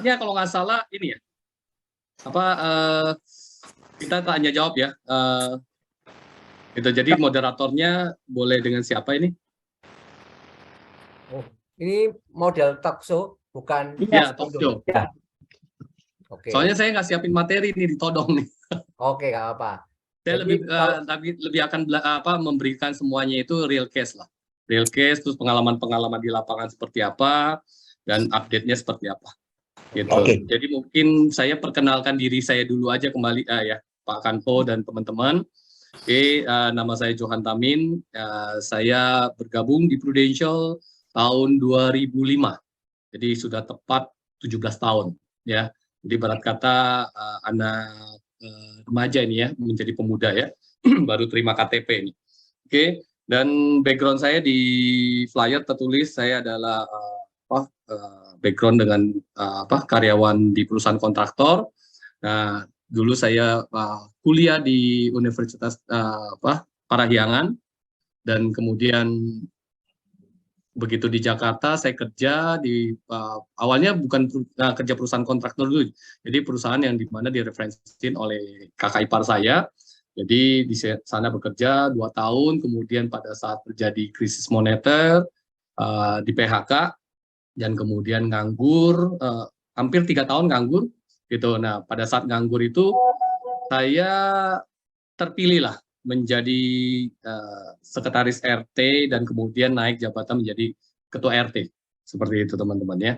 kalau nggak salah ini ya, apa kita tanya jawab ya. Gitu. Jadi moderatornya boleh dengan siapa ini? Oh, ini model talk show, bukan Ya, talk show. ya. Oke. Soalnya saya nggak siapin materi nih, ditodong nih. Oke, nggak apa. Saya lebih akan memberikan semuanya itu real case lah. Real case, terus pengalaman-pengalaman di lapangan seperti apa, dan update-nya seperti apa. Gitu. Oke. Jadi mungkin saya perkenalkan diri saya dulu aja kembali ya, Pak Kanpo dan teman-teman. Oke, nama saya Johan Tamin. Saya bergabung di Prudential tahun 2005. Jadi sudah tepat 17 tahun ya. Jadi barat kata anak remaja ini ya, menjadi pemuda ya. Baru terima KTP ini. Oke, dan background saya di flyer tertulis saya adalah background dengan karyawan di perusahaan kontraktor. Nah, dulu saya kuliah di Universitas Parahyangan, dan kemudian begitu di Jakarta saya kerja di awalnya bukan kerja perusahaan kontraktor dulu, jadi perusahaan yang dimana direferensiin oleh kakak ipar saya. Jadi di sana bekerja 2 tahun, kemudian pada saat terjadi krisis moneter di PHK, dan kemudian nganggur hampir 3 tahun nganggur gitu. Nah, pada saat nganggur itu saya terpilih lah menjadi sekretaris RT dan kemudian naik jabatan menjadi ketua RT. Seperti itu teman-teman ya.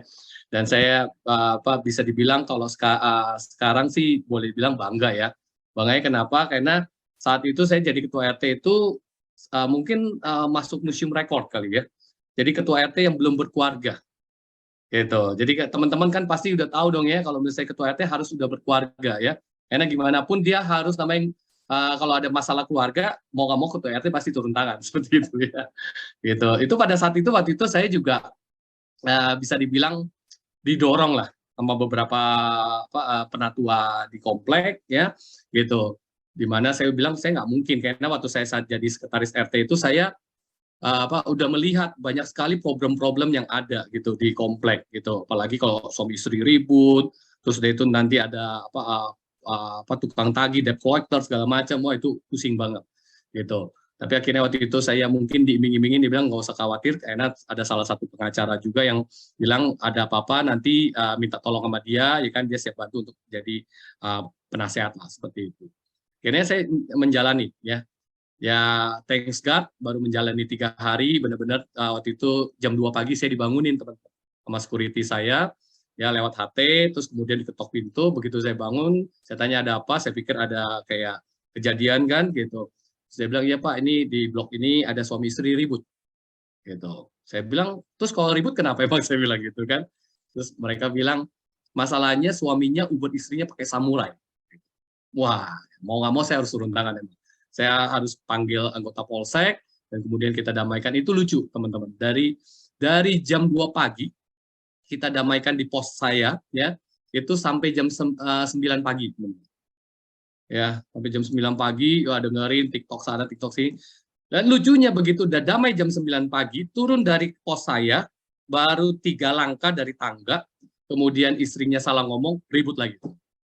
Dan saya bisa dibilang kalau sekarang sih boleh bilang bangga ya. Bangganya kenapa? Karena saat itu saya jadi ketua RT itu mungkin masuk museum rekor kali ya. Jadi ketua RT yang belum berkeluarga. Gitu. Jadi teman-teman kan pasti udah tahu dong ya, kalau misalnya ketua RT harus sudah berkeluarga ya. Karena gimana pun dia harus namanya kalau ada masalah keluarga, mau nggak mau ketua RT pasti turun tangan seperti itu ya. Gitu. Itu pada saat itu waktu itu saya juga bisa dibilang didorong lah sama beberapa penatua di komplek ya, gitu. Dimana saya bilang saya nggak mungkin, karena waktu saya saat jadi sekretaris RT itu saya udah melihat banyak sekali problem-problem yang ada gitu di komplek gitu, apalagi kalau suami istri ribut, terus udah itu nanti ada tukang tagih, debt collector segala macam, wah itu pusing banget gitu. Tapi akhirnya waktu itu saya mungkin diiming-imingin, dibilang nggak usah khawatir, karena ada salah satu pengacara juga yang bilang ada apa-apa nanti minta tolong sama dia, ya kan dia siap bantu untuk jadi penasehat lah seperti itu. Akhirnya saya menjalani ya. Ya, thanks God, baru menjalani 3 hari, benar-benar waktu itu jam 2 pagi saya dibangunin teman-teman sama security saya, ya lewat HT, terus kemudian diketok pintu, begitu saya bangun, saya tanya ada apa, saya pikir ada kayak kejadian kan, gitu. Saya bilang, iya Pak, ini di blok ini ada suami istri ribut, gitu. Saya bilang, terus kalau ribut kenapa Pak, saya bilang gitu kan. Terus mereka bilang, masalahnya suaminya ubur istrinya pakai samurai. Wah, mau nggak mau saya harus turun tangan. Saya harus panggil anggota polsek dan kemudian kita damaikan. Itu lucu teman-teman. Dari jam 2 pagi kita damaikan di pos saya ya, itu sampai jam 9 pagi teman-teman. Ya, sampai jam 9 pagi ya dengerin TikTok sana TikTok sini. Dan lucunya begitu udah damai jam 9 pagi, turun dari pos saya baru 3 langkah dari tangga, kemudian istrinya salah ngomong, ribut lagi.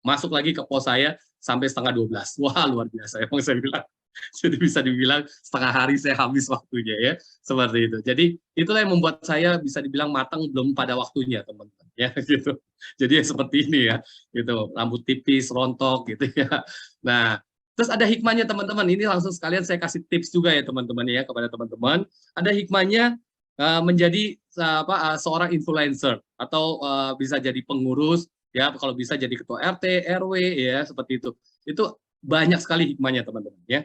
Masuk lagi ke pos saya sampai setengah 12. Wah, luar biasa emang saya bilang. Jadi bisa dibilang setengah hari saya habis waktunya ya, seperti itu. Jadi itulah yang membuat saya bisa dibilang matang belum pada waktunya teman-teman ya gitu. Jadi ya seperti ini ya, gitu, rambut tipis, rontok gitu ya. Nah, terus ada hikmahnya teman-teman. Ini langsung sekalian saya kasih tips juga ya teman-teman ya kepada teman-teman. Ada hikmahnya menjadi seorang influencer atau bisa jadi pengurus ya, kalau bisa jadi ketua RT, RW ya seperti itu. Itu banyak sekali hikmahnya teman-teman ya.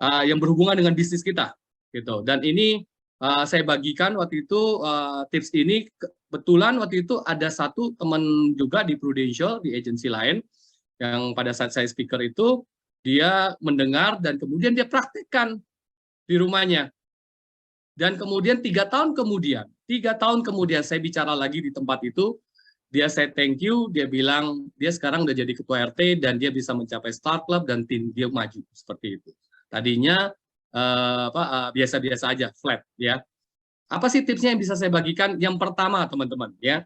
Yang berhubungan dengan bisnis kita gitu. Dan ini saya bagikan waktu itu tips ini, kebetulan waktu itu ada satu teman juga di Prudential di agensi lain yang pada saat saya speaker itu dia mendengar dan kemudian dia praktekkan di rumahnya. Dan kemudian 3 tahun kemudian saya bicara lagi di tempat itu, dia say thank you, dia bilang dia sekarang udah jadi ketua RT dan dia bisa mencapai Star Club dan tim dia maju seperti itu. Tadinya biasa-biasa aja, flat ya. Apa sih tipsnya yang bisa saya bagikan? Yang pertama teman-teman ya,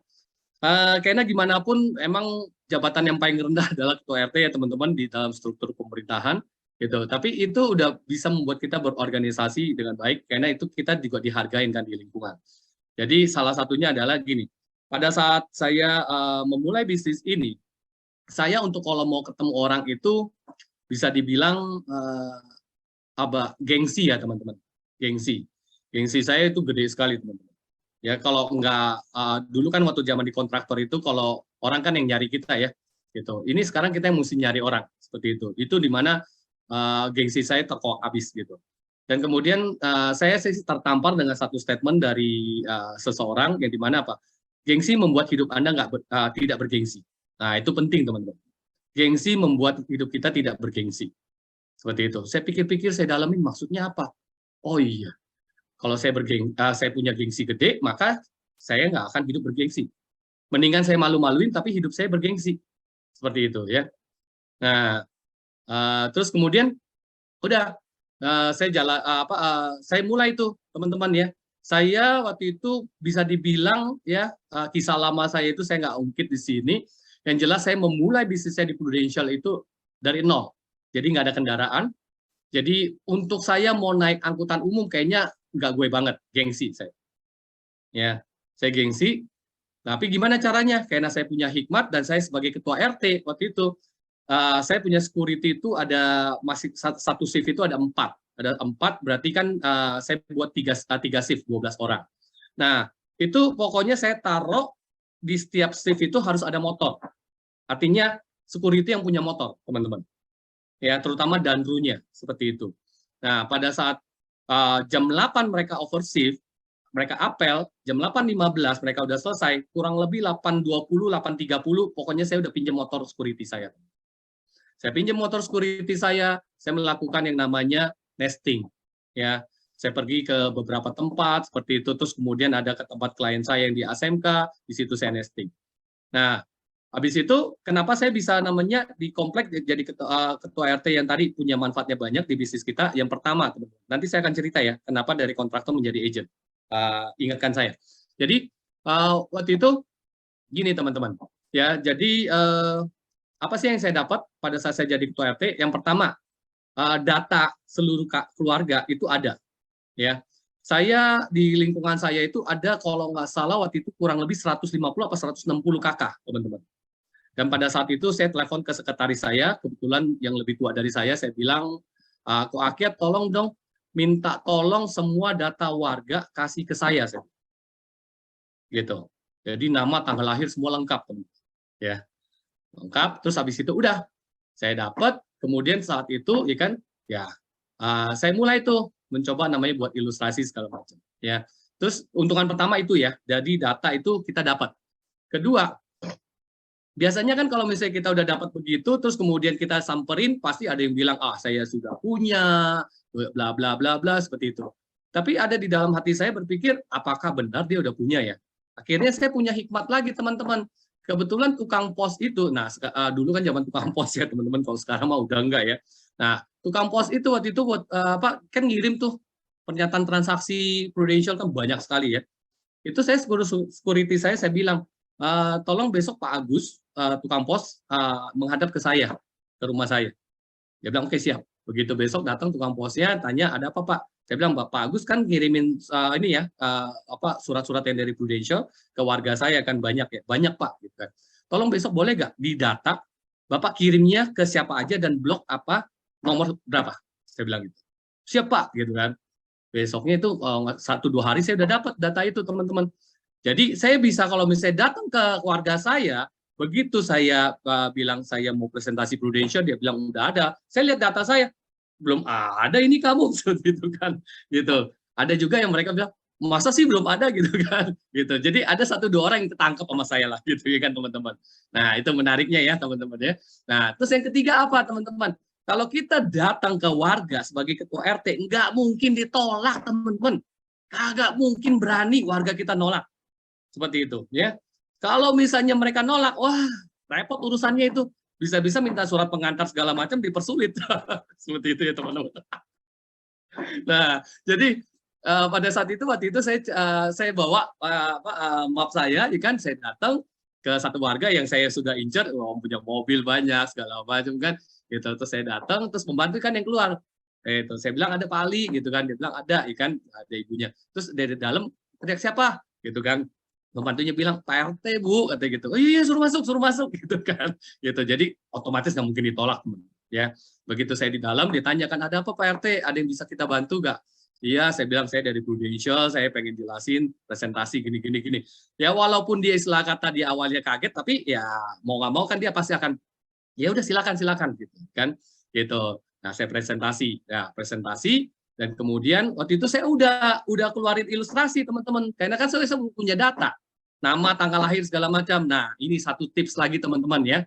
Karena gimana pun emang jabatan yang paling rendah adalah ketua RT ya teman-teman di dalam struktur pemerintahan gitu. Tapi itu udah bisa membuat kita berorganisasi dengan baik karena itu kita juga dihargain kan di lingkungan. Jadi salah satunya adalah gini. Pada saat saya memulai bisnis ini, saya untuk kalau mau ketemu orang itu bisa dibilang gengsi ya teman-teman. Gengsi. Gengsi saya itu gede sekali teman-teman. Ya kalau enggak dulu kan waktu zaman di kontraktor itu kalau orang kan yang nyari kita ya gitu. Ini sekarang kita yang mesti nyari orang seperti itu. Itu di mana gengsi saya terkok habis gitu. Dan kemudian saya tertampar dengan satu statement dari seseorang yang di mana apa? Gengsi membuat hidup Anda tidak bergengsi. Nah, itu penting teman-teman. Gengsi membuat hidup kita tidak bergengsi. Seperti itu. Saya pikir-pikir, saya dalamin maksudnya apa? Oh iya, kalau saya punya gengsi gede, maka saya nggak akan hidup bergengsi. Mendingan saya malu-maluin, tapi hidup saya bergengsi. Seperti itu ya. Nah, terus kemudian udah saya mulai tuh teman-teman ya. Saya waktu itu bisa dibilang ya kisah lama saya itu saya nggak ungkit di sini. Yang jelas saya memulai bisnis saya di Prudential itu dari nol. Jadi nggak ada kendaraan. Jadi untuk saya mau naik angkutan umum kayaknya nggak gue banget, gengsi saya. Ya, saya gengsi. Tapi gimana caranya? Karena saya punya hikmat dan saya sebagai ketua RT waktu itu, saya punya security itu masih satu shift itu ada 4. Ada 4 berarti kan saya buat 3 shift 12 orang. Nah, itu pokoknya saya taruh di setiap shift itu harus ada motor. Artinya security yang punya motor, teman-teman. Ya, terutama dandrunya seperti itu. Nah, pada saat jam 8 mereka overshift, mereka apel, jam 8.15 mereka udah selesai, kurang lebih 8.20, 8.30, pokoknya saya udah pinjam motor security saya. Saya pinjam motor security saya melakukan yang namanya nesting. Ya, saya pergi ke beberapa tempat seperti itu, terus kemudian ada ke tempat klien saya yang di ASMK, di situ saya nesting. Nah, habis itu kenapa saya bisa namanya di komplek jadi ketua RT yang tadi punya manfaatnya banyak di bisnis kita? Yang pertama, teman-teman, nanti saya akan cerita ya kenapa dari kontraktor menjadi agent. Ingatkan saya. Jadi waktu itu gini teman-teman, ya jadi apa sih yang saya dapat pada saat saya jadi ketua RT? Yang pertama, data seluruh keluarga itu ada. Ya, saya di lingkungan saya itu ada kalau nggak salah waktu itu kurang lebih 150 atau 160 kakak, teman-teman. Dan pada saat itu saya telepon ke sekretaris saya, kebetulan yang lebih tua dari saya bilang, Ko Akyat tolong dong, minta tolong semua data warga kasih ke saya. Gitu. Jadi nama, tanggal lahir semua lengkap, teman-teman. Ya, lengkap. Terus habis itu udah saya dapat. Kemudian saat itu, ya kan, ya saya mulai tuh mencoba namanya buat ilustrasi segala macam. Ya, terus untungan pertama itu ya, jadi data itu kita dapat. Kedua, biasanya kan kalau misalnya kita udah dapat begitu, terus kemudian kita samperin, pasti ada yang bilang, saya sudah punya, bla bla bla bla seperti itu. Tapi ada di dalam hati saya berpikir, apakah benar dia udah punya ya? Akhirnya saya punya hikmat lagi teman-teman. Kebetulan tukang pos itu, nah dulu kan zaman tukang pos ya teman-teman, kalau sekarang mah udah enggak ya. Nah tukang pos itu waktu itu kan ngirim tuh pernyataan transaksi Prudential kan banyak sekali ya. Itu saya security saya bilang, tolong besok Pak Agus tukang pos menghadap ke saya, ke rumah saya. Dia bilang oke siap. Begitu besok datang tukang posnya tanya ada apa Pak? Saya bilang Pak Agus kan kirimin ini ya surat-surat yang dari Prudential ke warga saya kan banyak ya, banyak Pak. Gitu kan. Tolong besok boleh nggak di data Bapak kirimnya ke siapa aja dan blok apa nomor berapa? Saya bilang gitu. Siap Pak, gitu kan. Besoknya itu 1-2 hari saya udah dapat data itu teman-teman. Jadi saya bisa kalau misalnya datang ke keluarga saya, begitu saya bilang saya mau presentasi Prudential, dia bilang udah ada. Saya lihat data saya, belum ada ini kamu, gitu kan. Gitu. Ada juga yang mereka bilang, masa sih belum ada gitu kan. Gitu. Jadi ada 1-2 orang yang ketangkep sama saya lah, gitu ya kan teman-teman. Nah itu menariknya ya teman-teman ya. Nah terus yang ketiga apa teman-teman? Kalau kita datang ke warga sebagai ketua RT, nggak mungkin ditolak teman-teman. Kagak mungkin berani warga kita nolak. Seperti itu ya. Kalau misalnya mereka nolak, wah repot urusannya itu. Bisa-bisa minta surat pengantar segala macam dipersulit. Seperti itu ya teman-teman. Nah, jadi pada saat itu waktu itu saya bawa map saya, kan saya datang, ke satu warga yang saya sudah incer, punya mobil banyak segala macam kan, gitu. Terus saya datang, terus pembantu kan yang keluar, itu saya bilang ada Pak Ali gitu kan, dia bilang ada, ikan ada ibunya. Terus dari dalam teriak siapa, gitu kan. Pembantunya bilang Pak RT Bu, katanya gitu. Oh iya suruh masuk gitu kan, gitu. Jadi otomatis nggak mungkin ditolak, ya. Begitu saya di dalam, ditanyakan ada apa Pak RT, ada yang bisa kita bantu nggak? Iya, saya bilang saya dari Prudential, saya pengen jelasin presentasi gini. Ya walaupun dia istilah kata di awalnya kaget, tapi ya mau nggak mau kan dia pasti akan, ya udah silakan gitu kan, gitu. Nah saya presentasi, dan kemudian waktu itu saya udah keluarin ilustrasi teman-teman, karena kan saya punya data, nama, tanggal lahir segala macam. Nah ini satu tips lagi teman-teman ya.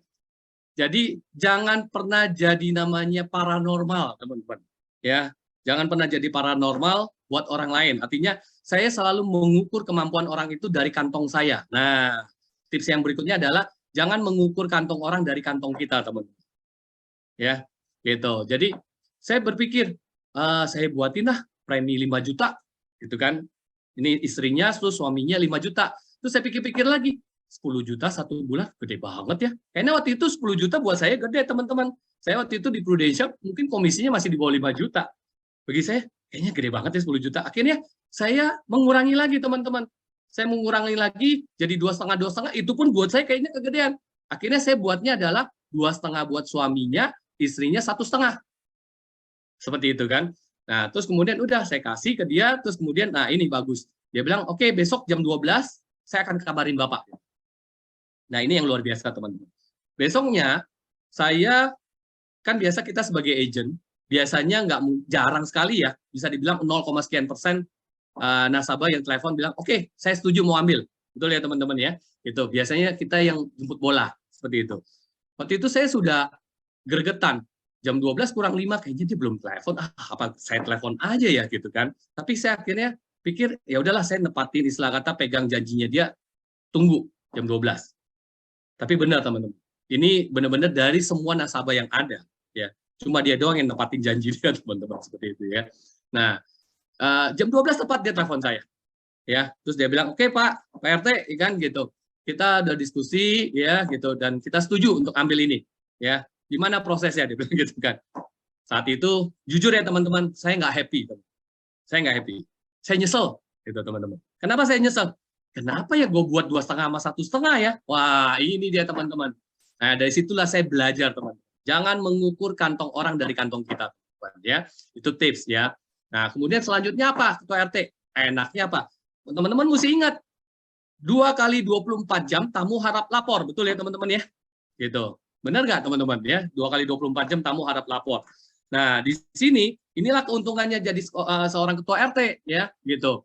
Jadi jangan pernah jadi namanya paranormal teman-teman, ya. Jangan pernah jadi paranormal buat orang lain. Artinya saya selalu mengukur kemampuan orang itu dari kantong saya. Nah, tips yang berikutnya adalah jangan mengukur kantong orang dari kantong kita, teman-teman. Ya, gitu. Jadi saya berpikir saya buatin lah premi 5 juta, gitu kan. Ini istrinya, terus suaminya 5 juta. Terus saya pikir-pikir lagi, 10 juta satu bulan gede banget ya. Kayaknya waktu itu 10 juta buat saya gede, teman-teman. Saya waktu itu di Prudential mungkin komisinya masih di bawah 5 juta. Bagi saya, kayaknya gede banget ya 10 juta. Akhirnya saya mengurangi lagi, teman-teman. Saya mengurangi lagi jadi 2,5, itu pun buat saya kayaknya kegedean. Akhirnya saya buatnya adalah 2,5 buat suaminya, istrinya 1,5. Seperti itu kan. Nah, terus kemudian udah saya kasih ke dia, terus kemudian, nah ini bagus. Dia bilang, oke, besok jam 12, saya akan kabarin Bapak. Nah, ini yang luar biasa, teman-teman. Besoknya, saya, kan biasa kita sebagai agent, biasanya jarang sekali ya, bisa dibilang 0, sekian persen nasabah yang telepon bilang, oke, saya setuju mau ambil. Betul ya teman-teman ya? Itu biasanya kita yang jemput bola, seperti itu. Waktu itu saya sudah gregetan, jam 12 kurang 5, kayaknya dia belum telepon, apa saya telepon aja ya gitu kan. Tapi saya akhirnya pikir, ya udahlah saya nepatin istilah kata pegang janjinya dia, tunggu jam 12. Tapi benar teman-teman, ini benar-benar dari semua nasabah yang ada, ya. Cuma dia doang yang nepatin janji dia, teman-teman, seperti itu ya. Nah, jam 12 tepat dia telepon saya. Ya, terus dia bilang, "Oke, Pak RT, kan gitu. Kita udah diskusi ya gitu dan kita setuju untuk ambil ini." Ya, gimana prosesnya dia bilang gitu kan. Saat itu jujur ya teman-teman, saya nggak happy. Saya nggak happy. Saya nyesel gitu, teman-teman. Kenapa saya nyesel? Kenapa ya gue buat 2,5 sama 1,5 ya? Wah, ini dia teman-teman. Nah, dari situlah saya belajar, teman. Jangan mengukur kantong orang dari kantong kita, ya. Itu tips ya. Nah, kemudian selanjutnya apa? Ketua RT, enaknya apa? Teman-teman mesti ingat, 2 kali 24 jam tamu harap lapor, betul ya teman-teman ya? Gitu. Benar nggak teman-teman ya? 2 kali 24 jam tamu harap lapor. Nah, di sini inilah keuntungannya jadi seorang ketua RT ya, gitu.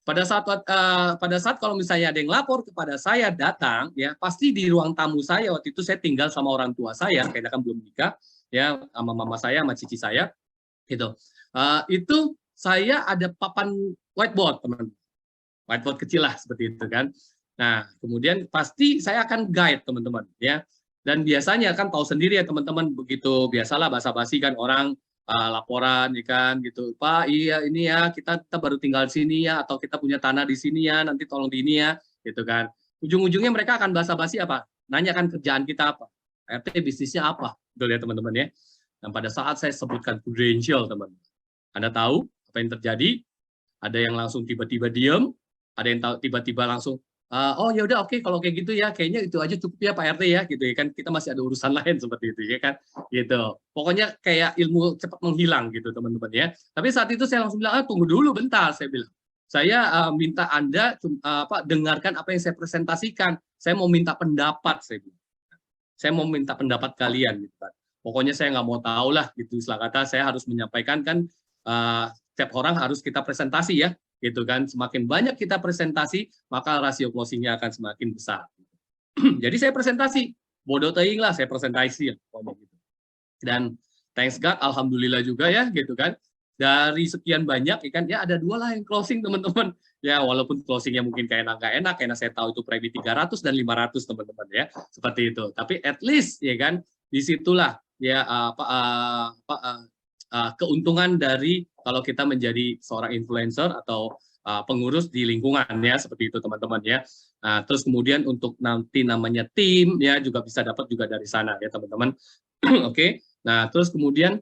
Pada saat kalau misalnya ada yang lapor kepada saya datang, ya pasti di ruang tamu saya waktu itu saya tinggal sama orang tua saya, karena kan belum nikah, ya sama mama saya, sama cici saya, gitu. Itu saya ada papan whiteboard, teman, whiteboard kecil lah seperti itu kan. Nah, kemudian pasti saya akan guide teman-teman, ya. Dan biasanya kan tahu sendiri ya teman-teman, begitu biasalah basa-basi kan orang. Laporan ikan gitu, Pak, iya ini ya kita baru tinggal di sini ya, atau kita punya tanah di sini ya, nanti tolong di ini ya, gitu kan. Ujung-ujungnya mereka akan basa-basi apa? Nanyakan kerjaan kita apa, RT bisnisnya apa, betul ya teman-teman ya. Dan pada saat saya sebutkan Prudential, teman, Anda tahu apa yang terjadi? Ada yang langsung tiba-tiba diam, ada yang tiba-tiba langsung, oh ya udah oke, kalau kayak gitu ya, kayaknya itu aja cukup ya Pak RT ya, gitu ya kan, kita masih ada urusan lain seperti itu ya kan, gitu. Pokoknya kayak ilmu cepat menghilang gitu teman-teman ya. Tapi saat itu saya langsung bilang, tunggu dulu bentar, saya bilang. Saya minta Anda dengarkan apa yang saya presentasikan. Saya mau minta pendapat, saya bilang. Saya mau minta pendapat kalian gitu kan. Pokoknya saya nggak mau tahu lah gitu, istilah kata saya harus menyampaikan kan, setiap orang harus kita presentasi ya, gitu kan. Semakin banyak kita presentasi, maka rasio closing-nya akan semakin besar. Jadi saya presentasi, bodoh teing lah saya presentasi ya, pokoknya gitu. Dan thanks God, alhamdulillah juga ya, gitu kan. Dari sekian banyak, kan ya ada 2 lah yang closing teman-teman. Ya walaupun closingnya mungkin kayak nggak enak, karena saya tahu itu premi 300 dan 500 teman-teman ya, seperti itu. Tapi at least ya kan, disitulah ya keuntungan dari kalau kita menjadi seorang influencer atau pengurus di lingkungan ya, seperti itu teman-teman ya. Nah, terus kemudian untuk nanti namanya tim ya juga bisa dapat juga dari sana ya teman-teman. Oke. Nah, terus kemudian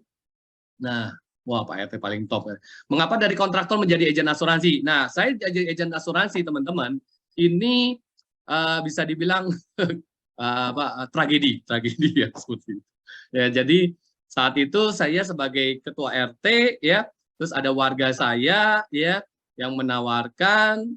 wah Pak RT paling top. Mengapa dari kontraktor menjadi agen asuransi? Nah, saya jadi agen asuransi teman-teman. Ini bisa dibilang tragedi ya seperti itu. Ya, jadi saat itu saya sebagai ketua RT ya, terus ada warga saya ya yang menawarkan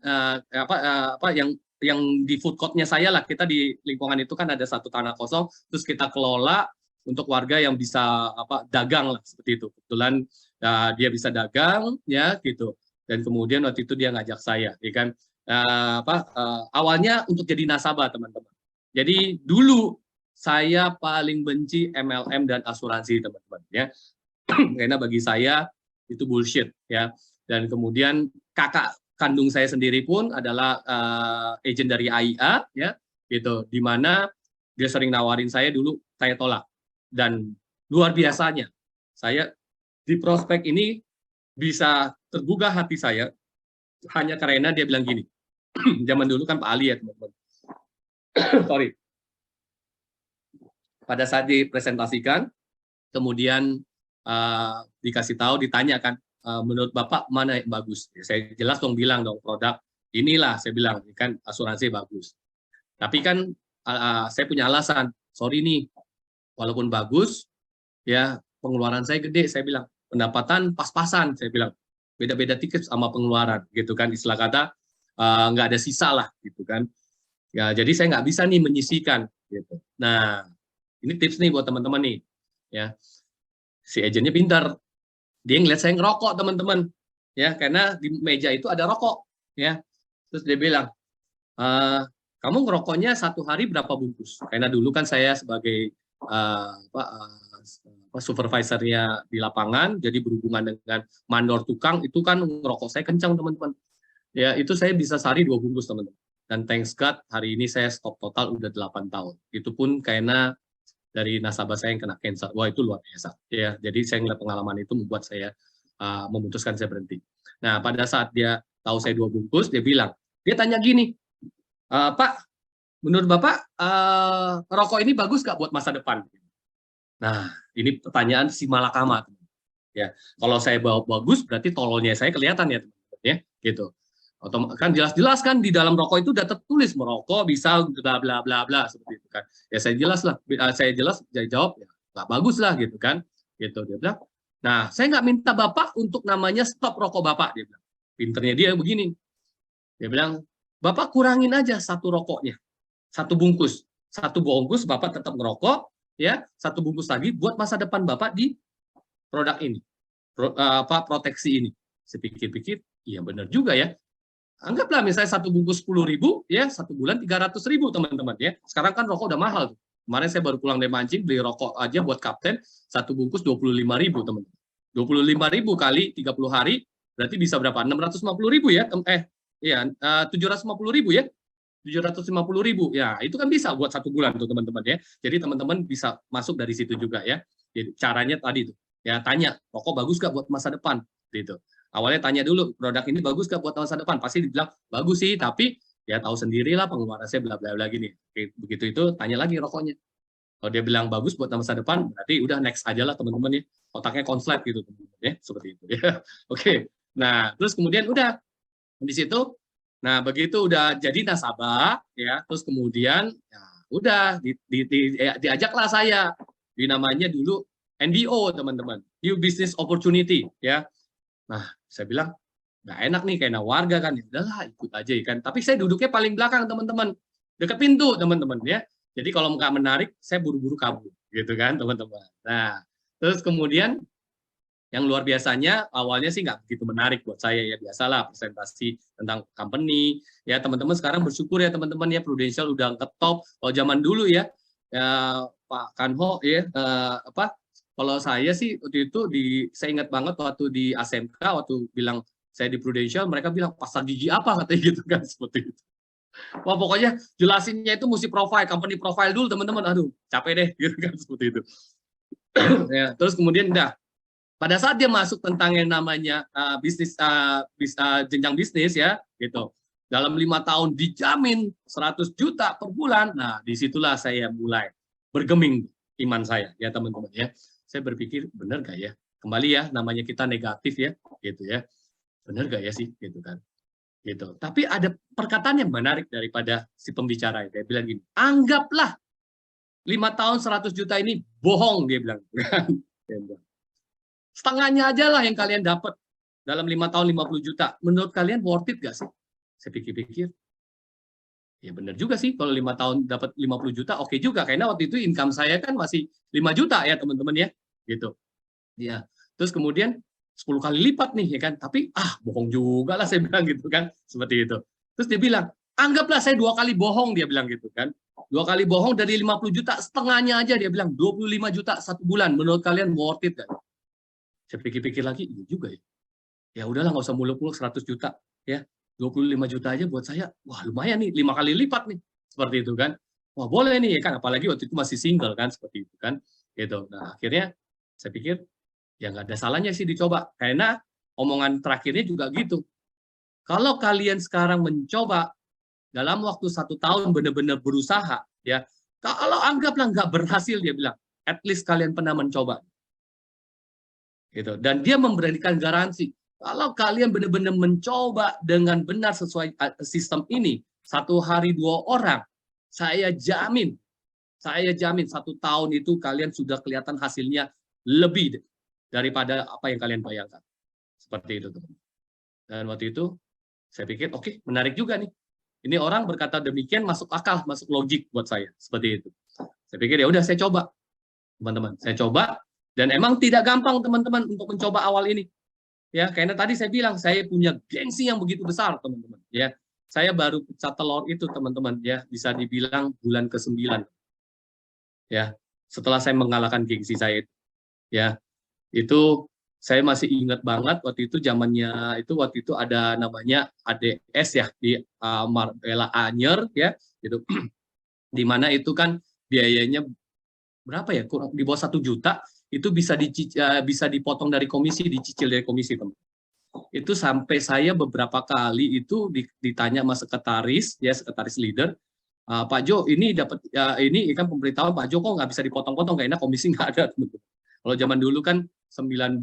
yang di food court-nya saya lah, kita di lingkungan itu kan ada satu tanah kosong, terus kita kelola untuk warga yang bisa dagang lah seperti itu. Kebetulan dia bisa dagang ya gitu. Dan kemudian waktu itu dia ngajak saya, ya kan. Awalnya untuk jadi nasabah teman-teman. Jadi dulu saya paling benci MLM dan asuransi teman-teman ya. Karena bagi saya itu bullshit ya. Dan kemudian kakak kandung saya sendiri pun adalah agent dari AIA ya gitu, di mana dia sering nawarin saya, dulu saya tolak. Dan luar biasanya saya di prospek ini bisa tergugah hati saya hanya karena dia bilang gini. Zaman dulu kan Pak Ali ya teman-teman. Sorry. Pada saat dipresentasikan, kemudian dikasih tahu, ditanyakan, menurut Bapak mana yang bagus? Saya jelas bilang produk inilah, saya bilang kan asuransi bagus. Tapi kan saya punya alasan, sorry nih, walaupun bagus, ya pengeluaran saya gede, saya bilang pendapatan pas-pasan, saya bilang beda-beda tiket sama pengeluaran, gitu kan, istilah kata nggak ada sisa lah, gitu kan. Ya jadi saya nggak bisa nih menyisikan, gitu. Nah ini tips nih buat teman-teman nih, ya si agennya pintar, dia ngeliat saya ngerokok teman-teman, ya karena di meja itu ada rokok, ya terus dia bilang, kamu ngerokoknya satu hari berapa bungkus? Karena dulu kan saya sebagai supervisornya di lapangan, jadi berhubungan dengan mandor tukang, itu kan ngerokok saya kencang teman-teman. Ya itu saya bisa sehari 2 bungkus teman-teman. Dan thanks God hari ini saya stop total udah 8 tahun. Itu pun karena dari nasabah saya yang kena cancer. Wah itu luar biasa. Ya, jadi saya ngeliat pengalaman itu membuat saya memutuskan saya berhenti. Nah pada saat dia tahu saya 2 bungkus, dia bilang, dia tanya gini, Pak, menurut Bapak rokok ini bagus nggak buat masa depan? Nah ini pertanyaan si malakama. Ya, kalau saya bawa bagus berarti tololnya saya kelihatan ya teman-teman ya, gitu. Kan jelas-jelas kan di dalam rokok itu udah tertulis merokok bisa bla bla bla bla seperti itu kan. Ya saya jawab ya nggak bagus lah gitu kan. Gitu dia bilang. Nah, saya nggak minta Bapak untuk namanya stop rokok Bapak, dia bilang. Pinternya dia begini. Dia bilang, Bapak kurangin aja satu rokoknya. 1 bungkus. 1 bungkus Bapak tetap ngerokok ya, 1 bungkus lagi buat masa depan Bapak di produk ini. Proteksi ini. Saya pikir-pikir, iya benar juga ya. Anggaplah misalnya 1 bungkus 10.000 ya, 1 bulan 300.000 teman-teman ya. Sekarang kan rokok udah mahal. Kemarin saya baru pulang dari mancing, beli rokok aja buat kapten 1 bungkus 25.000 teman-teman. 25.000 kali 30 hari berarti bisa berapa? 650.000 ya. 750.000 ya. 750.000 ya, itu kan bisa buat 1 bulan tuh teman-teman ya. Jadi teman-teman bisa masuk dari situ juga ya. Jadi caranya tadi tuh ya, tanya rokok bagus gak buat masa depan gitu. Awalnya tanya dulu, produk ini bagus gak buat masa depan? Pasti dibilang, bagus sih, tapi ya tahu sendirilah pengeluaran saya bla bla bla gini. Begitu itu, tanya lagi rokoknya. Kalau dia bilang bagus buat masa depan, berarti udah next aja lah teman-teman ya. Otaknya konslet gitu teman-teman ya, seperti itu ya. Oke. Nah, terus kemudian udah di situ, nah begitu udah jadi nasabah ya, terus kemudian ya udah diajaklah saya. Di namanya dulu NBO teman-teman, New Business Opportunity ya. Nah, saya bilang, nggak enak nih kayak warga kan, ya udahlah ikut aja kan. Tapi saya duduknya paling belakang teman-teman, dekat pintu teman-teman ya. Jadi kalau nggak menarik, saya buru-buru kabur gitu kan teman-teman. Nah, terus kemudian yang luar biasanya awalnya sih nggak begitu menarik buat saya ya, biasalah presentasi tentang company ya. Teman-teman sekarang bersyukur ya teman-teman ya, Prudential udah ke top. Kalau zaman dulu ya Pak Kanho ya kalau saya sih waktu itu saya ingat banget waktu di ASMK, waktu bilang saya di Prudential, mereka bilang pasar gigi apa katanya gitu kan, seperti itu. Wah pokoknya jelasinnya itu mesti company profile dulu teman-teman. Aduh capek deh gitu kan, seperti itu. Ya, terus kemudian pada saat dia masuk tentang yang namanya jenjang bisnis ya, gitu. Dalam 5 tahun dijamin 100 juta per bulan. Nah, disitulah saya mulai bergeming iman saya, ya teman-teman ya. Saya berpikir benar gak ya? Kembali ya, namanya kita negatif ya, gitu ya. Benar gak ya sih, gitu kan? Gitu. Tapi ada perkataan yang menarik daripada si pembicara. Dia bilang gini, anggaplah 5 tahun 100 juta ini bohong, dia bilang. Setengahnya aja lah yang kalian dapat dalam 5 tahun 50 juta. Menurut kalian worth it gak sih? Saya pikir-pikir, ya benar juga sih, kalau 5 tahun dapat 50 juta, oke juga. Karena waktu itu income saya kan masih 5 juta ya teman-teman ya. Gitu. Ya. Terus kemudian 10 kali lipat nih ya kan. Tapi bohong juga lah saya bilang gitu kan. Seperti itu. Terus dia bilang, anggaplah saya 2 kali bohong, dia bilang gitu kan. 2 kali bohong dari 50 juta, setengahnya aja dia bilang 25 juta 1 bulan. Menurut kalian worth it kan? Saya pikir-pikir lagi, iya juga ya. Ya udahlah, nggak usah muluk-muluk 100 juta. Ya, 25 juta aja buat saya, wah lumayan nih, 5 kali lipat nih. Seperti itu kan. Wah boleh nih ya kan, apalagi waktu itu masih single kan, seperti itu kan. Gitu. Nah akhirnya saya pikir, ya nggak ada salahnya sih dicoba. Karena omongan terakhirnya juga gitu. Kalau kalian sekarang mencoba, dalam waktu 1 tahun benar-benar berusaha, ya kalau anggaplah nggak berhasil, dia bilang, at least kalian pernah mencoba. Gitu. Dan dia memberikan garansi, kalau kalian benar-benar mencoba dengan benar sesuai sistem ini, 1 hari 2 orang, saya jamin 1 tahun itu kalian sudah kelihatan hasilnya lebih daripada apa yang kalian bayangkan. Seperti itu. Dan waktu itu, saya pikir, oke, menarik juga nih. Ini orang berkata demikian, masuk akal, masuk logik buat saya. Seperti itu. Saya pikir, ya udah saya coba. Teman-teman, saya coba. Dan emang tidak gampang teman-teman untuk mencoba awal ini. Ya, karena tadi saya bilang saya punya gengsi yang begitu besar, teman-teman. Ya, saya baru pecah telur itu, teman-teman. Ya, bisa dibilang bulan ke-9. Ya, setelah saya mengalahkan gengsi saya itu. Ya, itu saya masih ingat banget waktu itu zamannya itu waktu itu ada namanya ADS ya di Marbella Anyer ya, gitu. Di mana itu kan biayanya berapa ya? Kurang di bawah 1 juta. Itu bisa dipotong dari komisi, dicicil dari komisi, teman. Itu sampai saya beberapa kali itu ditanya sama sekretaris, ya sekretaris leader, Pak Jo, ini dapat ini kan pemberitahuan Pak Jo kok nggak bisa dipotong-potong, kayaknya komisi nggak ada, teman-teman. Kalau zaman dulu kan 9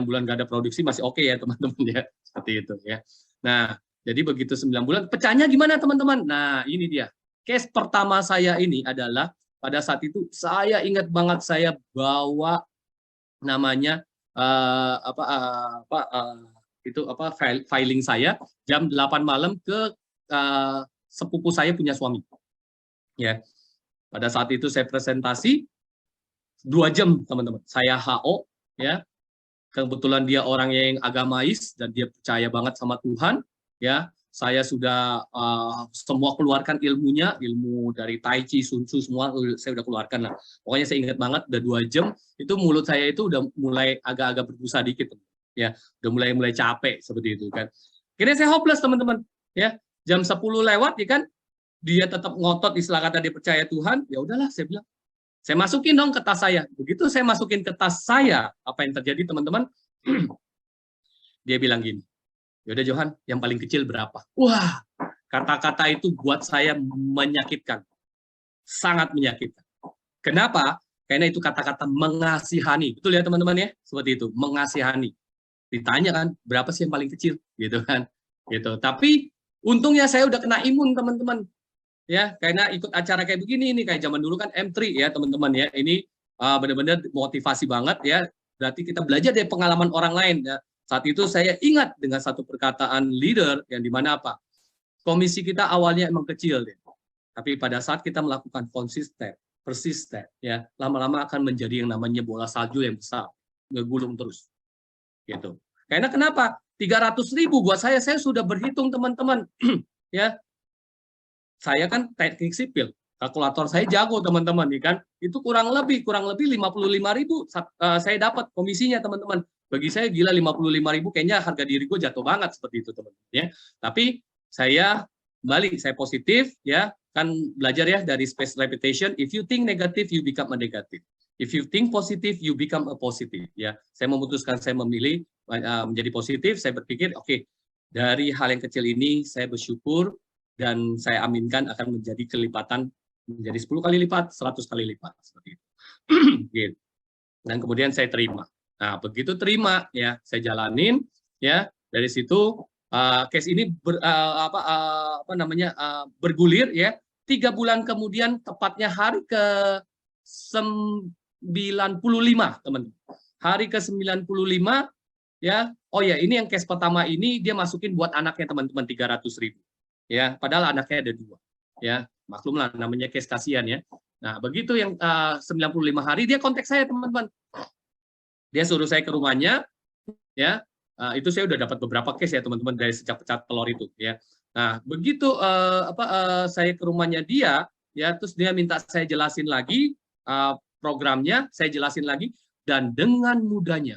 bulan nggak ada produksi masih oke ya, teman-teman ya, seperti itu ya. Nah, jadi begitu 9 bulan, pecahnya gimana, teman-teman? Nah, ini dia. Case pertama saya ini adalah pada saat itu saya ingat banget saya bawa namanya filing saya jam 8 malam ke sepupu saya punya suami. Ya. Pada saat itu saya presentasi 2 jam, teman-teman. Saya HO ya. Kebetulan dia orang yang agamais dan dia percaya banget sama Tuhan, ya. Saya sudah semua keluarkan ilmunya, ilmu dari Tai Chi, Sun Tzu, semua saya udah keluarkan lah. Pokoknya saya ingat banget, udah 2 jam, itu mulut saya itu udah mulai agak-agak berbusa dikit, ya, udah mulai capek seperti itu kan. Akhirnya saya hopeless, teman-teman, ya. Jam 10 lewat, ya kan, dia tetap ngotot, istilah kata dia percaya Tuhan, ya udahlah, saya bilang, saya masukin dong ke tas saya. Begitu saya masukin ke tas saya, apa yang terjadi, teman-teman? Dia bilang gini, yaudah Johan, yang paling kecil berapa? Wah, kata-kata itu buat saya menyakitkan. Sangat menyakitkan. Kenapa? Karena itu kata-kata mengasihani. Betul ya teman-teman ya? Seperti itu, mengasihani. Ditanya kan, berapa sih yang paling kecil? Gitu kan. Gitu. Tapi untungnya saya udah kena imun, teman-teman. Ya, karena ikut acara kayak begini ini, kayak zaman dulu kan M3 ya, teman-teman ya. Ini benar-benar motivasi banget ya. Berarti kita belajar dari pengalaman orang lain ya. Saat itu saya ingat dengan satu perkataan leader yang dimana apa? Komisi kita awalnya emang kecil deh. Tapi pada saat kita melakukan konsisten, persisten, ya lama-lama akan menjadi yang namanya bola salju yang besar, ngegulung terus. Gitu. Karena kenapa? 300.000 buat saya sudah berhitung, teman-teman. Ya. Saya kan teknik sipil. Kalkulator saya jago, teman-teman, ya kan? Itu kurang lebih 55.000 saya dapat komisinya, teman-teman. Bagi saya gila 55.000, kayaknya harga diri gue jatuh banget seperti itu, teman-teman, ya. Tapi saya balik, saya positif, ya. Kan belajar ya dari space repetition, if you think negative, you become a negative. If you think positive, you become a positive. Ya, saya memutuskan, saya memilih menjadi positif. Saya berpikir, oke, dari hal yang kecil ini saya bersyukur dan saya aminkan akan menjadi kelipatan menjadi 10 kali lipat, 100 kali lipat seperti itu. Gitu. Dan kemudian saya terima. Nah, begitu terima, ya, saya jalanin, ya, dari situ case ini bergulir, ya. 3 bulan kemudian, tepatnya hari ke 95, teman. Hari ke 95, ya. Oh ya, ini yang case pertama ini dia masukin buat anaknya teman-teman 300.000. Ya, padahal anaknya ada 2. Ya, maklumlah namanya case kasihan ya. Nah, begitu yang 95 hari dia kontak saya, teman-teman. Dia suruh saya ke rumahnya, ya. Itu saya udah dapat beberapa case ya, teman-teman, dari sejak pecat telur itu, ya. Nah, begitu saya ke rumahnya dia, ya, terus dia minta saya jelasin lagi programnya, saya jelasin lagi, dan dengan mudahnya,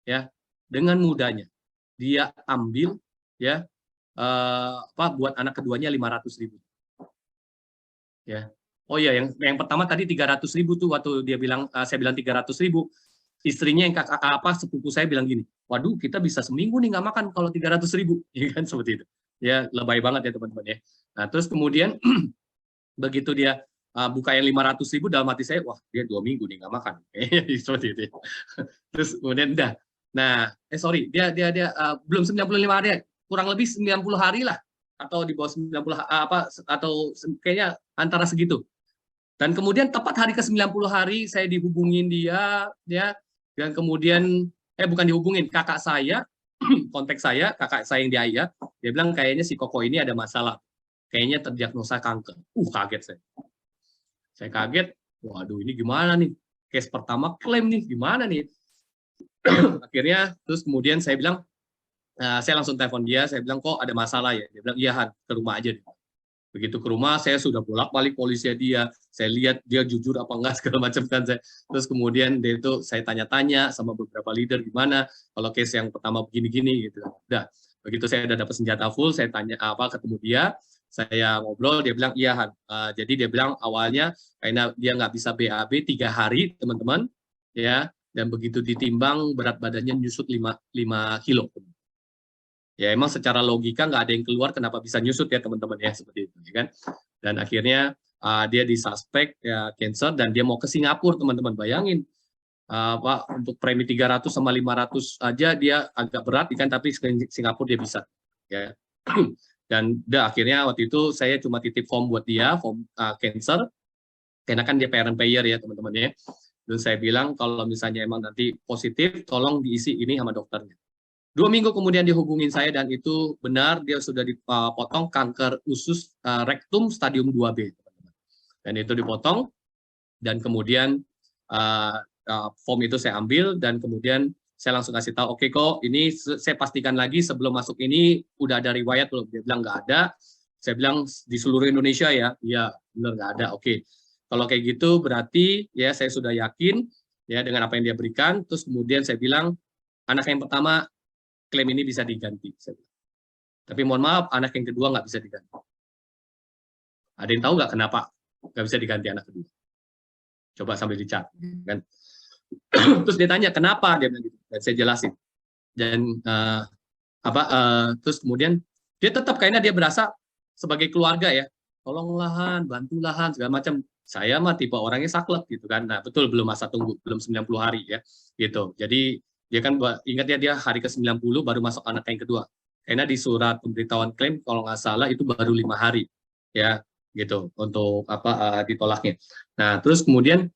ya, dengan mudahnya dia ambil, ya, buat anak keduanya 500.000. Ya. Oh iya, yang pertama tadi 300.000 tuh, waktu dia bilang, saya bilang 300.000, istrinya yang sepupu saya bilang gini, waduh, kita bisa seminggu nih nggak makan kalau 300.000, ya kan, seperti itu. Ya, lebay banget ya teman-teman ya. Nah, terus kemudian begitu dia buka yang 500.000, dalam hati saya, wah, dia 2 minggu nih nggak makan, seperti itu. Terus kemudian udah. Nah, dia belum 95 hari, kurang lebih 90 hari lah, atau di bawah 90 atau kayaknya antara segitu. Dan kemudian tepat hari ke 90 hari saya dihubungin dia, ya, dan kemudian bukan dihubungin, kakak saya kontak saya, kakak saya yang di AIA, dia bilang kayaknya si Koko ini ada masalah, kayaknya terdiagnosa kanker. Kaget saya. Saya kaget, waduh, ini gimana nih? Case pertama klaim nih, gimana nih? Akhirnya terus kemudian saya bilang, saya langsung telepon dia, saya bilang, kok ada masalah ya? Dia bilang, iya Han, ke rumah aja. Begitu ke rumah, saya sudah bolak-balik polisi dia, saya lihat dia jujur apa enggak, segala macam kan. Terus kemudian dia itu saya tanya-tanya sama beberapa leader gimana, kalau case yang pertama begini-gini gitu. Udah, begitu saya udah dapat senjata full, saya tanya ketemu dia, saya ngobrol, dia bilang, iya Han. Jadi dia bilang awalnya, karena dia nggak bisa BAB 3 hari, teman-teman, ya, dan begitu ditimbang berat badannya nyusut 5 kilo. Ya emang secara logika nggak ada yang keluar kenapa bisa nyusut ya teman-teman ya, seperti itu ya kan. Dan akhirnya dia disuspek ya cancer dan dia mau ke Singapura, teman-teman. Bayangin Pak, untuk premi 300 sama 500 aja dia agak berat kan, tapi Singapura dia bisa ya. Dan akhirnya waktu itu saya cuma titip form buat dia, form cancer, karena kan dia parent payer ya teman-teman ya. Dan saya bilang kalau misalnya emang nanti positif, tolong diisi ini sama dokternya. 2 minggu kemudian dihubungin saya dan itu benar, dia sudah dipotong kanker usus rektum stadium 2B. Dan itu dipotong dan kemudian form itu saya ambil dan kemudian saya langsung kasih tahu, oke kok, ini saya pastikan lagi sebelum masuk ini udah ada riwayat belum? Dia bilang nggak ada. Saya bilang di seluruh Indonesia ya, iya benar nggak ada. Oke, kalau kayak gitu berarti ya saya sudah yakin ya dengan apa yang dia berikan. Terus kemudian saya bilang anak yang pertama klaim ini bisa diganti. Tapi mohon maaf, anak yang kedua nggak bisa diganti. Ada yang tahu nggak kenapa nggak bisa diganti anak kedua? Coba sambil dicat. Kan? Terus dia tanya, kenapa? Dia bilang gitu. Dan saya jelasin. Dan terus kemudian dia tetap kayaknya dia berasa sebagai keluarga ya. Tolonglah Han, bantulah Han, segala macam. Saya mah tipe orangnya saklek gitu kan. Nah betul, belum masa tunggu, belum 90 hari ya. Gitu. Jadi dia kan ingat ya, dia hari ke-90 baru masuk anak yang kedua. Karena di surat pemberitahuan klaim kalau nggak salah itu baru 5 hari ya gitu untuk ditolaknya. Nah terus kemudian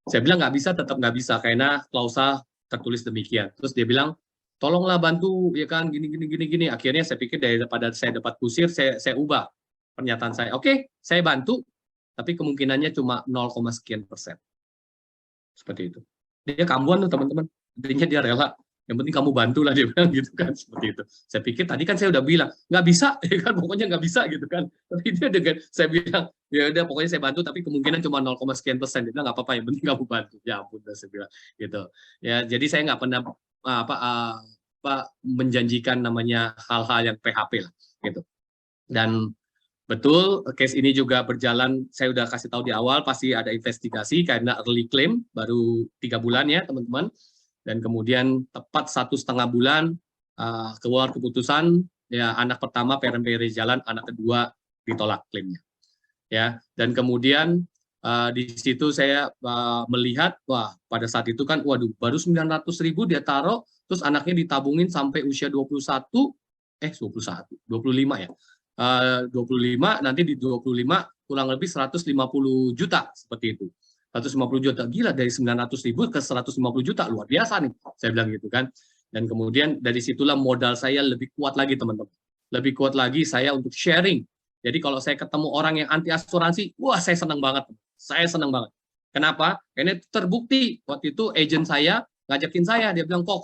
saya bilang nggak bisa, tetap nggak bisa karena klausa tertulis demikian. Terus dia bilang tolonglah bantu ya kan gini. Akhirnya saya pikir daripada saya dapat kusir, saya ubah pernyataan saya. Oke, saya bantu, tapi kemungkinannya cuma 0, sekian %. Seperti itu. Dia kambuhan tuh teman-teman. Intinya dia rela, yang penting kamu bantulah, dia bilang gitu kan, seperti itu. Saya pikir tadi kan saya udah bilang nggak bisa ya kan, pokoknya nggak bisa gitu kan, tapi dia dengan saya bilang ya udah pokoknya saya bantu tapi kemungkinan cuma 0, sekian %. Dia bilang nggak apa-apa, yang penting kamu bantu. Ya ampun, saya bilang gitu ya. Jadi saya nggak pernah menjanjikan namanya hal-hal yang PHP lah gitu. Dan Betul, case ini juga berjalan, saya udah kasih tahu di awal, pasti ada investigasi karena early claim, baru 3 bulan ya teman-teman. Dan kemudian tepat 1,5 bulan, keluar keputusan, ya anak pertama PRMPR jalan, anak kedua ditolak klaimnya. Ya, dan kemudian di situ saya melihat, wah pada saat itu kan, waduh baru 900.000 dia taruh, terus anaknya ditabungin sampai usia 25 ya. 25, nanti di 25 kurang lebih 150 juta seperti itu. 150 juta, gila dari 900.000 ke 150 juta, luar biasa nih, saya bilang gitu kan. Dan kemudian dari situlah modal saya lebih kuat lagi teman-teman. Lebih kuat lagi saya untuk sharing. Jadi kalau saya ketemu orang yang anti asuransi, wah saya senang banget. Saya senang banget. Kenapa? Karena terbukti waktu itu agent saya ngajakin saya, dia bilang kok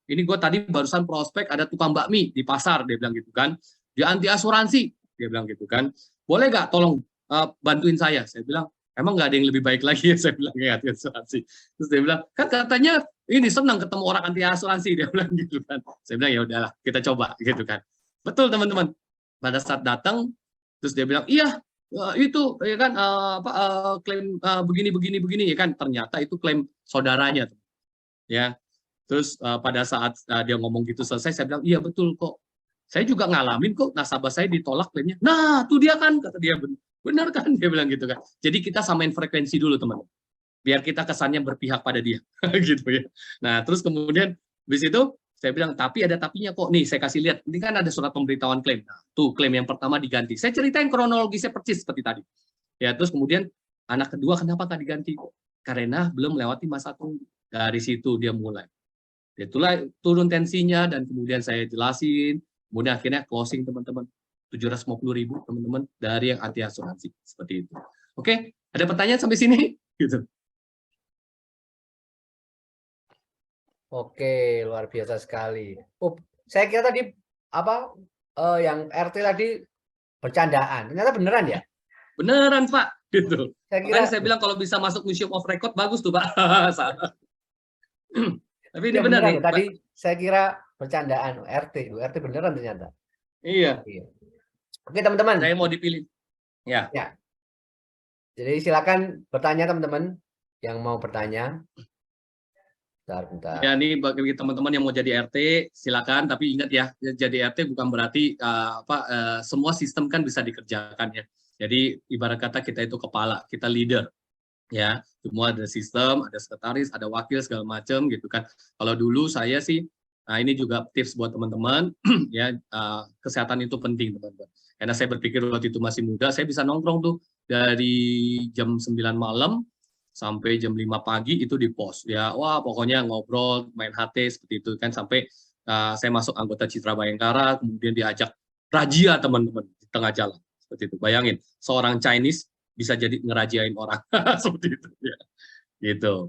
ini gue tadi barusan prospek ada tukang bakmi di pasar, dia bilang gitu kan. Dia anti asuransi, dia bilang gitu kan. Boleh nggak tolong bantuin saya? Saya bilang, emang nggak ada yang lebih baik lagi ya, saya bilang ya anti asuransi. Terus dia bilang, kan katanya ini senang ketemu orang anti asuransi, dia bilang gitu kan. Saya bilang ya udahlah, kita coba gitu kan. Betul teman-teman. Pada saat datang, terus dia bilang, iya itu ya kan klaim begini ya kan. Ternyata itu klaim saudaranya, ya. Terus pada saat dia ngomong gitu selesai, saya bilang iya betul kok. Saya juga ngalamin kok nasabah saya ditolak klaimnya. Nah, tuh dia kan, kata dia, benar kan, dia bilang gitu kan. Jadi kita samain frekuensi dulu teman-teman, biar kita kesannya berpihak pada dia, gitu ya. Nah, terus kemudian habis itu saya bilang tapi ada tapinya kok. Nih saya kasih lihat, ini kan ada surat pemberitahuan klaim. Nah, tuh klaim yang pertama diganti. Saya ceritain kronologisnya persis seperti tadi. Ya, terus kemudian anak kedua kenapa nggak diganti? Karena belum melewati masa tunggu. Dari situ dia mulai. Dia turun tensinya dan kemudian saya jelasin. Kemudian akhirnya closing teman-teman 750.000 teman-teman dari yang anti asuransi seperti itu. Oke, ada pertanyaan sampai sini? Gitu. Oke, luar biasa sekali. Oh, saya kira tadi apa yang RT tadi bercandaan. Ternyata beneran ya? Beneran Pak, gitu. Saya kira Makanya saya bilang kalau bisa masuk Museum of Record bagus tuh Pak. Tapi ini ya benar beneran. nih. Tadi saya kira bercandaan RT beneran ternyata. Iya. Iya. Oke teman-teman. Saya mau dipilih. Ya. Ya. Jadi silakan bertanya teman-teman yang mau bertanya. Bentar. Ya, ini bagi teman-teman yang mau jadi RT, silakan. Tapi ingat ya, jadi RT bukan berarti semua sistem kan bisa dikerjakan ya. Jadi ibarat kata kita itu kepala, kita leader. Ya, semua ada sistem, ada sekretaris, ada wakil segala macam gitu kan. Kalau dulu saya sih, nah ini juga tips buat teman-teman, ya kesehatan itu penting teman-teman. Karena saya berpikir waktu itu masih muda, saya bisa nongkrong tuh dari jam 9 malam sampai jam 5 pagi itu di pos. Ya, wah pokoknya ngobrol, main HT seperti itu kan sampai saya masuk anggota Citra Bayangkara, kemudian diajak razia teman-teman di tengah jalan. Seperti itu. Bayangin, seorang Chinese bisa jadi ngerajain orang seperti itu ya. Gitu.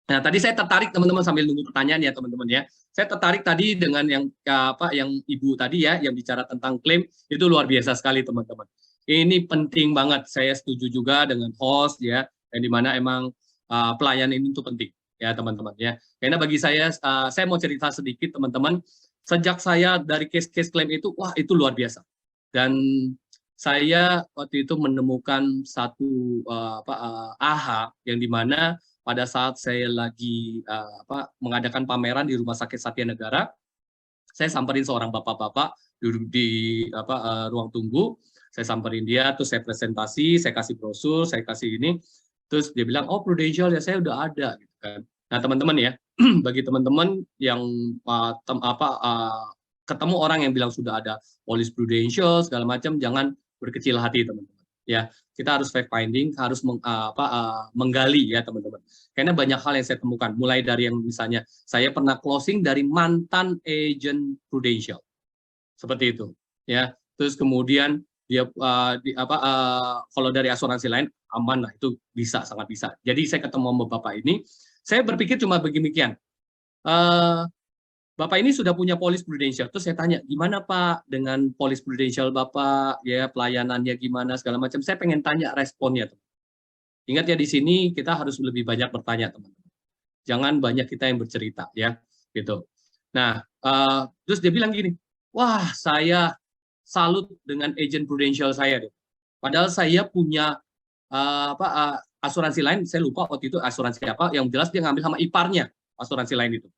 Nah, tadi saya tertarik teman-teman sambil nunggu pertanyaan ya teman-teman ya. Saya tertarik tadi dengan yang yang Ibu tadi ya yang bicara tentang klaim itu luar biasa sekali teman-teman. Ini penting banget. Saya setuju juga dengan host ya yang dimana emang pelayanan ini itu penting ya teman-teman ya. Karena bagi saya mau cerita sedikit teman-teman. Sejak saya dari case-case klaim itu wah itu luar biasa. Dan saya waktu itu menemukan satu AHA yang dimana pada saat saya lagi mengadakan pameran di Rumah Sakit Satya Negara, saya samperin seorang bapak-bapak duduk di ruang tunggu, saya samperin dia, terus saya presentasi, saya kasih brosur, saya kasih ini, terus dia bilang, oh Prudential ya saya udah ada, gitu kan. Nah teman-teman ya, bagi teman-teman yang ketemu orang yang bilang sudah ada polis Prudential segala macam, jangan berkecil hati teman-teman. Ya, kita harus fact finding, harus menggali ya teman-teman. Karena banyak hal yang saya temukan, mulai dari yang misalnya saya pernah closing dari mantan agent Prudential, seperti itu. Ya, terus kemudian dia kalau dari asuransi lain aman lah, itu bisa sangat bisa. Jadi saya ketemu sama bapak ini, saya berpikir cuma begini-begini. Bapak ini sudah punya polis Prudential. Terus saya tanya, gimana Pak dengan polis Prudential Bapak, ya pelayanannya gimana segala macam. Saya pengen tanya responnya. Ingat ya di sini kita harus lebih banyak bertanya teman-teman. Jangan banyak kita yang bercerita ya, gitu. Nah, terus dia bilang gini, wah saya salut dengan agent Prudential saya deh. Padahal saya punya asuransi lain, saya lupa waktu itu asuransi apa, yang jelas dia ngambil sama iparnya asuransi lain itu.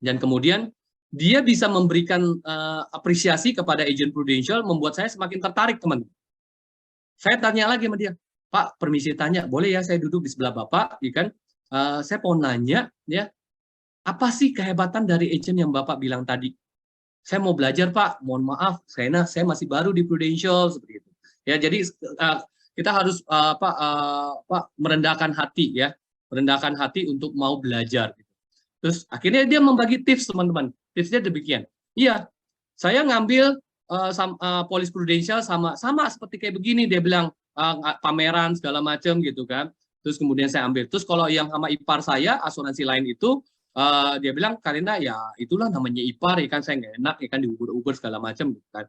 Dan kemudian dia bisa memberikan apresiasi kepada agent Prudential, membuat saya semakin tertarik, teman. Saya tanya lagi sama dia, Pak, permisi tanya, boleh ya saya duduk di sebelah Bapak, ya kan? Saya mau nanya, ya, apa sih kehebatan dari agent yang Bapak bilang tadi? Saya mau belajar, Pak. Mohon maaf, saya masih baru di Prudential, seperti itu. Ya, jadi kita harus merendahkan hati, ya, merendahkan hati untuk mau belajar. Terus akhirnya dia membagi tips, teman-teman. Tipsnya demikian. Iya, saya ngambil polis Prudential sama seperti kayak begini, dia bilang pameran segala macam gitu kan. Terus kemudian saya ambil. Terus kalau yang sama ipar saya asuransi lain itu dia bilang karena ya itulah namanya ipar, ya kan, saya nggak enak, ya kan, diugur-ugur segala macam gitu kan.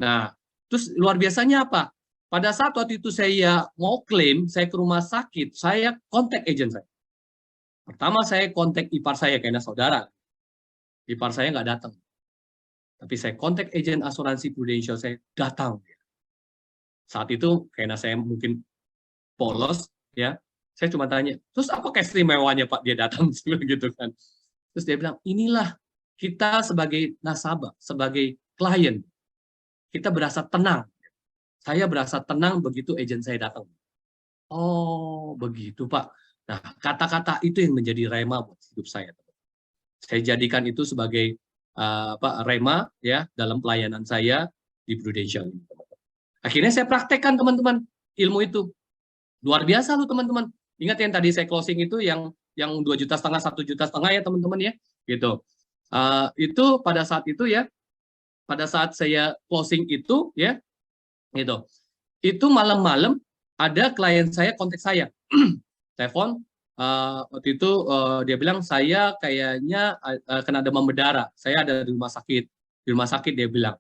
Nah, terus luar biasanya apa? Pada saat waktu itu saya mau klaim, saya ke rumah sakit, saya kontak agent saya. Pertama saya kontak ipar saya karena saudara. Ipar saya nggak datang. Tapi saya kontak agent asuransi Prudential, saya datang. Saat itu karena saya mungkin polos, ya, saya cuma tanya, terus apa keistimewanya Pak dia datang gitu kan. Terus dia bilang, inilah kita sebagai nasabah, sebagai klien, kita berasa tenang. Saya berasa tenang begitu agent saya datang. Oh, begitu Pak. Nah, kata-kata itu yang menjadi rema buat hidup saya. Saya jadikan itu sebagai rema, ya, dalam pelayanan saya di Prudential. Akhirnya saya praktekkan, teman-teman, ilmu itu. Luar biasa loh, teman-teman. Ingat yang tadi saya closing itu yang 2,5 juta, 1,5 juta ya, teman-teman, ya. Gitu. Itu pada saat itu, ya, pada saat saya closing itu, ya, gitu. Itu malam-malam ada klien saya kontak saya. Telepon, waktu itu dia bilang saya kayaknya kena demam berdarah. Saya ada di rumah sakit. Di rumah sakit dia bilang.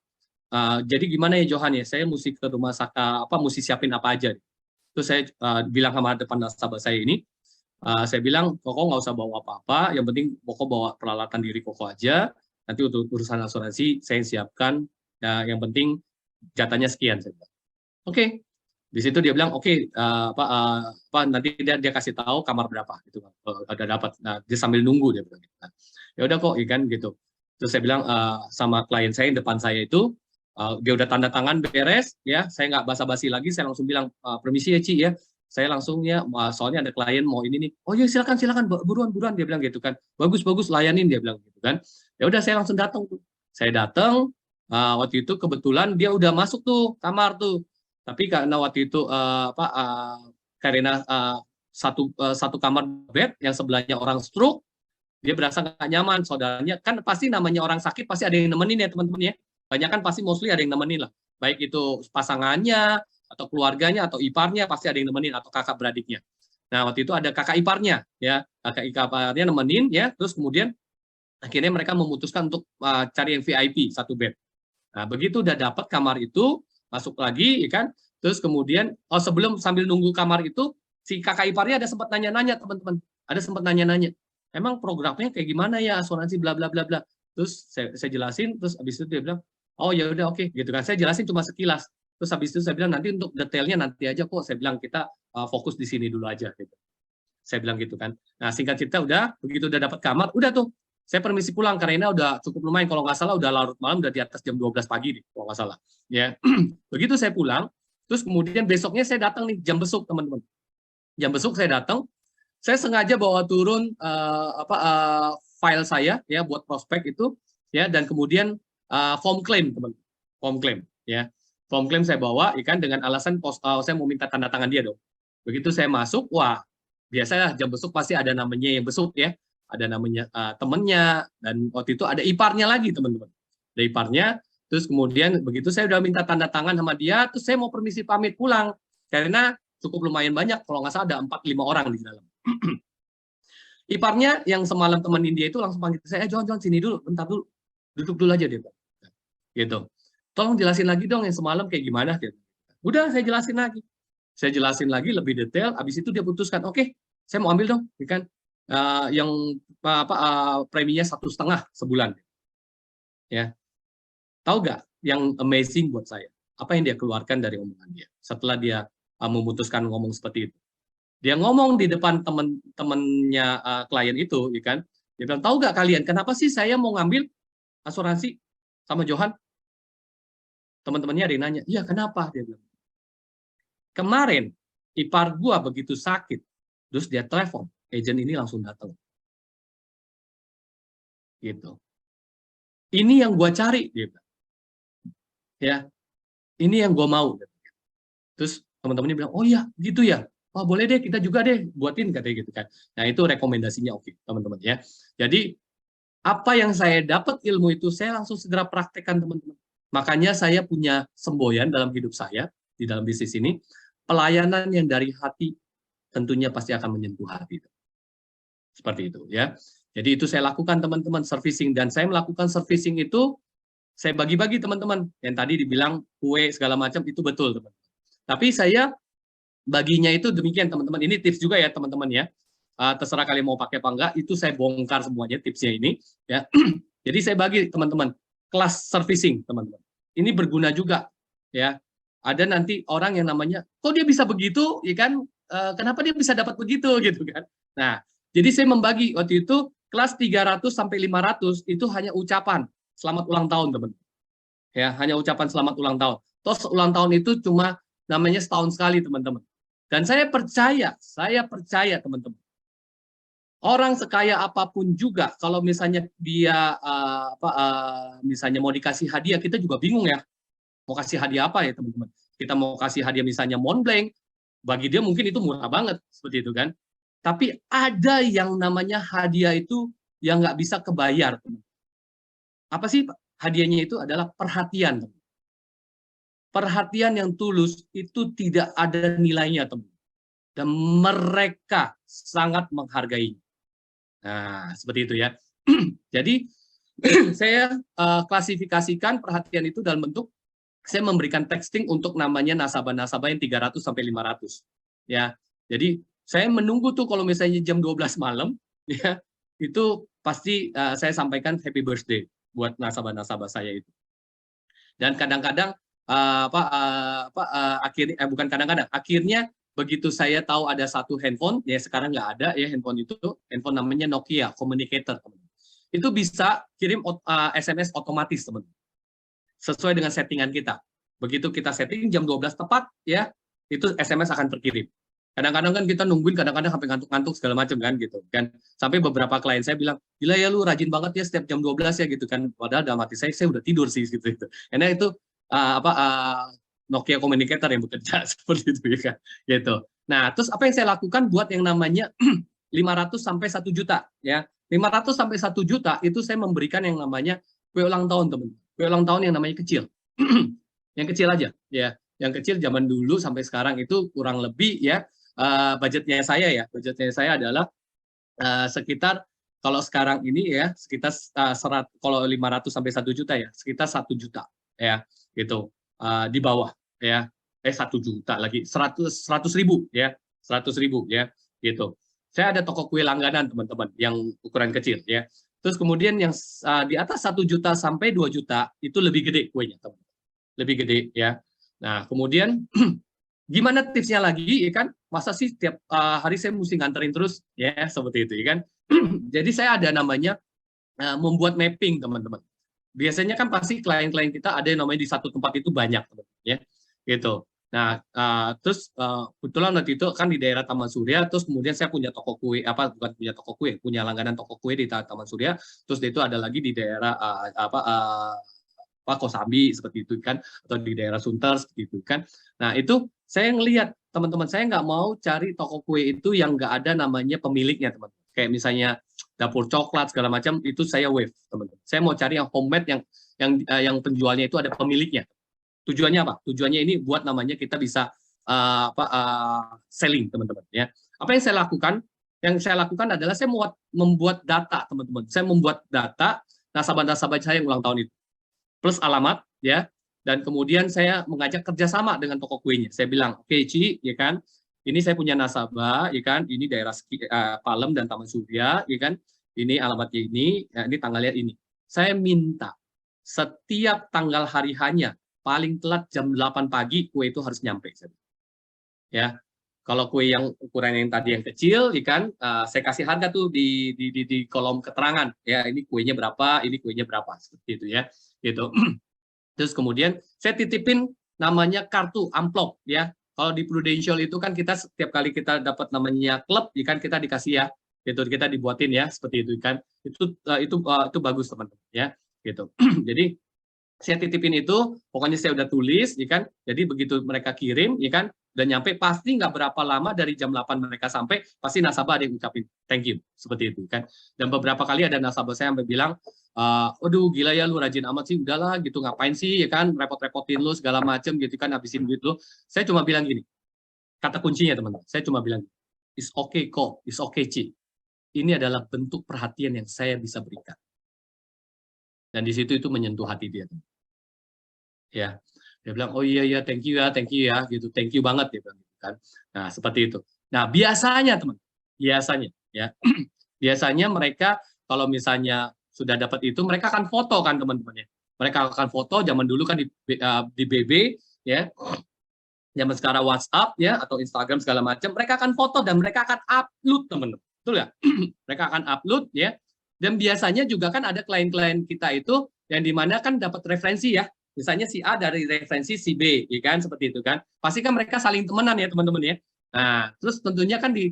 Jadi gimana ya Johan ya? Saya mesti ke rumah sakit mesti siapin apa aja. Terus saya bilang sama depan nasabah saya ini, saya bilang Koko nggak usah bawa apa-apa. Yang penting Koko bawa peralatan diri Koko aja. Nanti untuk urusan asuransi saya siapkan. Yang penting jatahnya sekian. Saya bilang. Oke. Di situ dia bilang oke, nanti dia kasih tahu kamar berapa gitu, ada dapat. Nah, dia sambil nunggu dia bilang gitu. Nah, ya udah kok, ikan gitu. Terus saya bilang sama klien saya yang depan saya itu, dia udah tanda tangan beres, ya, saya nggak basa-basi lagi, saya langsung bilang permisi ya Ci, ya, saya langsung ya, soalnya ada klien mau ini nih. Oh ya silakan buruan dia bilang gitu kan. Bagus layanin dia bilang gitu kan. Ya udah saya langsung datang tuh. Saya datang, waktu itu kebetulan dia udah masuk tuh kamar tuh. Tapi karena waktu itu karena satu kamar bed yang sebelahnya orang stroke, dia berasa nggak nyaman. Saudaranya kan pasti namanya orang sakit pasti ada yang nemenin ya teman-teman ya. Banyak kan pasti mostly ada yang nemenin lah. Baik itu pasangannya atau keluarganya atau iparnya pasti ada yang nemenin atau kakak beradiknya. Nah waktu itu ada kakak iparnya ya, kakak iparnya nemenin ya. Terus kemudian akhirnya mereka memutuskan untuk cari yang VIP satu bed. Nah begitu udah dapat kamar itu, masuk lagi, ya kan? Terus kemudian, sebelum sambil nunggu kamar itu, si kakak iparnya ada sempat nanya-nanya, teman-teman. Ada sempat nanya-nanya. Emang programnya kayak gimana ya, asuransi bla bla bla bla. Terus saya jelasin, terus habis itu dia bilang, oh ya udah oke, gitu kan. Saya jelasin cuma sekilas. Terus habis itu saya bilang nanti untuk detailnya nanti aja kok. Saya bilang kita fokus di sini dulu aja. Gitu. Saya bilang gitu kan. Nah singkat cerita udah, begitu udah dapat kamar, udah tuh. Saya permisi pulang karena udah cukup lumayan, kalau nggak salah udah larut malam, udah di atas jam 12 pagi nih kalau nggak salah ya. Begitu saya pulang, terus kemudian besoknya saya datang nih jam besuk, teman-teman. Jam besuk saya datang, saya sengaja bawa turun file saya ya buat prospek itu ya, dan kemudian form claim, teman, form claim ya, form claim saya bawa ikan dengan alasan saya mau minta tanda tangan dia dong. Begitu saya masuk, wah biasanya jam besuk pasti ada namanya yang besuk ya, ada namanya temennya, dan waktu itu ada iparnya lagi, teman-teman. Ada iparnya, terus kemudian begitu saya udah minta tanda tangan sama dia, terus saya mau permisi pamit pulang, karena cukup lumayan banyak, kalau nggak salah ada 4-5 orang di dalam. Iparnya yang semalam temenin dia itu langsung panggil saya, John, sini dulu, bentar dulu, duduk dulu aja dia. Gitu. Tolong jelasin lagi dong yang semalam kayak gimana. Gitu. Udah, saya jelasin lagi. Saya jelasin lagi lebih detail, habis itu dia putuskan, oke, saya mau ambil dong, kan? Yang preminya 1,5 sebulan, ya. Tahu nggak yang amazing buat saya? apa yang dia keluarkan dari omongan dia setelah dia memutuskan ngomong seperti itu. Dia ngomong di depan teman-temannya klien itu, ya kan? Dia bilang, tahu nggak kalian kenapa sih saya mau ngambil asuransi sama Johan? Teman-temannya ada yang nanya, iya kenapa? Dia bilang, kemarin ipar gua begitu sakit, terus dia telepon, agent ini langsung datang. Gitu. Ini yang gua cari, dia bilang. Ya, ini yang gua mau. Terus teman-temannya bilang, oh iya, gitu ya. Wah, boleh deh, kita juga deh buatin, katanya gitu kan. Nah, itu rekomendasinya oke, teman-teman ya. Jadi, apa yang saya dapat ilmu itu, saya langsung segera praktekkan, teman-teman. Makanya saya punya semboyan dalam hidup saya, di dalam bisnis ini, pelayanan yang dari hati tentunya pasti akan menyentuh hati. Seperti itu ya. Jadi itu saya lakukan, teman-teman, servicing. Dan saya melakukan servicing itu, saya bagi-bagi, teman-teman. Yang tadi dibilang kue segala macam, itu betul, teman-teman. Tapi saya baginya itu demikian, teman-teman. Ini tips juga ya, teman-teman ya. Terserah kalian mau pakai apa enggak, itu saya bongkar semuanya tipsnya ini ya. Jadi saya bagi, teman-teman, kelas servicing, teman-teman. Ini berguna juga ya. Ada nanti orang yang namanya, kok dia bisa begitu, ya kan? Kenapa dia bisa dapat begitu gitu kan? Nah, jadi saya membagi waktu itu kelas 300 sampai 500 itu hanya ucapan selamat ulang tahun, teman-teman. Ya, hanya ucapan selamat ulang tahun. Terus ulang tahun itu cuma namanya setahun sekali, teman-teman. Dan saya percaya teman-teman, orang sekaya apapun juga, kalau misalnya dia misalnya mau dikasih hadiah, kita juga bingung ya, mau kasih hadiah apa ya teman-teman. Kita mau kasih hadiah misalnya Montblanc, bagi dia mungkin itu murah banget, seperti itu kan. Tapi ada yang namanya hadiah itu yang nggak bisa kebayar, teman. Apa sih hadiahnya itu? Adalah perhatian, teman. Perhatian yang tulus itu tidak ada nilainya, teman. Dan mereka sangat menghargai. Nah, seperti itu ya. Jadi, saya klasifikasikan perhatian itu dalam bentuk, saya memberikan texting untuk namanya nasabah-nasabah yang 300 sampai 500. Ya, jadi saya menunggu tuh kalau misalnya jam 12 malam, ya, itu pasti saya sampaikan happy birthday buat nasabah-nasabah saya itu. Dan kadang-kadang bukan kadang-kadang, akhirnya begitu saya tahu ada satu handphone, ya sekarang nggak ada ya handphone itu, handphone namanya Nokia Communicator, teman-teman. Itu bisa kirim SMS otomatis, teman-teman. Sesuai dengan settingan kita. Begitu kita setting jam 12 tepat, ya, itu SMS akan terkirim. Kadang-kadang kan kita nungguin, kadang-kadang sampai ngantuk-ngantuk segala macam kan gitu kan. Sampai beberapa klien saya bilang, gila ya lu rajin banget ya setiap jam 12 ya gitu kan. Padahal dalam hati saya udah tidur sih gitu. Karena itu Nokia Communicator yang bekerja seperti itu ya kan. Gitu. Nah, terus apa yang saya lakukan buat yang namanya 500 sampai 1 juta ya. 500 sampai 1 juta itu saya memberikan yang namanya kue ulang tahun, teman. Kue ulang tahun yang namanya kecil. Yang kecil aja ya. Yang kecil zaman dulu sampai sekarang itu kurang lebih ya budgetnya saya adalah sekitar kalau sekarang ini ya sekitar kalau 500 sampai 1 juta ya sekitar 1 juta ya gitu di bawah ya 1 juta lagi 100.000 ya 100.000 ya gitu. Saya ada toko kue langganan, teman-teman, yang ukuran kecil ya. Terus kemudian yang di atas 1 juta sampai 2 juta itu lebih gede kuenya, teman-teman. Lebih gede ya. Nah, kemudian gimana tipsnya lagi ya kan? Masa sih tiap hari saya mesti nganterin terus ya seperti itu ya kan? Jadi saya ada namanya membuat mapping, teman-teman. Biasanya kan pasti klien-klien kita ada yang namanya di satu tempat itu banyak, teman-teman ya. Gitu. Nah, terus kebetulan waktu itu kan di daerah Taman Surya, terus kemudian saya punya toko kue, bukan punya toko kue, punya langganan toko kue di Taman Surya, terus itu ada lagi di daerah Kosambi seperti itu kan, atau di daerah Sunter seperti itu kan. Nah itu saya ngelihat teman-teman, saya nggak mau cari toko kue itu yang nggak ada namanya pemiliknya, teman-teman. Kayak misalnya dapur coklat segala macam itu saya wave, teman-teman. Saya mau cari yang homemade yang penjualnya itu ada pemiliknya. Tujuannya apa? Tujuannya ini buat namanya kita bisa selling, teman-teman ya. Apa yang saya lakukan? Yang saya lakukan adalah saya membuat data, teman-teman. Saya membuat data nasabah-nasabah saya yang ulang tahun itu plus alamat ya, dan kemudian saya mengajak kerjasama dengan toko kuenya. Saya bilang, oke, Ci, ya kan, ini saya punya nasabah, ya kan, ini daerah Palem dan Taman Surya, ya kan, ini alamatnya ini, ya, ini tanggalnya ini. Saya minta setiap tanggal hari hanya paling telat jam 8 pagi kue itu harus nyampe. Ya, kalau kue yang ukuran yang tadi yang kecil, ikan, saya kasih harga tuh di kolom keterangan. Ya, ini kuenya berapa, ini kuenya berapa, seperti itu ya. Gitu. Terus kemudian saya titipin namanya kartu amplop ya. Kalau di Prudential itu kan kita setiap kali kita dapat namanya klub, ikan kita dikasih ya. Gitu, kita dibuatin ya, seperti itu kan. Itu bagus teman-teman ya. Gitu. Jadi saya titipin itu, pokoknya saya udah tulis, ya kan? Jadi begitu mereka kirim, ya kan? Dan nyampe pasti nggak berapa lama dari jam 8 mereka sampai, pasti nasabah ada yang ucapin thank you, seperti itu kan. Dan beberapa kali ada nasabah saya sampai bilang, aduh gila ya lu rajin amat sih, udahlah gitu ngapain sih ya kan, repot-repotin lu segala macem gitu kan, habisin duit lu. Saya cuma bilang gini, kata kuncinya teman-teman, saya cuma bilang, it's okay kok, it's okay Ci. Ini adalah bentuk perhatian yang saya bisa berikan. Dan di situ itu menyentuh hati dia. Ya, dia bilang, oh iya thank you ya, gitu, thank you banget dia bilang gitu kan. Nah seperti itu. Nah biasanya teman, biasanya ya, biasanya mereka kalau misalnya sudah dapat itu, mereka akan foto kan teman-temannya. Mereka akan foto. Zaman dulu kan di BB ya, zaman sekarang WhatsApp ya atau Instagram segala macam, mereka akan foto dan mereka akan upload teman-teman, betul ya? Mereka akan upload ya. Dan biasanya juga kan ada klien-klien kita itu yang dimana kan dapat referensi ya. Misalnya si A dari referensi si B, ya kan seperti itu kan. Pasti kan mereka saling temenan ya teman-teman ya. Nah, terus tentunya kan di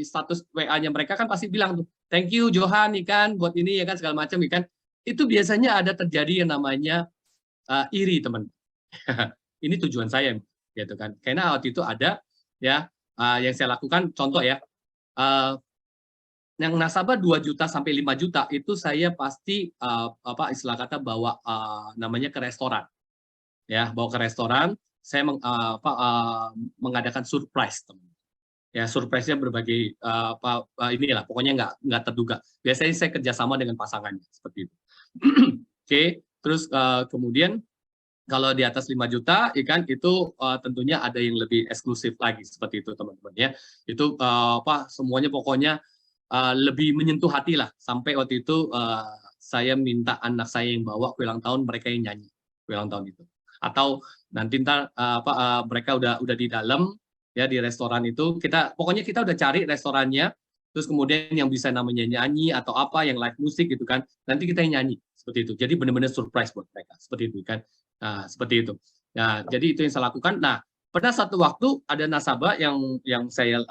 status WA-nya mereka kan pasti bilang tuh, thank you Johan ikan buat ini ya kan segala macam ikan. Itu biasanya ada terjadi yang namanya iri teman. Ini tujuan saya gitu kan. Karena waktu itu ada ya yang saya lakukan contoh ya. Yang nasabah 2 juta sampai 5 juta itu saya pasti istilah kata bawa namanya ke restoran. Ya, bawa ke restoran, saya mengadakan surprise, teman. Ya, surprise-nya berbagai inilah, pokoknya nggak terduga. Biasanya saya kerjasama dengan pasangannya seperti itu. Oke, terus kemudian kalau di atas 5 juta, ikan itu tentunya ada yang lebih eksklusif lagi seperti itu teman-teman ya. Itu semuanya pokoknya lebih menyentuh hati lah. Sampai waktu itu saya minta anak saya yang bawa kue ulang tahun, mereka yang nyanyi kue ulang tahun itu. Atau nanti mereka udah di dalam ya di restoran itu, pokoknya kita udah cari restorannya, terus kemudian yang bisa namanya nyanyi atau apa yang live musik gitu kan, nanti kita yang nyanyi seperti itu. Jadi benar-benar surprise buat mereka seperti itu kan. Nah, seperti itu. Nah, jadi itu yang saya lakukan. Nah, pernah satu waktu ada nasabah yang saya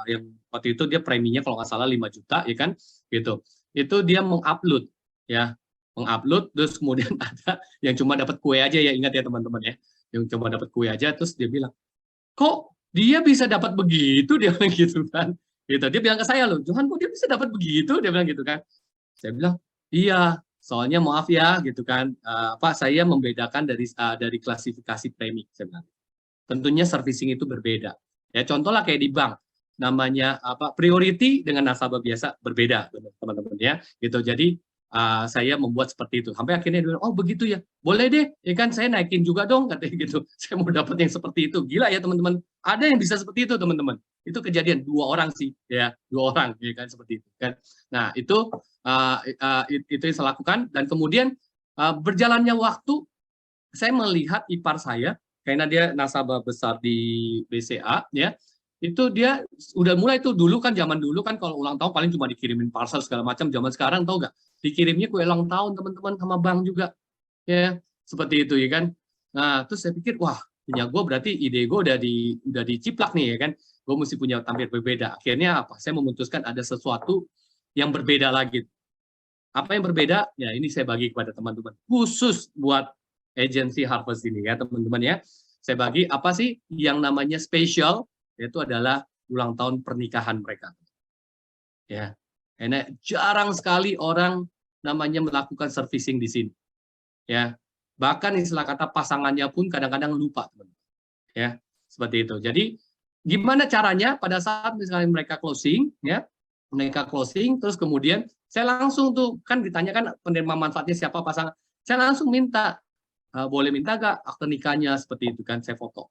yang waktu itu dia preminya kalau nggak salah 5 juta ya kan gitu. Itu dia mengupload ya, mengupload terus kemudian ada yang cuma dapat kue aja ya, ingat ya teman-teman ya. Yang cuma dapat kue aja terus dia bilang, "Kok dia bisa dapat begitu?" Dia bilang gitu kan. Gitu. Dia bilang ke saya loh, "Johan, kok dia bisa dapat begitu?" Dia bilang gitu kan. Saya bilang, "Iya, soalnya maaf ya gitu kan. Pak, saya membedakan dari klasifikasi premi." Saya bilang. Tentunya servicing itu berbeda. Ya contohlah kayak di bank, namanya priority dengan nasabah biasa berbeda, teman-teman ya. Gitu. Jadi saya membuat seperti itu. Sampai akhirnya dia bilang, "Oh, begitu ya. Boleh deh, ya kan saya naikin juga dong," katanya gitu. Saya mau dapat yang seperti itu. Gila ya, teman-teman. Ada yang bisa seperti itu, teman-teman. Itu kejadian 2 orang sih, ya, 2 orang ya kan seperti itu kan. Nah, itu yang saya lakukan dan kemudian berjalannya waktu saya melihat ipar saya karena dia nasabah besar di BCA ya, itu dia udah mulai tuh. Dulu kan zaman dulu kan kalau ulang tahun paling cuma dikirimin parcel segala macam. Zaman sekarang tahu nggak, dikirimnya kue ulang tahun teman-teman sama bank juga ya, seperti itu ya kan. Nah terus saya pikir wah, punya gue berarti ide gue udah diciplak nih ya kan, gue mesti punya tampil berbeda. Akhirnya apa, saya memutuskan ada sesuatu yang berbeda lagi. Apa yang berbeda ya, ini saya bagi kepada teman-teman khusus buat agensi Harvest ini ya teman-teman ya. Saya bagi apa sih yang namanya spesial, yaitu adalah ulang tahun pernikahan mereka. Ya, karena jarang sekali orang namanya melakukan servicing di sini. Ya, bahkan istilah kata pasangannya pun kadang-kadang lupa, teman-teman. Ya, seperti itu. Jadi gimana caranya pada saat misalnya mereka closing, ya, mereka closing, terus kemudian saya langsung tuh kan ditanyakan penerima manfaatnya siapa pasangan, saya langsung minta boleh minta nggak akte nikahnya seperti itu kan, saya foto.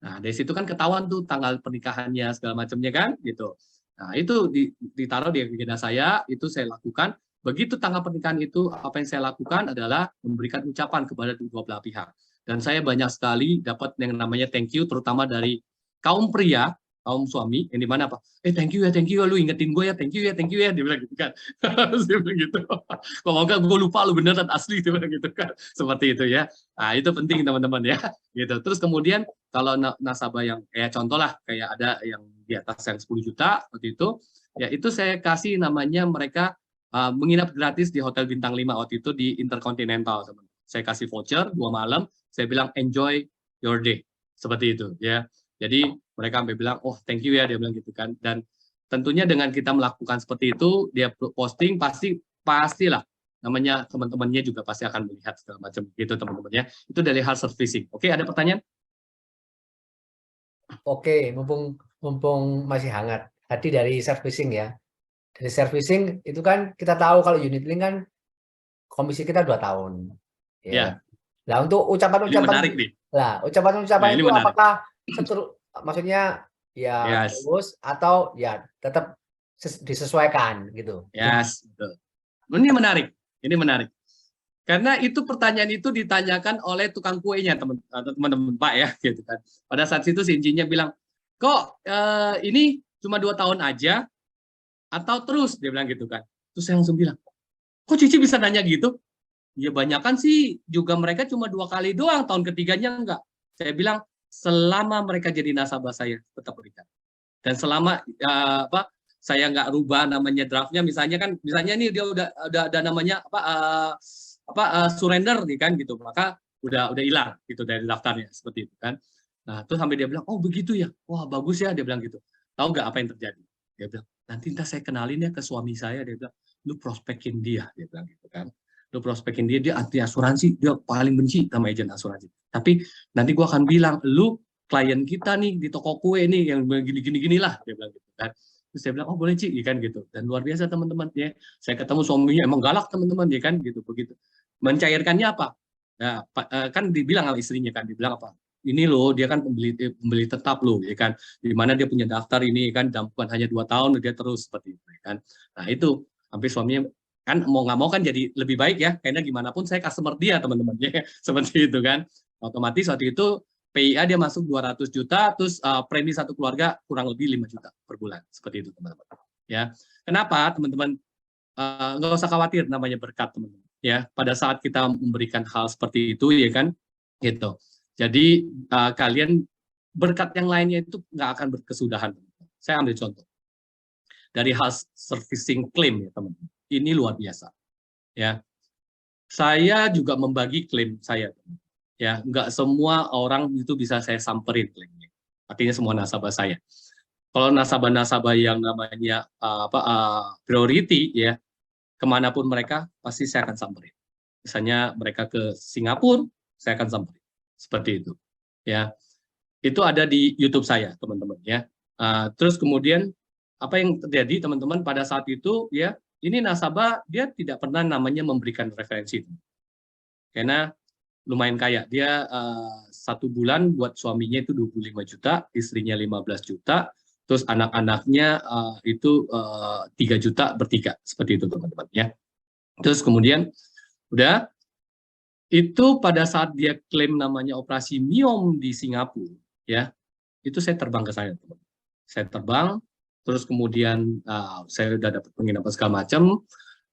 Nah dari situ kan ketahuan tuh tanggal pernikahannya segala macamnya kan gitu. Nah itu ditaruh di agenda saya, itu saya lakukan begitu tanggal pernikahan itu, apa yang saya lakukan adalah memberikan ucapan kepada kedua belah pihak. Dan saya banyak sekali dapat yang namanya thank you, terutama dari kaum pria, kaum suami, yang dimana apa? Thank you ya, lu ingetin gue ya, thank you ya, dia bilang gitu kan. Dia bilang gitu. Kalau enggak, gue lupa lu beneran asli, dia bilang gitu kan. Seperti itu ya. Nah, itu penting teman-teman ya. Gitu. Terus kemudian kalau nasabah yang kayak contoh lah, kayak ada yang di atas yang 10 juta waktu itu, ya itu saya kasih namanya mereka menginap gratis di Hotel Bintang 5 waktu itu di Intercontinental, teman. Saya kasih voucher 2 malam, saya bilang enjoy your day, seperti itu ya. Jadi mereka sampai bilang, oh thank you ya, dia bilang gitu kan. Dan tentunya dengan kita melakukan seperti itu, dia posting pastilah namanya teman-temannya juga pasti akan melihat segala macam gitu teman-teman ya. Itu dari hal servicing. Oke, ada pertanyaan? Oke, mumpung masih hangat. Tadi dari servicing ya. Dari servicing itu kan kita tahu kalau unit link kan komisi kita 2 tahun. Ya. Nah, untuk Ini menarik nih. Lah, ucapan-ucapan itu menarik. apakah maksudnya ya terus atau ya tetap disesuaikan gitu. Yes, betul. Ini menarik. Karena itu pertanyaan itu ditanyakan oleh tukang kuenya teman-teman Pak ya gitu kan. Pada saat itu si insinyurnya bilang, "Kok ini cuma 2 tahun aja atau terus?" Dia bilang gitu kan. Terus saya langsung bilang, "Kok Cici bisa nanya gitu?" Ya banyak kan sih juga mereka cuma 2 kali doang, tahun ketiganya enggak. Saya bilang selama mereka jadi nasabah saya tetap berikan. Dan selama saya nggak rubah namanya draftnya, misalnya nih dia udah ada namanya surrender nih kan gitu, maka udah hilang gitu dari daftarnya seperti itu kan. Nah terus sampai dia bilang, oh begitu ya, wah bagus ya, dia bilang gitu. Tahu nggak apa yang terjadi? Dia bilang, nanti saya kenalin ya ke suami saya, dia bilang, lu prospekin dia bilang gitu kan. Lu prospekin dia anti asuransi, dia paling benci sama agen asuransi. Tapi nanti gua akan bilang, lu klien kita nih di toko kue nih yang gini lah, dia bilang gitu kan. Terus saya bilang, oh boleh Ci, kan gitu. Dan luar biasa teman-teman ya. Saya ketemu suaminya emang galak teman-teman ya kan gitu begitu. Mencairkannya apa? Nah, kan dibilang sama istrinya kan, dibilang apa? Ini loh, dia kan pembeli tetap loh, ya kan. Di mana dia punya daftar ini kan, dan bukan hanya 2 tahun, dia terus seperti itu, ya kan. Nah itu, sampai suaminya kan mau nggak mau kan jadi lebih baik ya, karena gimana pun saya customer dia teman-teman ya, seperti itu kan. Otomatis waktu itu PIA dia masuk 200 juta, terus premi satu keluarga kurang lebih 5 juta per bulan, seperti itu teman-teman. Ya, kenapa teman-teman nggak usah khawatir namanya berkat teman-teman. Ya, pada saat kita memberikan hal seperti itu ya kan, gitu. Jadi kalian berkat yang lainnya itu nggak akan berkesudahan. Saya ambil contoh dari hal servicing claim ya teman-teman. Ini luar biasa. Ya, saya juga membagi klaim saya. Ya, nggak semua orang itu bisa saya samperin klaimnya. Artinya semua nasabah saya. Kalau nasabah-nasabah yang namanya priority ya, kemanapun mereka pasti saya akan samperin. Misalnya mereka ke Singapura, saya akan samperin. Seperti itu. Ya, itu ada di YouTube saya, teman-teman. Ya, terus kemudian apa yang terjadi, teman-teman, pada saat itu ya, ini nasabah dia tidak pernah namanya memberikan referensi, karena lumayan kaya. Dia 1 bulan buat suaminya itu 25 juta, istrinya 15 juta, terus anak-anaknya itu 3 juta bertiga, seperti itu teman-teman ya. Terus kemudian udah itu pada saat dia klaim namanya operasi miom di Singapura ya, itu saya terbang ke sana teman. Saya terbang, terus kemudian saya udah dapat penginapan segala macam.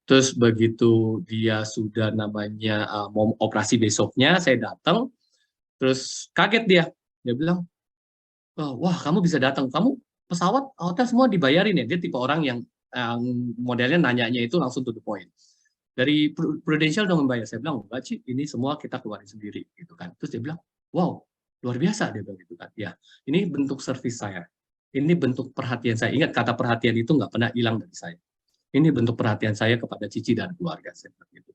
Terus begitu dia sudah namanya mau operasi besoknya, saya datang, terus kaget dia bilang, wah kamu bisa datang, kamu pesawat, hotel semua dibayarin ya. Dia tipe orang yang modelnya nanyanya itu langsung to the point. Dari Prudential dong membayar. Saya bilang, enggak Ci, ini semua kita keluarin sendiri gitu kan. Terus dia bilang, wow luar biasa, dia bilang gitu kan. Ya, ini bentuk servis saya. Ini bentuk perhatian saya. Ingat, kata perhatian itu nggak pernah hilang dari saya. Ini bentuk perhatian saya kepada Cici dan keluarga saya gitu.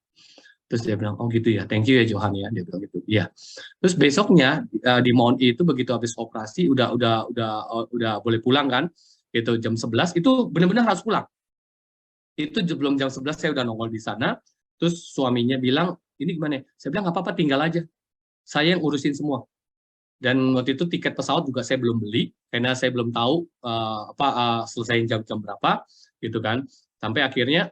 Terus dia bilang, oh gitu ya, thank you ya Johan ya, dia bilang gitu. Iya. Terus besoknya di Mount E itu begitu habis operasi udah boleh pulang kan, gitu jam 11 itu benar-benar harus pulang. Itu sebelum jam 11 saya udah nongol di sana. Terus suaminya bilang, ini gimana? Saya bilang nggak apa-apa, tinggal aja. Saya yang urusin semua. Dan waktu itu tiket pesawat juga saya belum beli karena saya belum tahu selesai jam berapa, gitu kan. Sampai akhirnya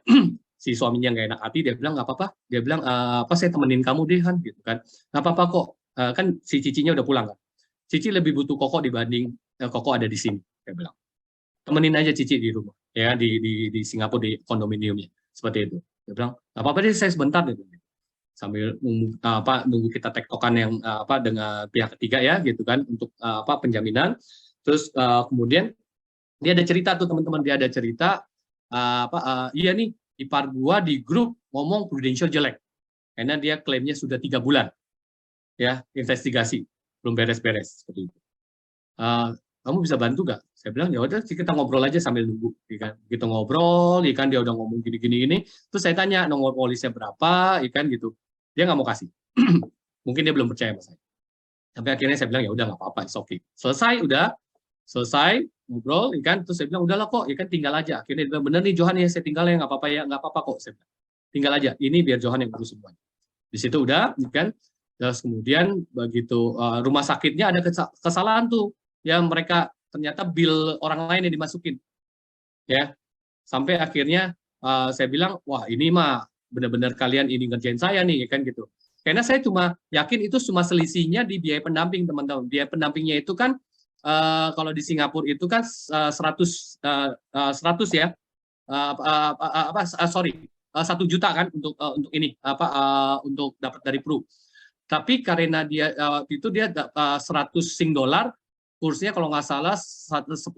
si suaminya nggak enak hati, dia bilang nggak apa-apa, dia bilang apa saya temenin kamu deh kan, gitu kan, nggak apa-apa kok. Kan si cicinya udah pulang kan, Cici lebih butuh Koko dibanding Koko ada di sini, dia bilang temenin aja Cici di rumah, ya di Singapura di kondominiumnya, seperti itu. Dia bilang nggak apa-apa deh, saya sebentar deh, sambil nunggu kita tektokan yang dengan pihak ketiga ya gitu kan untuk penjaminan. Terus kemudian dia ada cerita tuh teman-teman, dia ada cerita iya nih ipar gua di grup ngomong Prudential jelek karena dia klaimnya sudah 3 bulan ya investigasi belum beres-beres seperti itu. Kamu bisa bantu gak? Saya bilang ya udah kita ngobrol aja sambil nunggu, kan? Kita ngobrol, ikan dia udah ngomong gini-gini ini. Terus saya tanya nomor polisnya berapa, ikan gitu. Dia nggak mau kasih. Mungkin dia belum percaya sama saya. Sampai akhirnya saya bilang ya udah nggak apa-apa, it's okay. Selesai ngobrol, ikan. Terus saya bilang udahlah kok, ikan tinggal aja. Akhirnya dia bilang bener nih Johan ya, saya tinggal ya nggak apa-apa ya, nggak apa-apa kok. Saya bilang, tinggal aja. Ini biar Johan yang urus semuanya. Di situ udah, ikan. Terus kemudian begitu rumah sakitnya ada kesalahan tuh, ya mereka ternyata bill orang lain yang dimasukin, ya sampai akhirnya saya bilang wah ini mah benar-benar kalian ini ngerjain saya nih, kan gitu. Karena saya cuma yakin itu cuma selisihnya di biaya pendamping teman-teman. Biaya pendampingnya itu kan kalau di Singapura itu kan 100 ya, 1 juta kan untuk ini untuk dapat dari Pru. Tapi karena dia itu dia 100 Sing dolar, kursnya kalau nggak salah 10.500,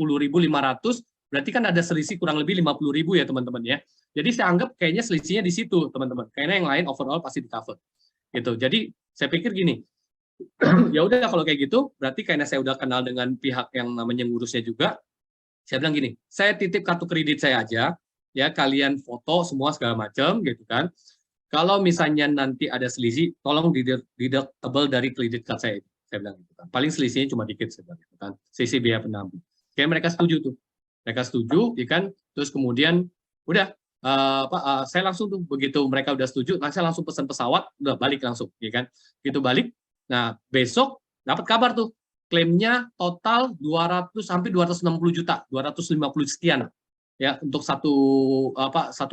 berarti kan ada selisih kurang lebih 50.000 ya teman-teman ya. Jadi saya anggap kayaknya selisihnya di situ teman-teman. Kayaknya yang lain overall pasti di cover. Gitu. Jadi saya pikir gini, ya udah kalau kayak gitu, berarti karena saya udah kenal dengan pihak yang namanya ngurusnya juga, saya bilang gini, saya titip kartu kredit saya aja, ya kalian foto semua segala macam gitu kan. Kalau misalnya nanti ada selisih, tolong deductible dari kredit card saya bilang gitu kan. Paling selisihnya cuma dikit, saya bilang gitu kan. Selisih biaya pendamping. Kayak mereka setuju tuh. Mereka setuju, ya kan. Terus kemudian udah saya langsung tuh begitu mereka udah setuju, saya langsung pesan pesawat, udah balik langsung, ya kan. Gitu balik. Nah, besok dapat kabar tuh klaimnya total 200 sampai 260 juta, 250 sekian ya untuk satu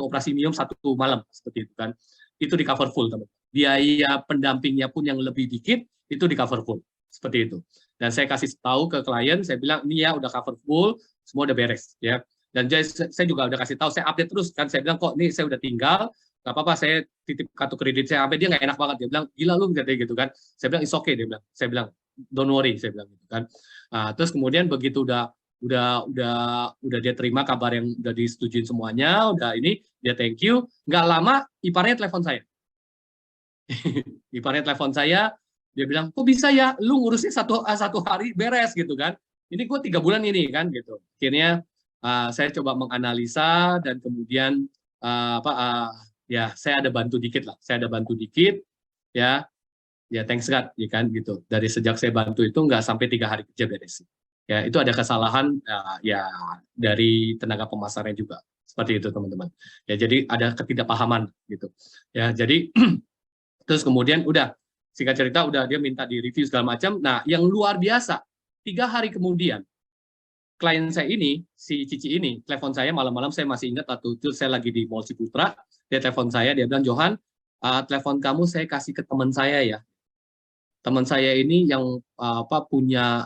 operasi minimum 1 malam seperti itu kan. Itu di cover full teman. Biaya pendampingnya pun yang lebih dikit itu di cover full seperti itu. Dan saya kasih tahu ke klien, saya bilang ini ya udah cover full, semua udah beres ya. Dan saya juga udah kasih tahu, saya update terus kan, saya bilang kok ini saya udah tinggal, nggak apa-apa saya titip kartu kredit saya, sampai dia nggak enak banget, dia bilang gila lu katanya gitu kan. Saya bilang it's okay, dia bilang, saya bilang don't worry, saya bilang gitu kan. Nah, terus kemudian begitu udah dia terima kabar yang udah disetujuin semuanya, udah ini dia thank you, nggak lama iparnya telepon saya. Iparnya telepon saya, dia bilang kok bisa ya lu ngurusnya satu hari beres gitu kan, ini gue 3 bulan ini kan gitu. Akhirnya saya coba menganalisa dan kemudian ya saya ada bantu dikit lah, ya thanks God ya kan gitu. Dari sejak saya bantu itu nggak sampai 3 hari kerja beres. Ya itu ada kesalahan ya dari tenaga pemasarnya juga seperti itu teman-teman. Ya jadi ada ketidakpahaman gitu. Ya jadi terus kemudian udah singkat cerita udah dia minta di review segala macam. Nah yang luar biasa 3 hari kemudian klien saya ini si Cici ini telepon saya malam-malam, saya masih ingat waktu itu saya lagi di Mall Ciputra, dia telepon saya, dia bilang Johan telepon kamu saya kasih ke teman saya ya. Teman saya ini yang punya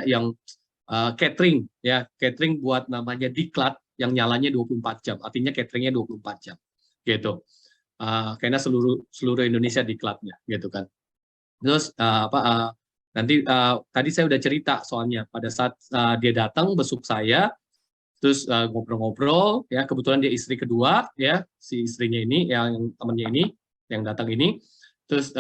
yang catering ya, catering buat namanya Diklat yang nyalanya 24 jam, artinya cateringnya 24 jam gitu. Karena seluruh Indonesia Diklatnya gitu kan. Terus nanti tadi saya udah cerita soalnya pada saat dia datang besuk saya, terus ngobrol-ngobrol ya, kebetulan dia istri kedua ya, si istrinya ini yang temannya ini yang datang ini, terus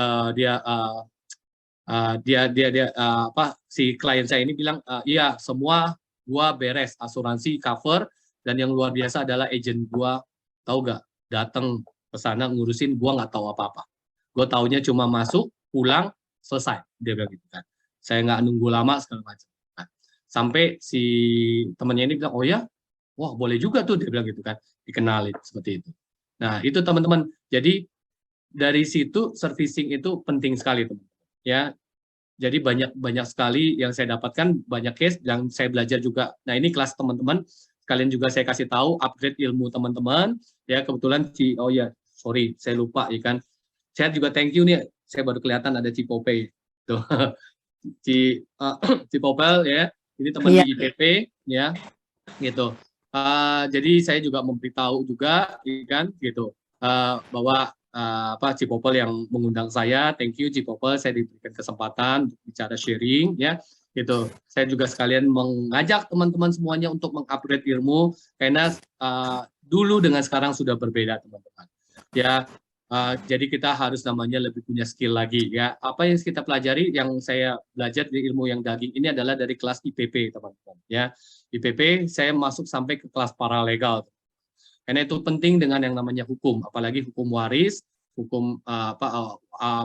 si klien saya ini bilang iya semua gua beres, asuransi cover, dan yang luar biasa adalah agent gua, tahu gak, datang ke sana ngurusin, gua nggak tahu apa-apa, gua taunya cuma masuk pulang selesai, dia bilang gitu kan, saya nggak nunggu lama segala macam. Nah, sampai si temannya ini bilang oh ya, wah boleh juga tuh, dia bilang gitu kan, dikenalin seperti itu. Nah itu teman-teman, jadi dari situ servicing itu penting sekali teman-teman ya. Jadi banyak sekali yang saya dapatkan, banyak case yang saya belajar juga. Nah ini kelas teman-teman, sekalian juga saya kasih tahu upgrade ilmu teman-teman. Ya kebetulan oh ya sorry saya lupa ya kan. Saya juga thank you nih. Saya baru kelihatan ada Cipope tuh. Cipopel ya. Ini teman di IPP ya gitu. Jadi saya juga memberitahu juga kan gitu bahwa Cipopel yang mengundang saya, thank you Cipopel, saya diberikan kesempatan untuk bicara sharing ya gitu. Saya juga sekalian mengajak teman-teman semuanya untuk mengupgrade ilmu karena dulu dengan sekarang sudah berbeda teman-teman. Ya jadi kita harus namanya lebih punya skill lagi ya. Apa yang kita pelajari, yang saya belajar di ilmu yang daging ini adalah dari kelas IPP teman-teman ya. IPP saya masuk sampai ke kelas paralegal. Karena itu penting dengan yang namanya hukum, apalagi hukum waris, hukum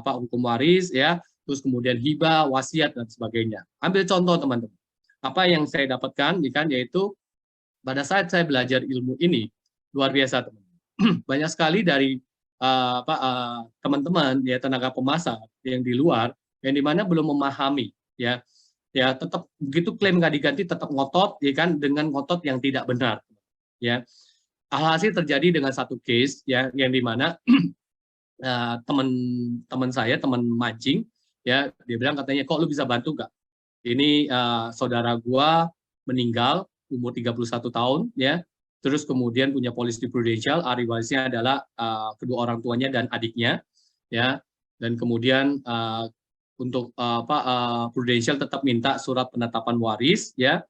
hukum waris ya, terus kemudian hibah, wasiat dan sebagainya. Ambil contoh teman-teman. Apa yang saya dapatkan kan yaitu pada saat saya belajar ilmu ini luar biasa teman-teman. Banyak sekali dari teman-teman ya tenaga pemasak yang di luar yang dimana belum memahami ya tetap begitu klaim nggak diganti tetap ngotot ya kan dengan ngotot yang tidak benar ya. Alhasil terjadi dengan satu case ya yang dimana teman saya teman mancing ya dia bilang katanya kok lu bisa bantu nggak ini saudara gua meninggal umur 31 tahun ya. Terus kemudian punya polisi prudensial, ahli warisnya adalah kedua orang tuanya dan adiknya, ya. Dan kemudian untuk prudensial tetap minta surat penetapan waris, ya,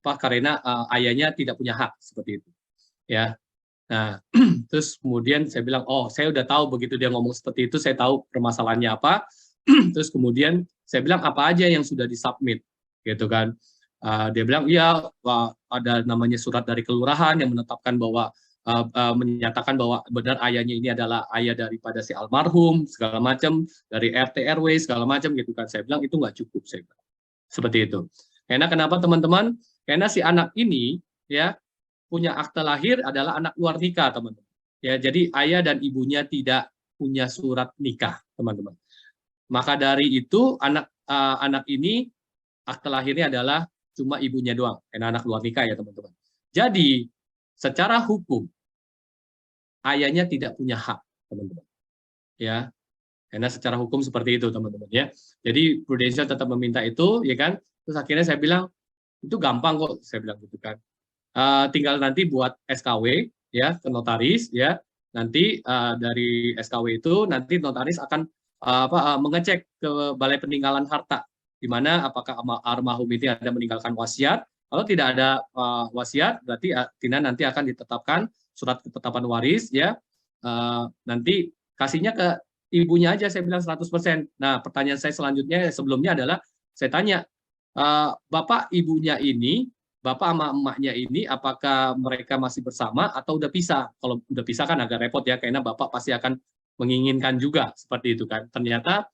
karena ayahnya tidak punya hak seperti itu, ya. Nah, terus kemudian saya bilang, oh, saya udah tahu begitu dia ngomong seperti itu, saya tahu permasalahannya apa. Terus kemudian saya bilang apa aja yang sudah disubmit, gitu kan. Dia bilang iya ada namanya surat dari kelurahan yang menetapkan bahwa menyatakan bahwa benar ayahnya ini adalah ayah daripada si almarhum segala macam, dari RT RW segala macam gitu kan. Saya bilang itu nggak cukup, saya bilang seperti itu. Karena kenapa teman-teman? Karena si anak ini ya punya akte lahir adalah anak luar nikah teman-teman. Ya jadi ayah dan ibunya tidak punya surat nikah teman-teman. Maka dari itu anak ini akte lahirnya adalah cuma ibunya doang, karena anak luar nikah ya teman-teman. Jadi secara hukum ayahnya tidak punya hak teman-teman, ya, karena secara hukum seperti itu teman-teman ya. Jadi Prudential tetap meminta itu, ya kan. Terus akhirnya saya bilang itu gampang kok, saya bilang gitu kan. Tinggal nanti buat SKW ya ke notaris ya. Nanti dari SKW itu nanti notaris akan mengecek ke Balai Peninggalan Harta di mana apakah almarhum ini ada meninggalkan wasiat. Kalau tidak ada wasiat, berarti Tina nanti akan ditetapkan surat ketetapan waris ya. Nanti kasihnya ke ibunya aja, saya bilang 100%. Nah, pertanyaan saya selanjutnya sebelumnya adalah saya tanya, Bapak ibunya ini, Bapak sama emaknya ini apakah mereka masih bersama atau udah pisah? Kalau udah pisah kan agak repot ya, karena Bapak pasti akan menginginkan juga seperti itu kan. Ternyata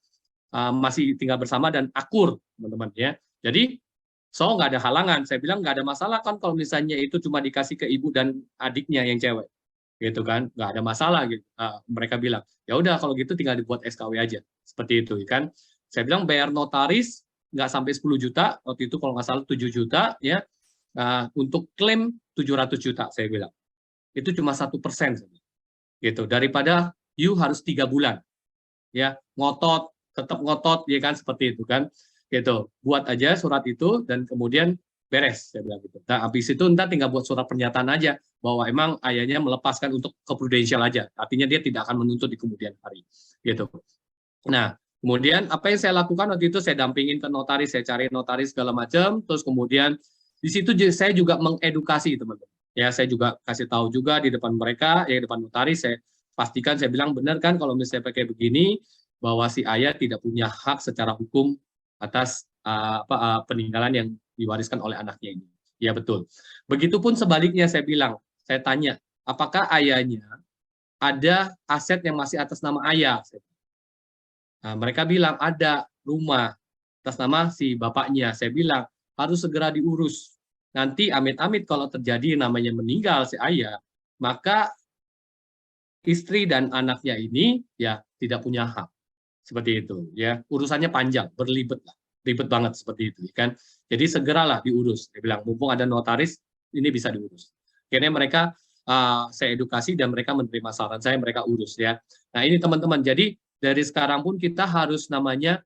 masih tinggal bersama dan akur, teman-teman ya. Jadi, nggak ada halangan. Saya bilang nggak ada masalah kan kalau misalnya itu cuma dikasih ke ibu dan adiknya yang cewek, gitu kan, nggak ada masalah gitu. Mereka bilang, ya udah kalau gitu tinggal dibuat SKW aja, seperti itu kan. Saya bilang bayar notaris nggak sampai 10 juta, waktu itu kalau nggak salah 7 juta ya. Untuk klaim 700 juta, saya bilang. Itu cuma 1%, gitu. Daripada you harus 3 bulan, ya ngotot, tetap ngotot ya kan seperti itu kan gitu. Buat aja surat itu dan kemudian beres, saya bilang gitu. Nah habis itu entar tinggal buat surat pernyataan aja bahwa emang ayahnya melepaskan untuk ke prudensial aja, artinya dia tidak akan menuntut di kemudian hari gitu. Nah kemudian apa yang saya lakukan waktu itu, saya dampingin ke notaris, saya cari notaris segala macam. Terus kemudian di situ saya juga mengedukasi teman-teman ya, saya juga kasih tahu juga di depan mereka ya, di depan notaris saya pastikan, saya bilang benar kan kalau misalnya pakai begini bahwa si ayah tidak punya hak secara hukum atas peninggalan yang diwariskan oleh anaknya ini. Ya betul. Begitupun sebaliknya, saya bilang, saya tanya, apakah ayahnya ada aset yang masih atas nama ayah? Nah, mereka bilang ada rumah atas nama si bapaknya. Saya bilang harus segera diurus. Nanti amit-amit kalau terjadi namanya meninggal si ayah, maka istri dan anaknya ini ya tidak punya hak. Seperti itu ya, urusannya panjang, berlibat lah, ribet banget seperti itu kan. Jadi segeralah diurus. Dia bilang mumpung ada notaris ini bisa diurus. Akhirnya mereka saya edukasi dan mereka menerima saran saya, mereka urus ya. Nah ini teman-teman, jadi dari sekarang pun kita harus namanya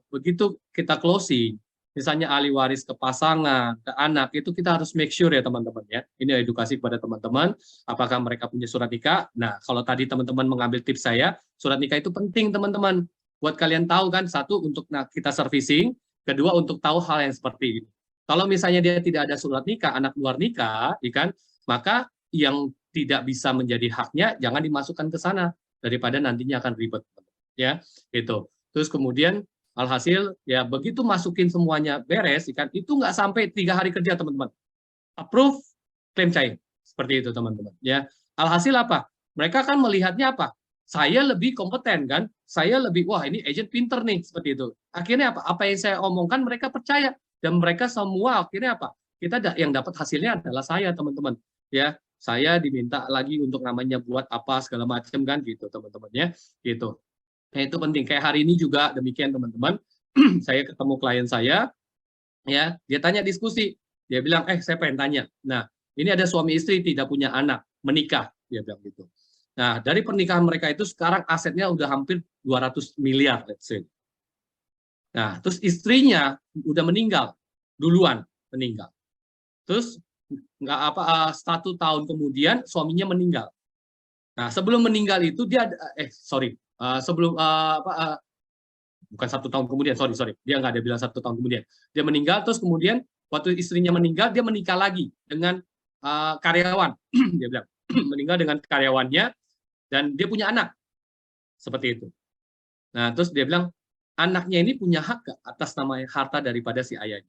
begitu kita closing, misalnya ahli waris ke pasangan, ke anak, itu kita harus make sure ya teman-teman ya. Ini edukasi kepada teman-teman, apakah mereka punya surat nikah. Nah kalau tadi teman-teman mengambil tips saya, surat nikah itu penting teman-teman. Buat kalian tahu kan, satu untuk kita servicing, kedua untuk tahu hal yang seperti ini. Kalau misalnya dia tidak ada surat nikah, anak luar nikah, kan, maka yang tidak bisa menjadi haknya jangan dimasukkan ke sana daripada nantinya akan ribet ya itu. Terus kemudian alhasil ya begitu masukin semuanya beres kan, itu nggak sampai 3 hari kerja teman-teman, approve, klaim cair seperti itu teman-teman ya. Alhasil apa, mereka kan melihatnya apa, saya lebih kompeten kan, saya lebih wah ini agent pinter nih seperti itu. Akhirnya apa yang saya omongkan mereka percaya dan mereka semua akhirnya apa, kita yang dapat hasilnya adalah saya teman-teman ya. Saya diminta lagi untuk namanya buat apa segala macam kan gitu teman-teman ya gitu. Nah, itu penting. Kayak hari ini juga demikian teman-teman. Saya ketemu klien saya ya, dia tanya diskusi. Dia bilang, saya pengen tanya. Nah, ini ada suami istri tidak punya anak, menikah, dia bilang gitu. Nah, dari pernikahan mereka itu sekarang asetnya udah hampir 200 miliar let's say. Nah, terus istrinya udah meninggal duluan, meninggal. Terus nggak 1 tahun kemudian suaminya meninggal. Nah sebelum meninggal itu dia sebelum bukan 1 tahun kemudian, sorry dia nggak ada bilang 1 tahun kemudian dia meninggal. Terus kemudian waktu istrinya meninggal dia menikah lagi dengan karyawan. Dia bilang meninggal dengan karyawannya dan dia punya anak seperti itu. Nah terus dia bilang anaknya ini punya hak gak atas nama harta daripada si ayahnya.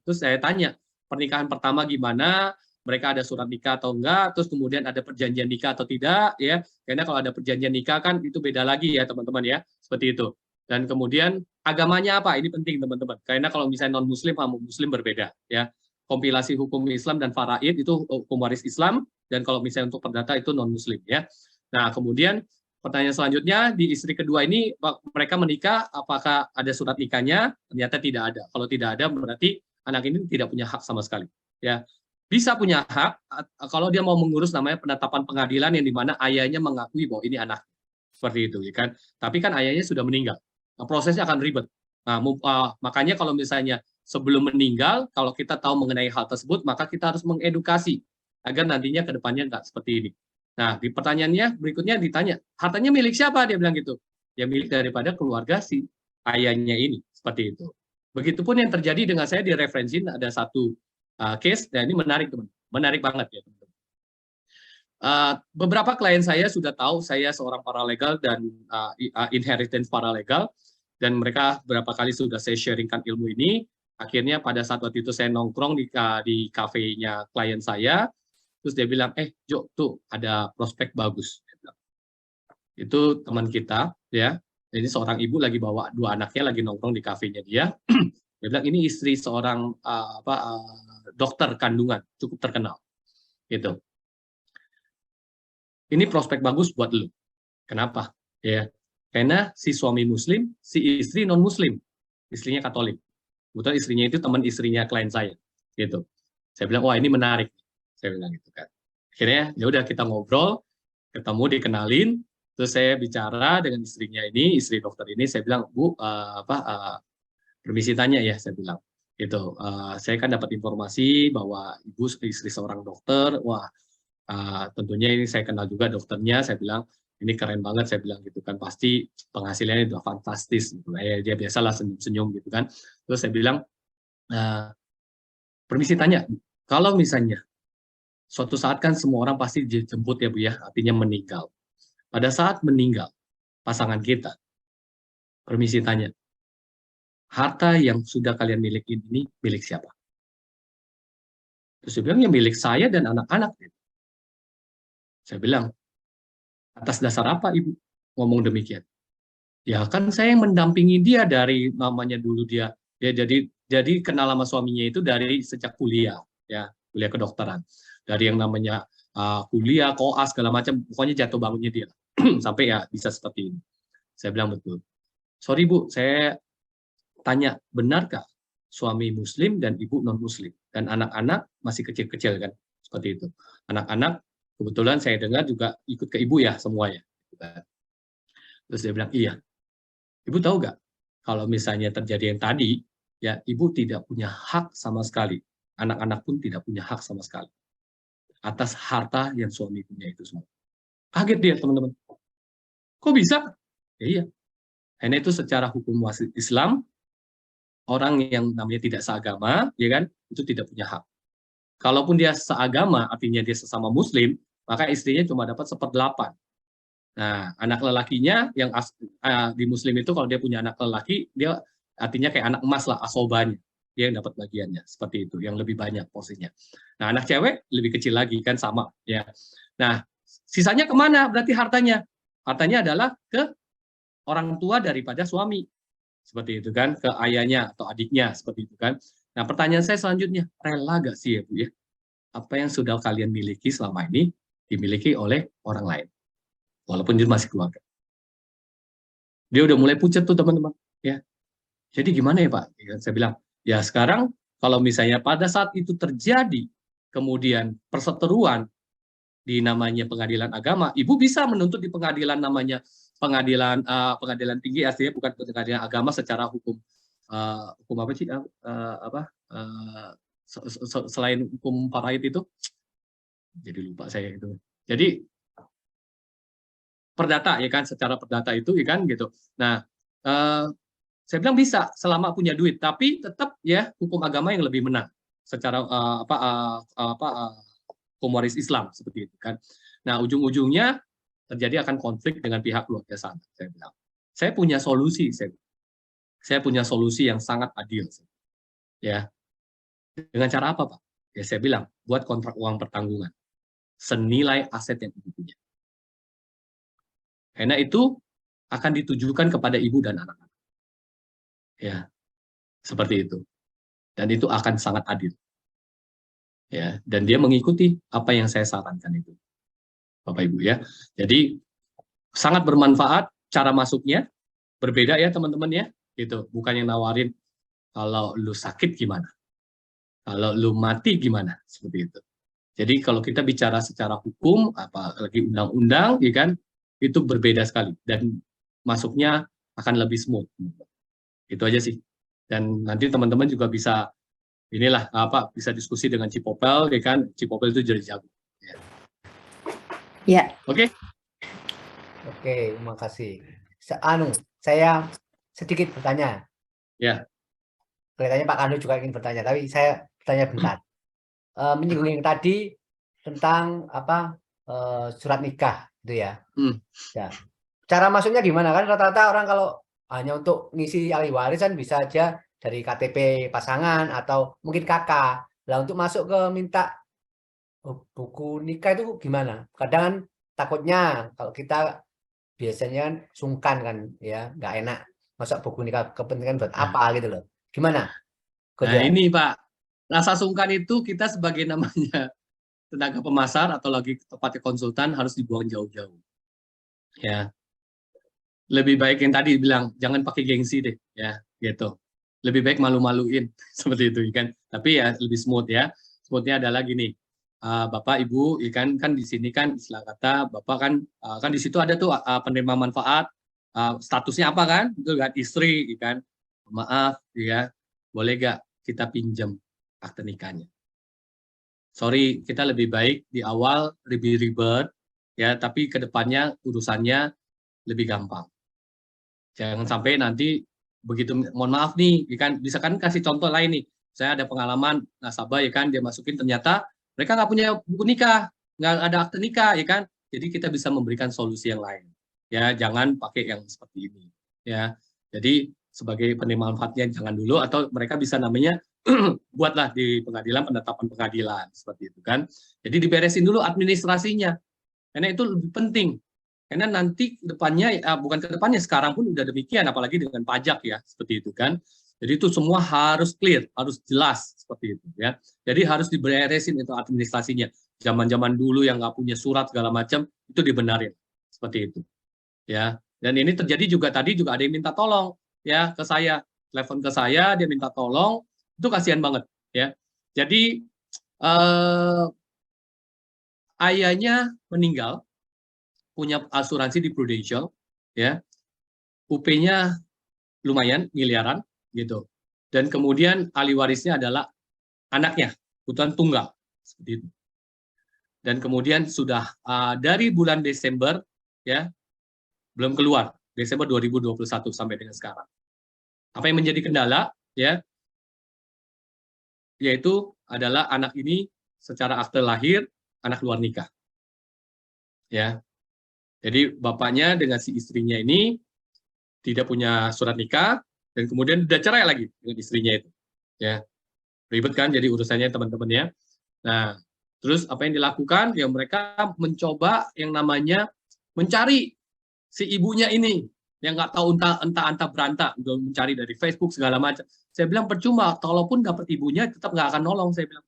Terus saya tanya, pernikahan pertama gimana, mereka ada surat nikah atau enggak, terus kemudian ada perjanjian nikah atau tidak ya, karena kalau ada perjanjian nikah kan itu beda lagi ya teman-teman ya, seperti itu. Dan kemudian agamanya apa, ini penting teman-teman, karena kalau misalnya non muslim sama muslim berbeda ya. Kompilasi hukum Islam dan faraid itu hukum waris Islam, dan kalau misalnya untuk perdata itu non muslim ya. Nah kemudian pertanyaan selanjutnya, di istri kedua ini mereka menikah, apakah ada surat nikahnya? Ternyata tidak ada. Kalau tidak ada berarti anak ini tidak punya hak sama sekali ya. Bisa punya hak kalau dia mau mengurus namanya penetapan pengadilan yang dimana ayahnya mengakui bahwa ini anak seperti itu ya kan. Tapi kan ayahnya sudah meninggal, nah, prosesnya akan ribet. Nah makanya kalau misalnya sebelum meninggal kalau kita tahu mengenai hal tersebut maka kita harus mengedukasi agar nantinya ke depannya nggak seperti ini. Nah di pertanyaannya berikutnya ditanya hartanya milik siapa, dia bilang gitu ya, milik daripada keluarga si ayahnya ini seperti itu. Begitupun yang terjadi dengan saya di referensin ada satu case, dan ini menarik teman, menarik banget ya teman-teman. Beberapa klien saya sudah tahu saya seorang paralegal dan inheritance paralegal, dan mereka beberapa kali sudah saya sharingkan ilmu ini. Akhirnya pada saat waktu itu saya nongkrong di kafenya klien saya, terus dia bilang, Jo tuh ada prospek bagus. Itu teman kita ya. Ini seorang ibu lagi bawa 2 anaknya lagi nongkrong di kafenya dia. Dia bilang ini istri seorang dokter kandungan cukup terkenal. Gitu. Ini prospek bagus buat lu. Kenapa? Ya, karena si suami muslim, si istri non muslim, istrinya Katolik. Kebetulan istrinya itu teman istrinya klien saya. Gitu. Saya bilang wah ini menarik. Saya bilang gitu kan. Akhirnya ya udah kita ngobrol, ketemu, dikenalin. Terus saya bicara dengan istrinya ini, istri dokter ini, saya bilang, Bu, permisi tanya ya, saya bilang. Gitu. Saya kan dapat informasi bahwa Ibu istri seorang dokter, wah, tentunya ini saya kenal juga dokternya, saya bilang, ini keren banget, saya bilang gitu kan, pasti penghasilannya udah fantastis. Gitu. Dia biasalah senyum-senyum gitu kan. Terus saya bilang, permisi tanya, kalau misalnya, suatu saat kan semua orang pasti dijemput ya Bu ya, artinya meninggal. Pada saat meninggal pasangan kita, permisi tanya, harta yang sudah kalian miliki ini milik siapa? Terus dia bilang, ya milik saya dan anak-anak. Saya bilang, atas dasar apa Ibu ngomong demikian? Ya kan saya yang mendampingi dia dari namanya dulu dia jadi kenal sama suaminya itu dari sejak kuliah, ya kuliah kedokteran. Dari yang namanya kuliah, koas, segala macam, pokoknya jatuh bangunnya dia. Sampai ya bisa seperti ini. Saya bilang betul. Sorry Bu, saya tanya, benarkah suami muslim dan ibu non muslim, dan anak-anak masih kecil-kecil kan, seperti itu. Anak-anak kebetulan saya dengar juga ikut ke ibu ya semuanya. Terus dia bilang, iya. Ibu tahu nggak, kalau misalnya terjadi yang tadi, ya ibu tidak punya hak sama sekali. Anak-anak pun tidak punya hak sama sekali atas harta yang suami punya itu semua. Kaget dia, teman-teman. Kok bisa? Ya, iya. Karena itu secara hukum wasit Islam, orang yang namanya tidak seagama, ya kan, itu tidak punya hak. Kalaupun dia seagama, artinya dia sesama muslim, maka istrinya cuma dapat 1/8. Nah, anak lelakinya yang di muslim itu kalau dia punya anak lelaki, dia artinya kayak anak emas lah, asobanya. Dia yang dapat bagiannya, seperti itu, yang lebih banyak porsinya. Nah, anak cewek lebih kecil lagi, kan sama. Ya. Nah, sisanya kemana berarti hartanya? Hartanya adalah ke orang tua daripada suami. Seperti itu kan, ke ayahnya atau adiknya, seperti itu kan. Nah, pertanyaan saya selanjutnya, rela gak sih ya Bu ya, apa yang sudah kalian miliki selama ini dimiliki oleh orang lain, walaupun dia masih keluarga. Dia udah mulai pucat tuh teman-teman, ya. Jadi gimana ya Pak? Ya, saya bilang, ya sekarang kalau misalnya pada saat itu terjadi, kemudian perseteruan di namanya pengadilan agama, ibu bisa menuntut di pengadilan namanya pengadilan tinggi, artinya bukan pengadilan agama secara hukum hukum apa sih selain hukum faraid itu, jadi lupa saya itu. Jadi perdata ya kan, secara perdata itu ya kan gitu. Nah, saya bilang bisa selama punya duit, tapi tetap ya hukum agama yang lebih menang secara hukum waris Islam seperti itu kan. Nah, ujung-ujungnya terjadi akan konflik dengan pihak keluarga sana. Saya bilang, saya punya solusi. Saya punya solusi yang sangat adil. Ya, dengan cara apa Pak? Ya saya bilang, buat kontrak uang pertanggungan senilai aset yang ibu punya. Karena itu akan ditujukan kepada ibu dan anak-anak. Ya, seperti itu. Dan itu akan sangat adil. Ya, dan dia mengikuti apa yang saya sarankan itu, Bapak Ibu ya. Jadi sangat bermanfaat cara masuknya, berbeda ya teman-teman ya. Gitu, bukan yang nawarin kalau lu sakit gimana, kalau lu mati gimana, seperti itu. Jadi kalau kita bicara secara hukum, apalagi undang-undang, ya kan, itu berbeda sekali dan masuknya akan lebih smooth. Itu aja sih. Dan nanti teman-teman juga bisa bisa diskusi dengan Cipopel, ya kan? Cipopel itu jadi jago. Ya. Oke. Oke, terima kasih. Saya sedikit bertanya. Ya. Kelihatannya Pak Kanu juga ingin bertanya, tapi saya bertanya bentar. Menyinggung yang tadi tentang surat nikah, gitu ya. Ya. Cara masuknya gimana kan? Rata-rata orang kalau hanya untuk ngisi ahli waris kan bisa aja dari KTP pasangan atau mungkin kakak. Lah untuk masuk ke minta buku nikah itu gimana? Kadang kan takutnya kalau kita biasanya kan sungkan kan ya, nggak enak masuk buku nikah, kepentingan buat apa gitu loh. Gimana? Nah ini Pak, rasa sungkan itu kita sebagai namanya tenaga pemasar atau lagi tepatnya konsultan harus dibuang jauh-jauh. Ya. Lebih baik yang tadi bilang jangan pakai gengsi deh ya, gitu. Lebih baik malu-maluin seperti itu kan. Tapi ya lebih smooth ya. Smoothnya adalah gini. Bapak Ibu kan di sini kan istilah kata Bapak kan di situ ada tuh penerima manfaat, statusnya apa kan? Itu kan istri kan. Maaf ya. Boleh gak kita pinjam akte nikahnya? Sorry, kita lebih baik di awal lebih ribet ya, tapi kedepannya urusannya lebih gampang. Jangan sampai nanti begitu, mohon maaf nih, kan bisa kan kasih contoh lain nih. Saya ada pengalaman nasabah ya kan, dia masukin ternyata mereka nggak punya buku nikah, nggak ada akte nikah ya kan. Jadi kita bisa memberikan solusi yang lain. Ya, jangan pakai yang seperti ini. Ya, jadi sebagai penerima manfaatnya jangan dulu, atau mereka bisa namanya buatlah di pengadilan penetapan pengadilan seperti itu kan. Jadi diberesin dulu administrasinya, karena itu lebih penting. Karena nanti depannya, bukan ke depannya, sekarang pun udah demikian, apalagi dengan pajak ya, seperti itu kan. Jadi itu semua harus clear, harus jelas, seperti itu ya. Jadi harus diberesin itu administrasinya. Zaman-zaman dulu yang nggak punya surat segala macam, itu dibenarin, seperti itu. Ya. Dan ini terjadi juga tadi juga ada yang minta tolong ya ke saya. telepon ke saya, dia minta tolong, itu kasihan banget ya. Jadi ayahnya meninggal, punya asuransi di Prudential, ya, UP-nya lumayan miliaran gitu, dan kemudian ahli warisnya adalah anaknya, kebetulan tunggal seperti itu. Dan kemudian sudah dari bulan Desember ya belum keluar, Desember 2021 sampai dengan sekarang. Apa yang menjadi kendala ya, yaitu adalah anak ini secara akte lahir anak luar nikah ya. Jadi bapaknya dengan si istrinya ini tidak punya surat nikah, dan kemudian udah cerai lagi dengan istrinya itu ya. Ribet kan jadi urusannya teman-teman ya. Nah, terus apa yang dilakukan? Ya mereka mencoba yang namanya mencari si ibunya ini, yang nggak tahu entah berantah, udah mencari dari Facebook segala macam. Saya bilang percuma, kalaupun dapat ibunya tetap nggak akan nolong, saya bilang.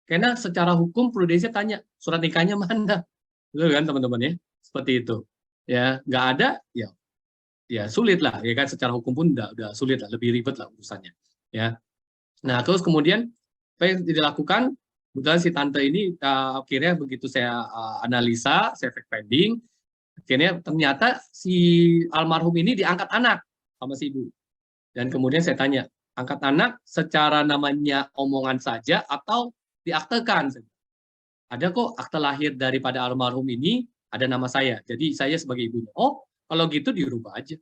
Karena secara hukum Prudential tanya surat nikahnya mana, betul kan teman-teman ya? Seperti itu. Ya nggak ada, ya sulit lah, ya kan? Secara hukum pun udah sulit lah, lebih ribet lah urusannya. Ya. Nah terus kemudian apa yang dilakukan? Kebetulan si tante ini akhirnya begitu saya analisa, saya fact finding, akhirnya ternyata si almarhum ini diangkat anak sama si ibu. Dan kemudian saya tanya, angkat anak secara namanya omongan saja atau diaktekan? Ada kok akte lahir daripada almarhum ini, ada nama saya. Jadi saya sebagai ibunya. Oh, kalau gitu dirubah aja.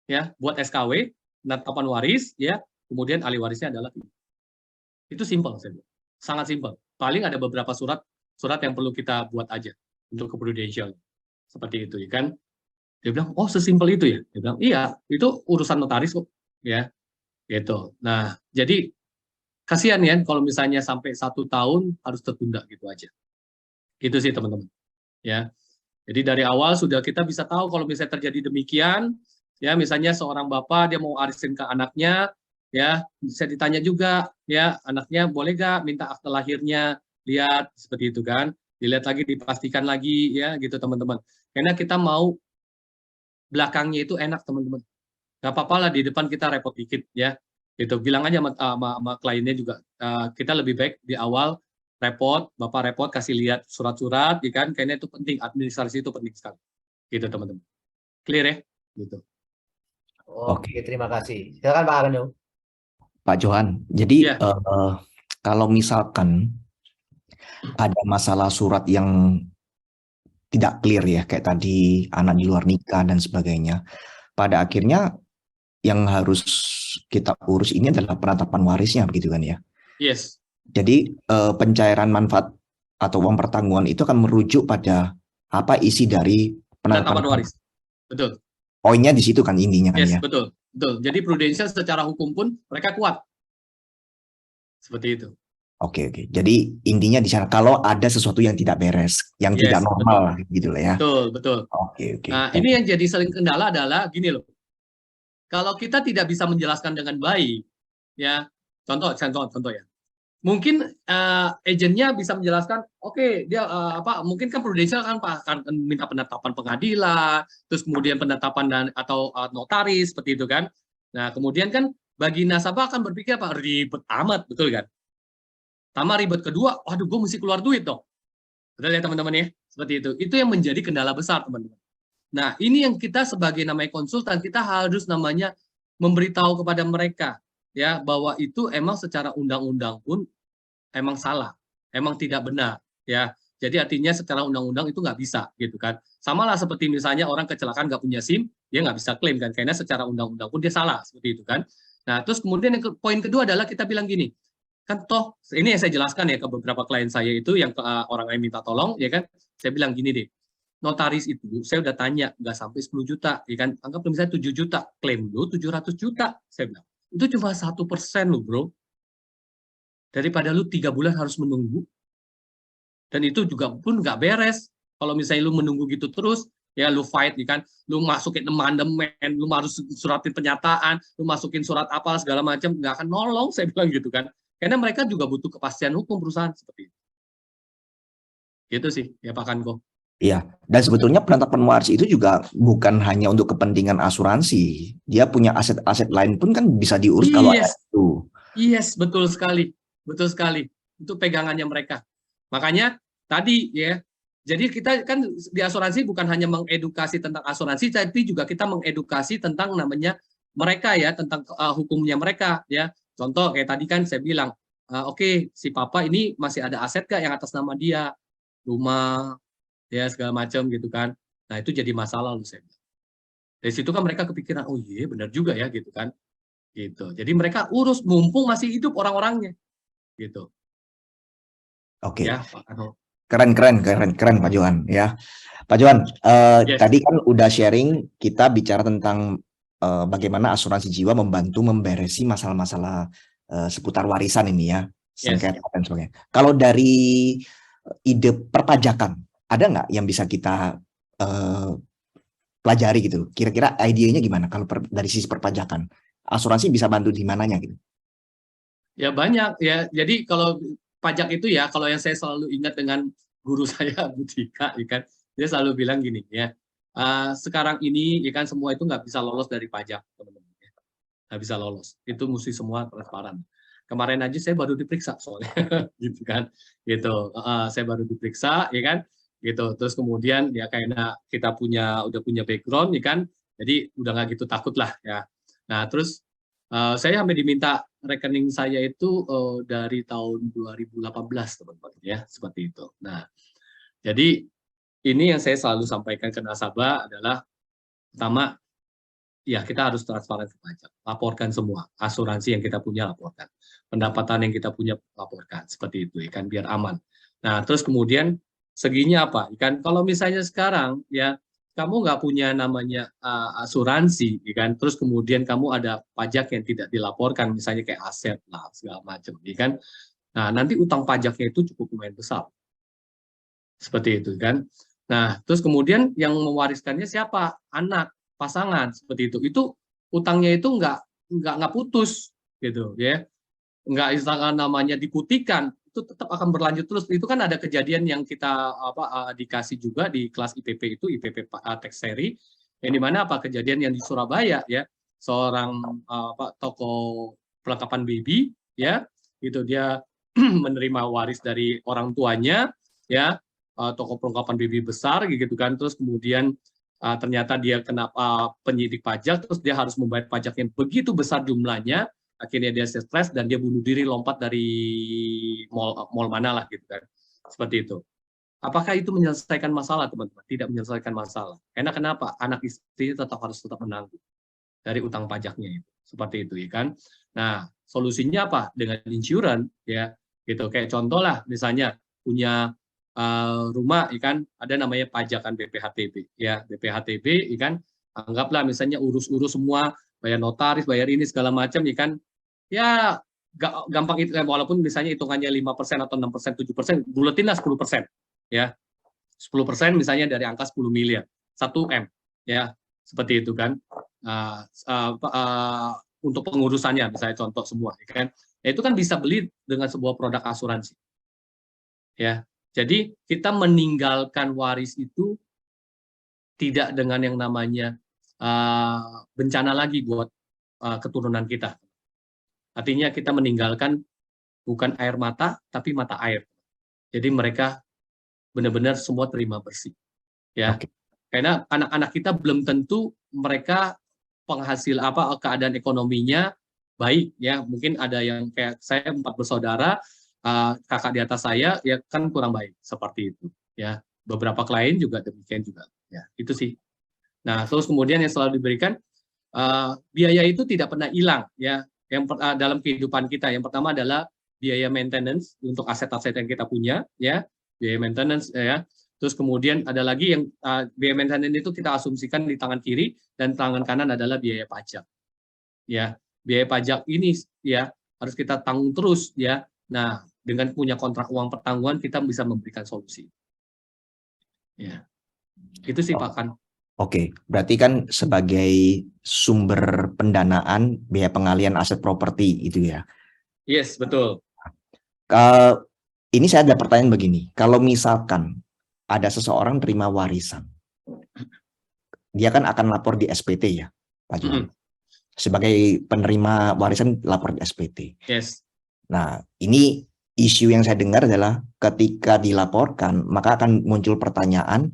Ya, buat SKW, penetapan waris, ya, kemudian ahli warisnya adalah ibu. Itu simpel, saya bilang. Sangat simpel. Paling ada beberapa surat yang perlu kita buat aja untuk ke Prudential. Seperti itu, ya kan? Dia bilang, oh sesimpel itu ya? Dia bilang, iya, itu urusan notaris kok, ya, gitu. Nah, jadi kasihan ya kalau misalnya sampai 1 tahun harus tertunda gitu aja. Itu sih teman-teman, ya. Jadi dari awal sudah kita bisa tahu kalau misalnya terjadi demikian, ya, misalnya seorang bapak dia mau arisin ke anaknya, ya, bisa ditanya juga, ya, anaknya boleh nggak minta akte lahirnya, lihat seperti itu kan, dilihat lagi, dipastikan lagi, ya, gitu teman-teman. Karena kita mau belakangnya itu enak teman-teman. Nggak apa-apa lah di depan kita repot dikit ya. Gitu. Bilang aja sama kliennya juga, kita lebih baik di awal repot, Bapak repot kasih lihat surat-surat, ya kan? Kayaknya itu penting, administrasi itu penting sekali. Gitu teman-teman. Clear ya? Gitu. Oke, terima kasih. Silakan Pak Arno. Pak Johan, jadi kalau misalkan ada masalah surat yang tidak clear ya, kayak tadi anak di luar nikah dan sebagainya, pada akhirnya yang harus kita urus ini adalah penetapan warisnya, begitu kan ya? Yes. Jadi pencairan manfaat atau uang pertanggungan itu akan merujuk pada apa isi dari penetapan waris. Betul. Poinnya di situ kan intinya kan yes, ya? Betul. Jadi Prudential secara hukum pun mereka kuat. Seperti itu. Oke. Jadi intinya di sana kalau ada sesuatu yang tidak beres, yang tidak normal, gitu lah ya. Betul. Oke. Nah, ini yang jadi sering kendala adalah gini loh. Kalau kita tidak bisa menjelaskan dengan baik, ya, contoh ya. Mungkin agennya bisa menjelaskan, oke, dia mungkin kan Prudential kan akan minta penetapan pengadilan, terus kemudian penetapan atau notaris seperti itu kan. Nah, kemudian kan bagi nasabah akan berpikir apa, ribet amat, betul kan? Pertama ribet, kedua, waduh gue mesti keluar duit dong. Betul ya teman-teman ya? Seperti itu. Itu yang menjadi kendala besar teman-teman. Nah, ini yang kita sebagai namanya konsultan, kita harus namanya memberitahu kepada mereka ya bahwa itu emang secara undang-undang pun emang salah, emang tidak benar ya. Jadi artinya secara undang-undang itu nggak bisa gitu kan. Sama lah seperti misalnya orang kecelakaan nggak punya SIM, dia nggak bisa klaim kan, karena secara undang-undang pun dia salah seperti itu kan. Nah, terus kemudian yang poin kedua adalah kita bilang gini, kan toh ini yang saya jelaskan ya ke beberapa klien saya itu yang orang yang minta tolong ya kan, saya bilang gini deh, notaris itu saya udah tanya nggak sampai 10 juta ya kan, anggap misalnya 7 juta, klaim lu 700 juta, saya bilang itu cuma 1% lo bro, daripada lu 3 bulan harus menunggu, dan itu juga pun nggak beres. Kalau misalnya lu menunggu gitu terus ya, lu fight ya kan, lu masukin amandemen, lu harus suratin pernyataan, lu masukin surat apa segala macam, nggak akan nolong, saya bilang gitu kan. Karena mereka juga butuh kepastian hukum perusahaan seperti itu. Gitu sih, ya Pak Kanko. Iya, dan sebetulnya penetapan waris itu juga bukan hanya untuk kepentingan asuransi. Dia punya aset-aset lain pun kan bisa diurus kalau ada itu. Yes, betul sekali. Betul sekali. Itu pegangannya mereka. Makanya tadi ya, jadi kita kan di asuransi bukan hanya mengedukasi tentang asuransi, tapi juga kita mengedukasi tentang namanya mereka ya, tentang hukumnya mereka ya. Contoh kayak tadi kan saya bilang, oke, si papa ini masih ada aset gak yang atas nama dia, rumah, ya segala macam gitu kan. Nah itu jadi masalah loh saya. Dari situ kan mereka kepikiran, oh iya benar juga ya gitu kan. Gitu. Jadi mereka urus mumpung masih hidup orang-orangnya. Gitu. Oke. Ya, Pak Arno. Keren Pak Johan ya. Pak Johan, tadi kan udah sharing, kita bicara tentang bagaimana asuransi jiwa membantu memberesi masalah-masalah seputar warisan ini ya, sengketa dan sebagainya. Kalau dari ide perpajakan, ada nggak yang bisa kita pelajari gitu? Kira-kira idenya gimana kalau dari sisi perpajakan? Asuransi bisa bantu di mananya gitu? Ya banyak ya. Jadi kalau pajak itu ya, kalau yang saya selalu ingat dengan guru saya Bu Tika, ya kan, dia selalu bilang gini ya. Sekarang ini ya kan semua itu nggak bisa lolos dari pajak, teman-teman. Nggak bisa lolos. Itu mesti semua transparan. Kemarin aja saya baru diperiksa soalnya, gitu kan. Gitu. Saya baru diperiksa, ya kan. Gitu. Terus kemudian ya karena kita udah punya background, ya kan. Jadi udah nggak gitu takut lah ya. Nah terus saya sampai diminta rekening saya itu dari tahun 2018 teman-teman ya seperti itu. Nah jadi ini yang saya selalu sampaikan ke nasabah adalah pertama ya kita harus transparan ke pajak, laporkan semua asuransi yang kita punya laporkan, pendapatan yang kita punya laporkan seperti itu ya kan biar aman. Nah terus kemudian seginya apa? Kan kalau misalnya sekarang ya kamu nggak punya namanya asuransi, kan? Terus kemudian kamu ada pajak yang tidak dilaporkan, misalnya kayak aset lah segala macam, kan? Nah nanti utang pajaknya itu cukup lumayan besar, seperti itu kan. Nah terus kemudian yang mewariskannya siapa? Anak, pasangan, seperti itu. Itu utangnya itu nggak putus, gitu ya. Nggak istilah namanya diputihkan, itu tetap akan berlanjut terus. Itu kan ada kejadian yang kita dikasih juga di kelas IPP itu, IPP tax seri, yang dimana kejadian yang di Surabaya ya, seorang toko perlengkapan baby ya, itu dia menerima waris dari orang tuanya ya, toko perlengkapan baby besar gitu kan, terus kemudian ternyata dia kena penyidik pajak, terus dia harus membayar pajak yang begitu besar jumlahnya. Akhirnya dia stres dan dia bunuh diri, lompat dari mall mana lah gitu kan, seperti itu. Apakah itu menyelesaikan masalah teman-teman? Tidak menyelesaikan masalah. Karena kenapa? Anak istri tetap menanggung dari utang pajaknya itu, seperti itu ya kan. Nah solusinya apa? Dengan insurance ya, gitu. Kayak contoh lah, misalnya punya rumah, ya kan, ada namanya pajakan BPHTB ya, BPHTB, ya kan. Anggaplah misalnya urus-urus semua, bayar notaris, bayar ini segala macam, ya kan. Ya gampang itu, walaupun misalnya hitungannya 5% atau 6%, 7%, buletinlah 10%. Ya. 10% misalnya dari angka 10 miliar, 1 M. Ya, seperti itu kan. Untuk pengurusannya, misalnya contoh semua, ya kan. Ya, itu kan bisa beli dengan sebuah produk asuransi. Ya. Jadi kita meninggalkan waris itu tidak dengan yang namanya bencana lagi buat keturunan kita. Artinya kita meninggalkan bukan air mata, tapi mata air. Jadi mereka benar-benar semua terima bersih. Ya. Okay. Karena anak-anak kita belum tentu mereka keadaan ekonominya baik ya. Mungkin ada yang kayak saya 4 bersaudara, kakak di atas saya ya kan kurang baik seperti itu ya. Beberapa klien juga demikian juga. Ya, itu sih. Nah, terus kemudian yang selalu diberikan biaya itu tidak pernah hilang ya. Yang dalam kehidupan kita, yang pertama adalah biaya maintenance untuk aset-aset yang kita punya ya, biaya maintenance ya. Terus kemudian ada lagi yang biaya maintenance itu kita asumsikan di tangan kiri, dan tangan kanan adalah biaya pajak. Ya, biaya pajak ini ya harus kita tanggung terus ya. Nah, dengan punya kontrak uang pertanggungan kita bisa memberikan solusi. Ya. Itu sih Pak Kan. Oke, berarti kan sebagai sumber pendanaan biaya pengalian aset properti itu ya? Yes, betul. Ini saya ada pertanyaan begini, kalau misalkan ada seseorang terima warisan. Dia kan akan lapor di SPT ya, Pak Johan. Sebagai penerima warisan lapor di SPT. Yes. Nah, ini isu yang saya dengar adalah ketika dilaporkan, maka akan muncul pertanyaan,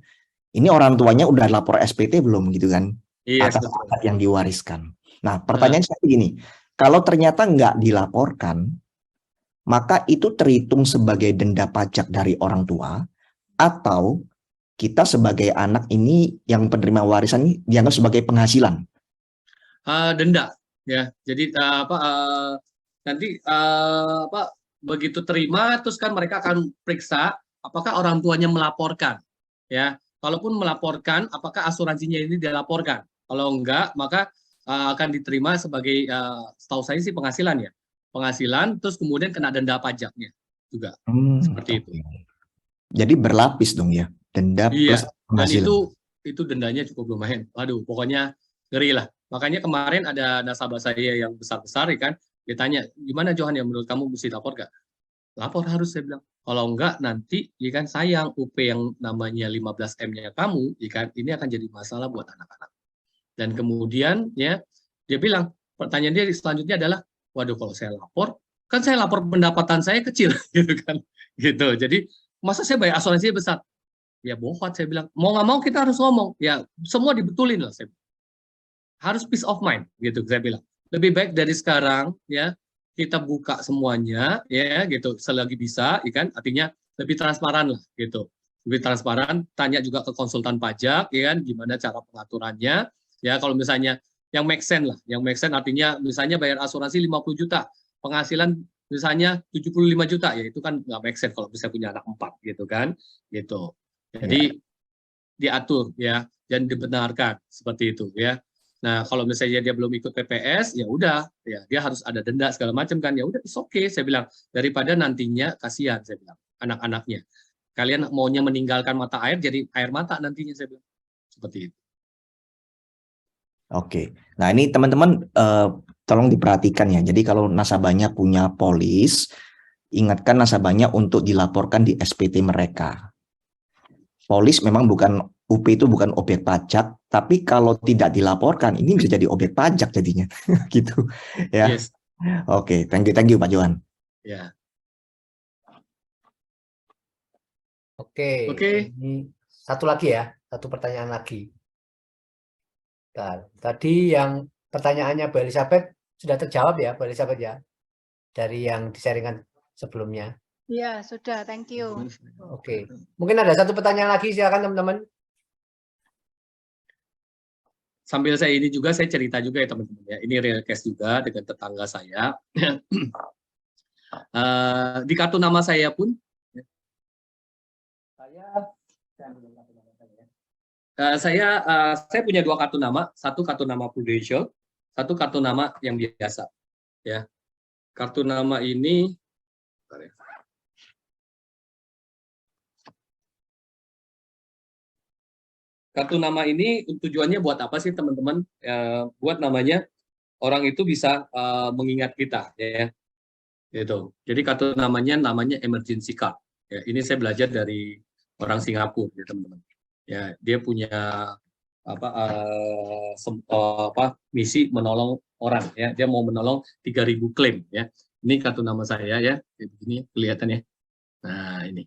ini orang tuanya udah lapor SPT belum gitu kan? Yes, atas aset yang diwariskan. Nah, pertanyaan saya begini, kalau ternyata nggak dilaporkan, maka itu terhitung sebagai denda pajak dari orang tua, atau kita sebagai anak ini yang penerima warisan ini dianggap sebagai penghasilan? Denda, ya. Jadi nanti begitu terima, terus kan mereka akan periksa apakah orang tuanya melaporkan, ya. Kalaupun melaporkan, apakah asuransinya ini dilaporkan? Kalau enggak, maka akan diterima sebagai, setahu saya sih penghasilan ya. Penghasilan, terus kemudian kena denda pajaknya juga. Seperti itu. Jadi berlapis dong ya, denda plus penghasilan. Dan itu dendanya cukup lumayan. Waduh, pokoknya ngeri lah. Makanya kemarin ada nasabah saya yang besar-besar, ya kan, ditanya, gimana Johan ya menurut kamu mesti lapor gak? Lapor harus, saya bilang. Kalau enggak nanti, ya kan, sayang UP yang namanya 15M-nya kamu, ya kan, ini akan jadi masalah buat anak-anak. Dan kemudian ya dia bilang, pertanyaan dia selanjutnya adalah, waduh kalau saya lapor, kan saya lapor pendapatan saya kecil, gitu kan, gitu. Jadi masa saya bayar asuransinya besar? Ya bohong, saya bilang. Mau nggak mau kita harus ngomong. Ya semua dibetulin lah, saya bilang. Harus peace of mind, gitu saya bilang. Lebih baik dari sekarang ya kita buka semuanya ya gitu selagi bisa, ikan artinya lebih transparan lah gitu. Lebih transparan, tanya juga ke konsultan pajak ya kan gimana cara pengaturannya. Ya kalau misalnya yang make sense lah, yang make sense artinya misalnya bayar asuransi 50 juta, penghasilan misalnya 75 juta, ya itu kan nggak make sense kalau bisa punya anak 4 gitu kan, gitu. Jadi diatur ya dan dibenarkan seperti itu ya. Nah, kalau misalnya dia belum ikut PPS, ya udah, ya dia harus ada denda segala macam kan. Ya udah, it's okay, saya bilang. Daripada nantinya kasihan, saya bilang, anak-anaknya. Kalian maunya meninggalkan mata air, jadi air mata nantinya, saya bilang. Seperti itu. Oke. Nah, ini teman-teman tolong diperhatikan ya. Jadi kalau nasabahnya punya polis, ingatkan nasabahnya untuk dilaporkan di SPT mereka. Polis memang bukan, UP itu bukan objek pajak, tapi kalau tidak dilaporkan, ini bisa jadi objek pajak jadinya, gitu ya. Yes. Oke, thank you Pak Johan. Ya. Oke. Ini satu lagi ya, satu pertanyaan lagi. Nah, tadi yang pertanyaannya Bu Elizabeth sudah terjawab ya, Bu Elizabeth ya, dari yang di-sharingkan sebelumnya. Ya, sudah, thank you. Oke. Mungkin ada satu pertanyaan lagi, silakan teman-teman. Sambil saya ini juga, saya cerita juga ya teman-teman ya. Ini real case juga dengan tetangga saya. Di kartu nama saya pun, saya punya 2 kartu nama, satu kartu nama Prudential, satu kartu nama yang biasa. Ya, kartu nama ini, kartu nama ini tujuannya buat apa sih teman-teman? Buat namanya orang itu bisa mengingat kita, ya. Gitu. Jadi kartu namanya emergency card. Ya, ini saya belajar dari orang Singapura, ya teman-teman. Ya, dia punya misi menolong orang, ya. Dia mau menolong 3.000 klaim, ya. Ini kartu nama saya, ya. Ini kelihatan ya. Nah, ini.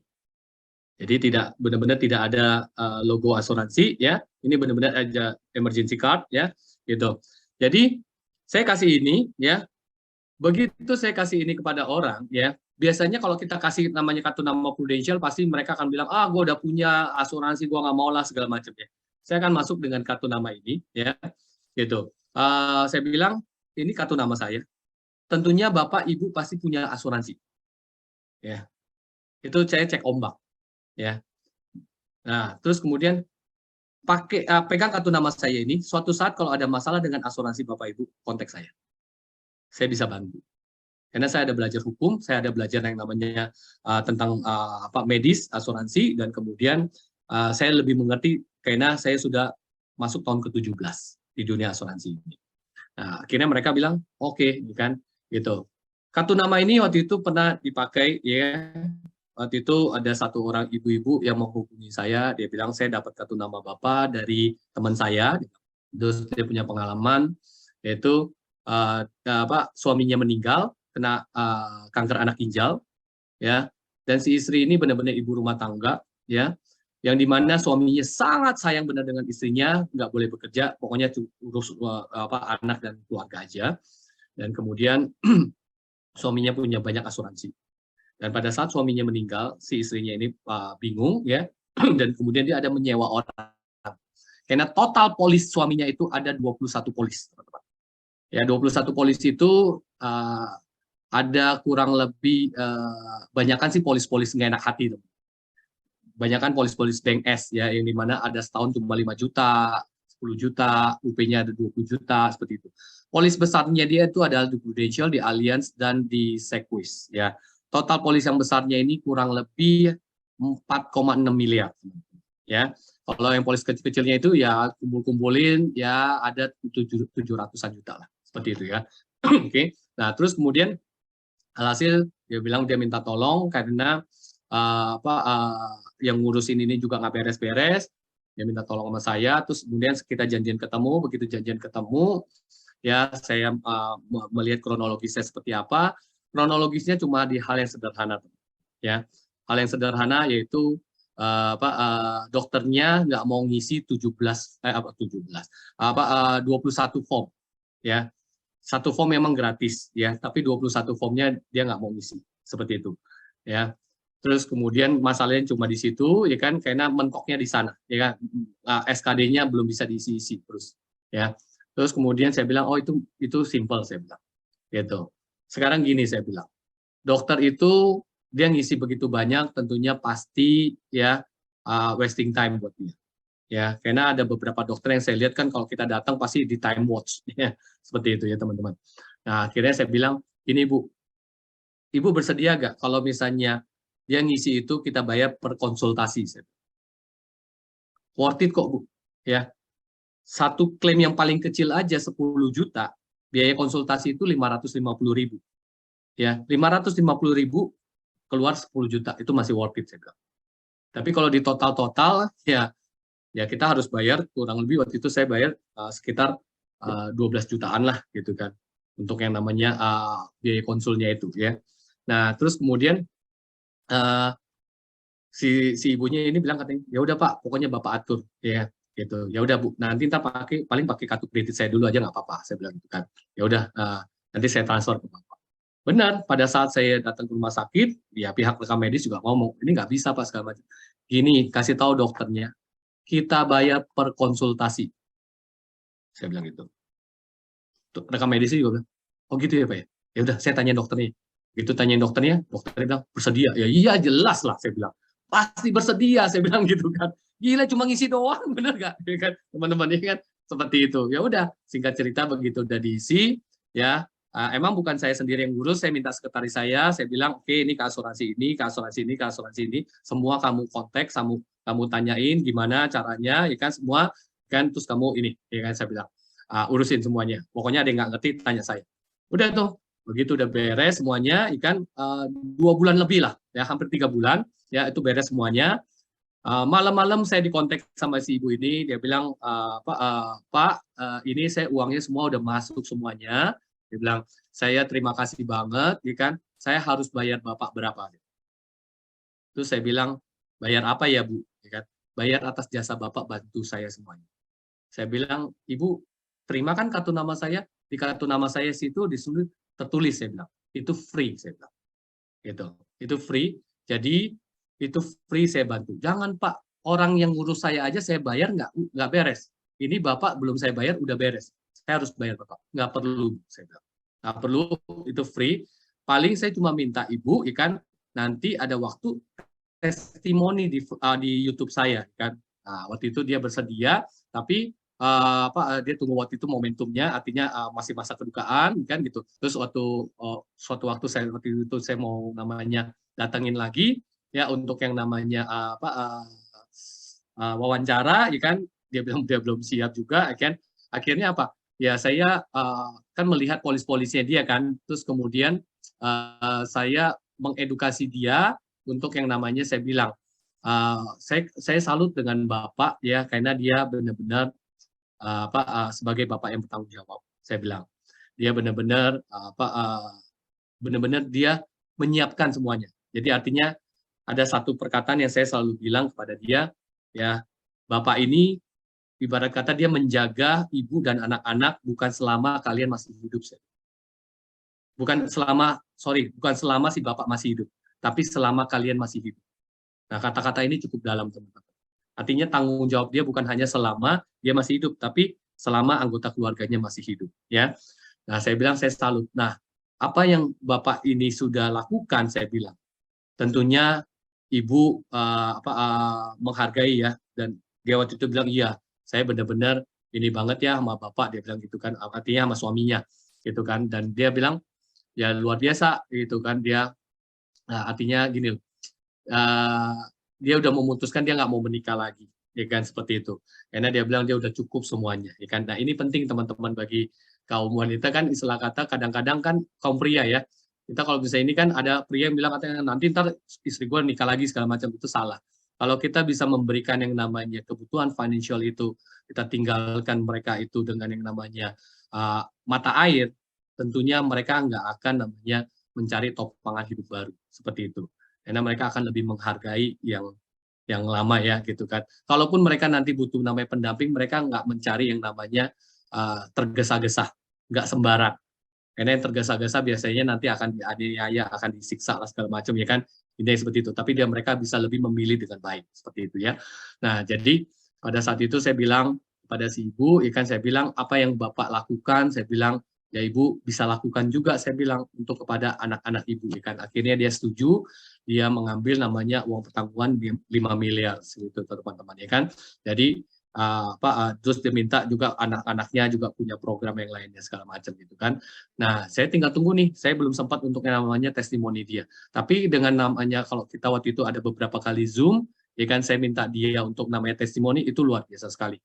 Jadi benar-benar tidak ada logo asuransi ya. Ini benar-benar aja emergency card ya, gitu. Jadi saya kasih ini ya. Begitu saya kasih ini kepada orang ya, biasanya kalau kita kasih namanya kartu nama Prudential pasti mereka akan bilang, gue udah punya asuransi, gue nggak mau lah segala macam ya. Saya akan masuk dengan kartu nama ini ya, gitu. Saya bilang ini kartu nama saya. Tentunya Bapak Ibu pasti punya asuransi. Ya. Itu saya cek ombak. Ya, nah terus kemudian pegang kartu nama saya ini. Suatu saat kalau ada masalah dengan asuransi Bapak Ibu, kontak saya bisa bantu. Karena saya ada belajar hukum, saya ada belajar yang namanya tentang medis, asuransi, dan kemudian saya lebih mengerti karena saya sudah masuk tahun ke-17 di dunia asuransi ini. Nah akhirnya mereka bilang oke, kan, gitu. Kartu nama ini waktu itu pernah dipakai ya. waktu itu ada satu orang ibu-ibu yang menghubungi saya, dia bilang saya dapat kartu nama Bapak dari teman saya, terus dia punya pengalaman, yaitu suaminya meninggal, kena kanker anak ginjal, ya, dan si istri ini benar-benar ibu rumah tangga, ya, yang dimana suaminya sangat sayang benar dengan istrinya, nggak boleh bekerja, pokoknya urus anak dan keluarga aja, dan kemudian suaminya punya banyak asuransi. Dan pada saat suaminya meninggal, si istrinya ini bingung, ya, dan kemudian dia ada menyewa orang. Karena total polis suaminya itu ada 21 polis, teman-teman. Ya, 21 polis itu ada kurang lebih banyakan sih polis-polis nggak enak hati, tuh. Banyakan polis-polis bank S, ya, yang dimana ada setahun cuma 5 juta, 10 juta, UP-nya ada 20 juta, seperti itu. Polis besarnya dia itu adalah di Prudential, di Allianz, dan di Sequis, ya. Total polis yang besarnya ini kurang lebih 4,6 miliar. Ya, kalau yang polis kecil-kecilnya itu ya kumpul-kumpulin ya ada 700-an juta lah, seperti itu ya. Oke. Nah, terus kemudian alhasil dia bilang dia minta tolong karena yang ngurusin ini juga nggak beres-beres. Dia minta tolong sama saya, terus kemudian kita janjian ketemu, begitu janjian ketemu, ya saya melihat kronologisnya seperti apa. Kronologisnya cuma di hal yang sederhana, ya. Hal yang sederhana yaitu dokternya nggak mau ngisi 21 form, ya. Satu form memang gratis, ya, tapi 21 formnya dia nggak mau ngisi, seperti itu, ya. Terus kemudian masalahnya cuma di situ, ya kan, karena mentoknya di sana, ya kan, SKD-nya belum bisa diisi-isi terus, ya. Terus kemudian saya bilang, oh itu simple, saya bilang, gitu. Sekarang gini saya bilang, dokter itu dia ngisi begitu banyak, tentunya pasti ya wasting time buat dia. Ya, karena ada beberapa dokter yang saya lihat kan kalau kita datang pasti di time watch, ya, seperti itu ya teman-teman. Nah akhirnya saya bilang, ini Bu, Ibu bersedia nggak kalau misalnya dia ngisi itu kita bayar per konsultasi? Worth it kok Bu, ya. Satu klaim yang paling kecil aja 10 juta, biaya konsultasi itu 550.000. Ya, 550.000 keluar 10 juta, itu masih worth it saya bilang. Tapi kalau di total ya kita harus bayar kurang lebih waktu itu saya bayar sekitar 12 jutaan lah gitu kan untuk yang namanya biaya konsulnya itu ya. Nah terus kemudian si ibunya ini bilang katanya ya udah Pak pokoknya Bapak atur ya gitu. Ya udah Bu nanti paling pakai kartu kredit saya dulu aja nggak apa-apa saya bilang gitu kan. Ya udah nanti saya transfer ke Bapak. Benar pada saat saya datang ke rumah sakit ya pihak rekam medis juga ngomong ini nggak bisa Pak segala macam. Gini kasih tahu dokternya kita bayar per konsultasi. Saya bilang gitu. Rekam medisnya juga bilang, oh gitu ya Pak ya? Ya udah, saya tanya dokternya. Gitu tanyain dokternya bilang, bersedia. Ya iya jelas lah, saya bilang. Pasti bersedia, saya bilang gitu kan. Gila cuma ngisi doang, bener gak? Ya kan? Teman-teman ini kan seperti itu. Ya udah, singkat cerita begitu udah diisi, ya. Emang bukan saya sendiri yang ngurus, saya minta sekretaris saya bilang, oke ini ke asuransi ini, ke asuransi ini, ke asuransi ini, semua kamu kontak, kamu tanyain gimana caranya, ya kan semua, kan terus kamu ini, ya kan saya bilang, urusin semuanya. Pokoknya ada yang nggak ngerti, tanya saya. Udah tuh, begitu udah beres semuanya, ikan 2 bulan lebih lah, ya hampir 3 bulan, ya itu beres semuanya. Malam-malam saya dikontak sama si ibu ini, dia bilang, Pak, ini saya uangnya semua udah masuk semuanya. Dia bilang, saya terima kasih banget, ya kan? Saya harus bayar Bapak berapa? Terus saya bilang, bayar apa ya Bu? Ya kan? Bayar atas jasa Bapak bantu saya semuanya. Saya bilang, Ibu, terima kan kartu nama saya? Di kartu nama saya situ disuruh tertulis, saya bilang. Itu free, saya bilang. Gitu. Itu free, jadi itu free saya bantu. Jangan Pak, orang yang ngurus saya aja saya bayar nggak beres. Ini Bapak belum saya bayar, udah beres. Saya harus bayar Bapak. Nggak perlu, saya bilang. Nggak perlu, itu free. Paling saya cuma minta Ibu, ikan nanti ada waktu testimoni di YouTube saya, kan. Nah, waktu itu dia bersedia, tapi dia tunggu waktu itu momentumnya, artinya masih masa kedukaan, kan gitu. Terus suatu waktu waktu itu saya mau namanya datangin lagi, ya untuk yang namanya wawancara, ya kan. Dia bilang dia belum siap juga, ya kan. Akhirnya apa? Ya saya kan melihat polis-polisnya dia kan, terus kemudian saya mengedukasi dia untuk yang namanya saya bilang, saya salut dengan Bapak ya, karena dia benar-benar sebagai Bapak yang bertanggung jawab. Saya bilang, dia benar-benar benar-benar dia menyiapkan semuanya. Jadi artinya ada satu perkataan yang saya selalu bilang kepada dia, ya, Bapak ini ibarat kata dia menjaga ibu dan anak-anak bukan selama kalian masih hidup. Bukan selama si Bapak masih hidup, tapi selama kalian masih hidup. Nah, kata-kata ini cukup dalam, teman-teman. Artinya tanggung jawab dia bukan hanya selama dia masih hidup, tapi selama anggota keluarganya masih hidup. Ya. Nah, saya bilang saya salut. Nah, apa yang Bapak ini sudah lakukan, saya bilang, tentunya Ibu menghargai ya, dan dia waktu itu bilang, iya, saya benar-benar ini banget ya sama Bapak, dia bilang gitu kan, artinya sama suaminya, gitu kan, dan dia bilang, ya luar biasa, gitu kan, dia, artinya gini, dia udah memutuskan dia nggak mau menikah lagi, ya kan, seperti itu, karena dia bilang dia udah cukup semuanya, ya kan. Nah, ini penting teman-teman bagi kaum wanita kan, istilah kata kadang-kadang kan kaum pria ya, kita kalau bisa ini kan ada pria yang bilang katanya nanti ntar istri gue nikah lagi segala macam, itu salah. Kalau kita bisa memberikan yang namanya kebutuhan financial itu, kita tinggalkan mereka itu dengan yang namanya mata air, tentunya mereka nggak akan namanya mencari topangan hidup baru seperti itu. Karena mereka akan lebih menghargai yang lama ya gitu kan. Kalaupun mereka nanti butuh namanya pendamping, mereka nggak mencari yang namanya tergesa-gesa, nggak sembarang. Karena yang tergesa-gesa biasanya nanti akan dianiaya, akan disiksa lah segala macam ya kan, intinya seperti itu. Tapi mereka bisa lebih memilih dengan baik seperti itu ya. Nah, jadi pada saat itu saya bilang pada si ibu, ya kan, saya bilang apa yang Bapak lakukan, saya bilang ya Ibu bisa lakukan juga, saya bilang untuk kepada anak-anak Ibu ya kan. Akhirnya dia setuju, dia mengambil namanya uang pertanggungan 5 miliar gitu teman-teman ya kan. Jadi terus dia minta juga anak-anaknya juga punya program yang lainnya segala macam gitu kan. Nah, saya tinggal tunggu nih, saya belum sempat untuk yang namanya testimoni dia. Tapi dengan namanya, kalau kita waktu itu ada beberapa kali Zoom, ya kan, saya minta dia untuk namanya testimoni, itu luar biasa sekali.